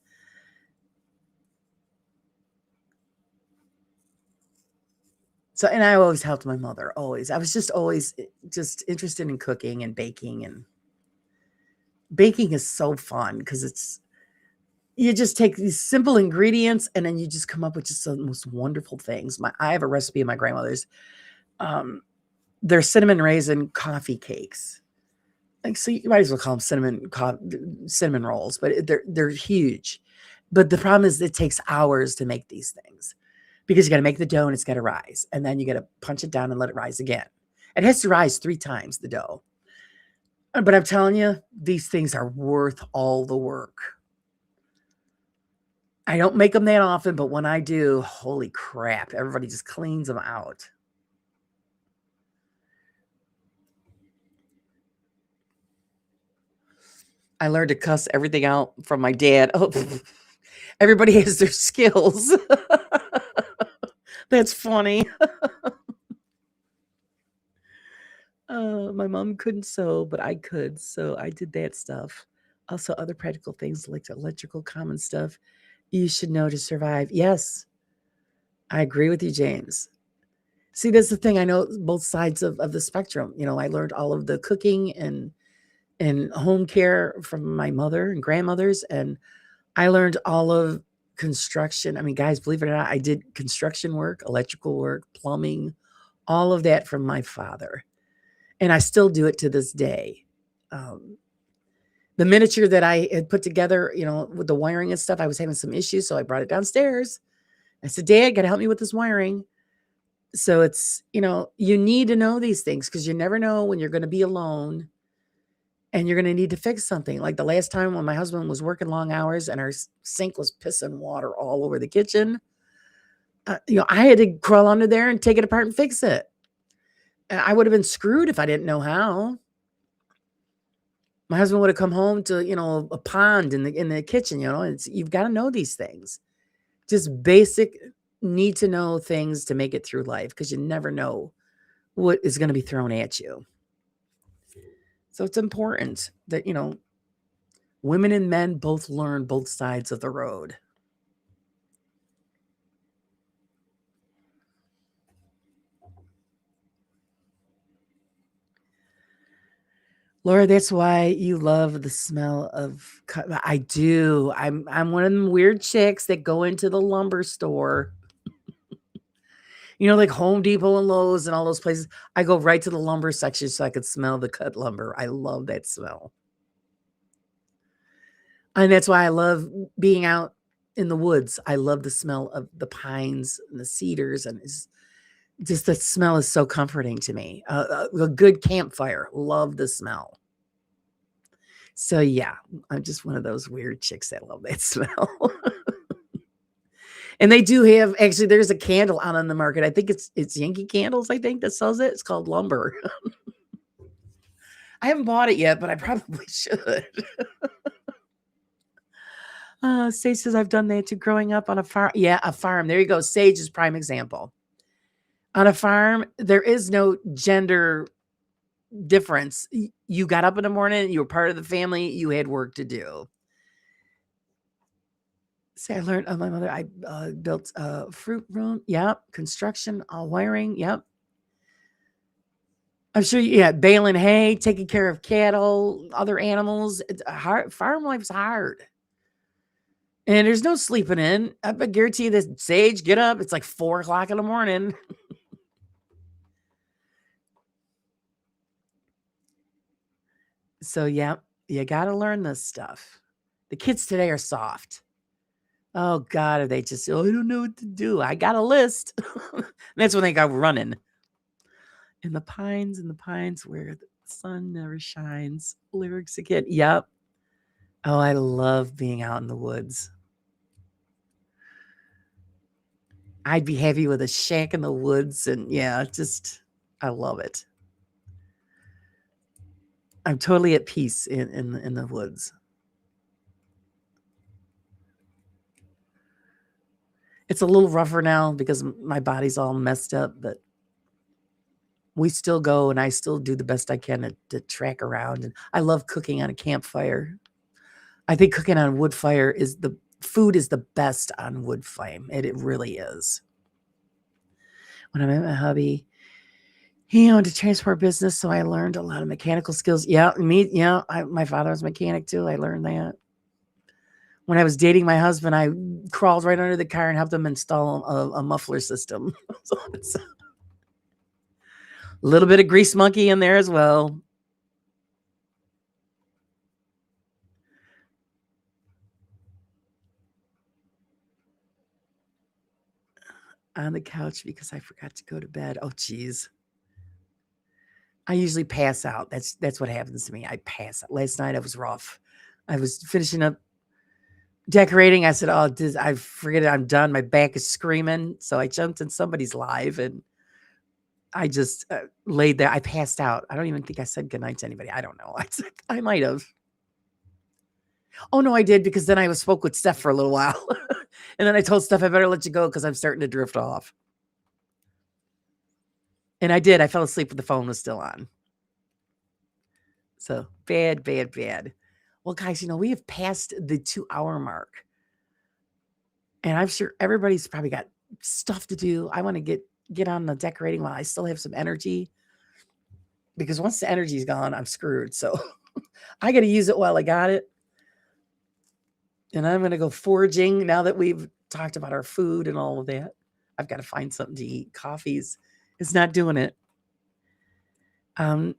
So, and I always helped my mother, always. I was always just interested in cooking and baking. And baking is so fun because you just take these simple ingredients and then you just come up with just the most wonderful things. I have a recipe of my grandmother's. They're cinnamon raisin coffee cakes. So you might as well call them cinnamon rolls, but they're huge. But the problem is it takes hours to make these things because you got to make the dough and it's got to rise. And then you got to punch it down and let it rise again. It has to rise 3 times, the dough. But I'm telling you, these things are worth all the work. I don't make them that often, but when I do, holy crap, everybody just cleans them out. I learned to cuss everything out from my dad. Oh, everybody has their skills. That's funny. My mom couldn't sew, but I could. So I did that stuff. Also, other practical things like electrical common stuff you should know to survive. Yes, I agree with you, James. See, that's the thing. I know both sides of the spectrum. I learned all of the cooking and home care from my mother and grandmothers, and I learned all of construction. I mean, guys, believe it or not, I did construction work, electrical work, plumbing, all of that from my father. And I still do it to this day. The miniature that I had put together, with the wiring and stuff, I was having some issues, so I brought it downstairs. I said, Dad, got to help me with this wiring. So it's, you need to know these things because you never know when you're going to be alone and you're going to need to fix something. Like the last time when my husband was working long hours and our sink was pissing water all over the kitchen, I had to crawl under there and take it apart and fix it. And I would have been screwed if I didn't know how. My husband would have come home to, a pond in the kitchen, you've got to know these things. Just basic need to know things to make it through life because you never know what is going to be thrown at you. So it's important that, women and men both learn both sides of the road. Laura, that's why you love the smell of I do. I'm one of them weird chicks that go into the lumber store. Like Home Depot and Lowe's and all those places. I go right to the lumber section so I could smell the cut lumber. I love that smell. And that's why I love being out in the woods. I love the smell of the pines and the cedars, and it's just the smell is so comforting to me. A good campfire, love the smell. So yeah, I'm just one of those weird chicks that love that smell. And they do have, actually, there's a candle out on the market. I think it's Yankee Candles, I think, that sells it. It's called Lumber. I haven't bought it yet, but I probably should. Sage says, I've done that too growing up on a farm. Yeah, a farm. There you go. Sage is prime example. On a farm, there is no gender difference. You got up in the morning, you were part of the family, you had work to do. See, I learned my mother, I built a fruit room. Yep. Construction, all wiring. Yep. I'm sure, yeah, baling hay, taking care of cattle, other animals. It's hard. Farm life's hard. And there's no sleeping in. I guarantee you this, Sage, get up. It's like 4 o'clock in the morning. So, yeah, you got to learn this stuff. The kids today are soft. Oh, God, are they just, oh, I don't know what to do. I got a list. That's when they go running. In the pines where the sun never shines. Lyrics again. Yep. Oh, I love being out in the woods. I'd be happy with a shack in the woods. And yeah, just, I love it. I'm totally at peace in the woods. It's a little rougher now because my body's all messed up, but we still go and I still do the best I can to track around. And I love cooking on a campfire. I think cooking on a wood fire is the food is the best on wood flame. It really is. When I met my hubby, he owned a transport business, so I learned a lot of mechanical skills. Yeah, my father was a mechanic too. I learned that. When I was dating my husband, I crawled right under the car and helped him install a muffler system. So it's a little bit of grease monkey in there as well. On the couch because I forgot to go to bed. Oh, geez. I usually pass out. That's what happens to me. I pass out. Last night I was rough. I was finishing up decorating. I said, "Oh, I forget it. I'm done. My back is screaming." So I jumped in somebody's live and I just laid there. I passed out. I don't even think I said goodnight to anybody. I don't know. I might have. Oh no, I did because then I spoke with Steph for a little while, and then I told Steph I better let you go because I'm starting to drift off. And I did. I fell asleep, but the phone was still on. So bad. Well, guys, we have passed the 2-hour mark. And I'm sure everybody's probably got stuff to do. I want to get on the decorating while I still have some energy. Because once the energy's gone, I'm screwed. So I got to use it while I got it. And I'm going to go foraging now that we've talked about our food and all of that. I've got to find something to eat. Coffee's it's not doing it. So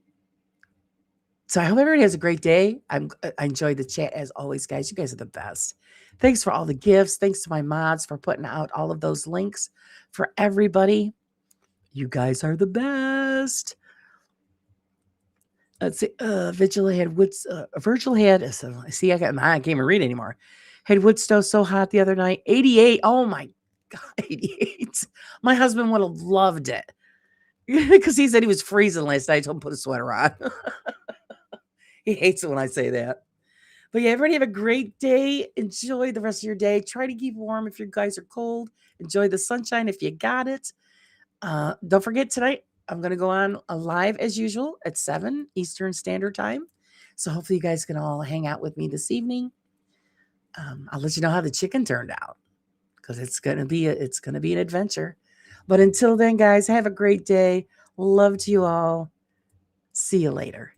I hope everybody has a great day. I enjoyed the chat as always, guys. You guys are the best. Thanks for all the gifts. Thanks to my mods for putting out all of those links for everybody. You guys are the best. Let's see. Virgil had see, I can't even read anymore. Had wood stove so hot the other night. 88. Oh my God, 88. My husband would have loved it. Because he said he was freezing last night. I told him to put a sweater on. He hates it when I say that. But yeah, everybody have a great day. Enjoy the rest of your day. Try to keep warm if you guys are cold. Enjoy the sunshine if you got it. Don't forget tonight, I'm going to go on live as usual at 7 Eastern Standard Time. So hopefully you guys can all hang out with me this evening. I'll let you know how the chicken turned out because it's going to be an adventure. But until then, guys, have a great day. Love to you all. See you later.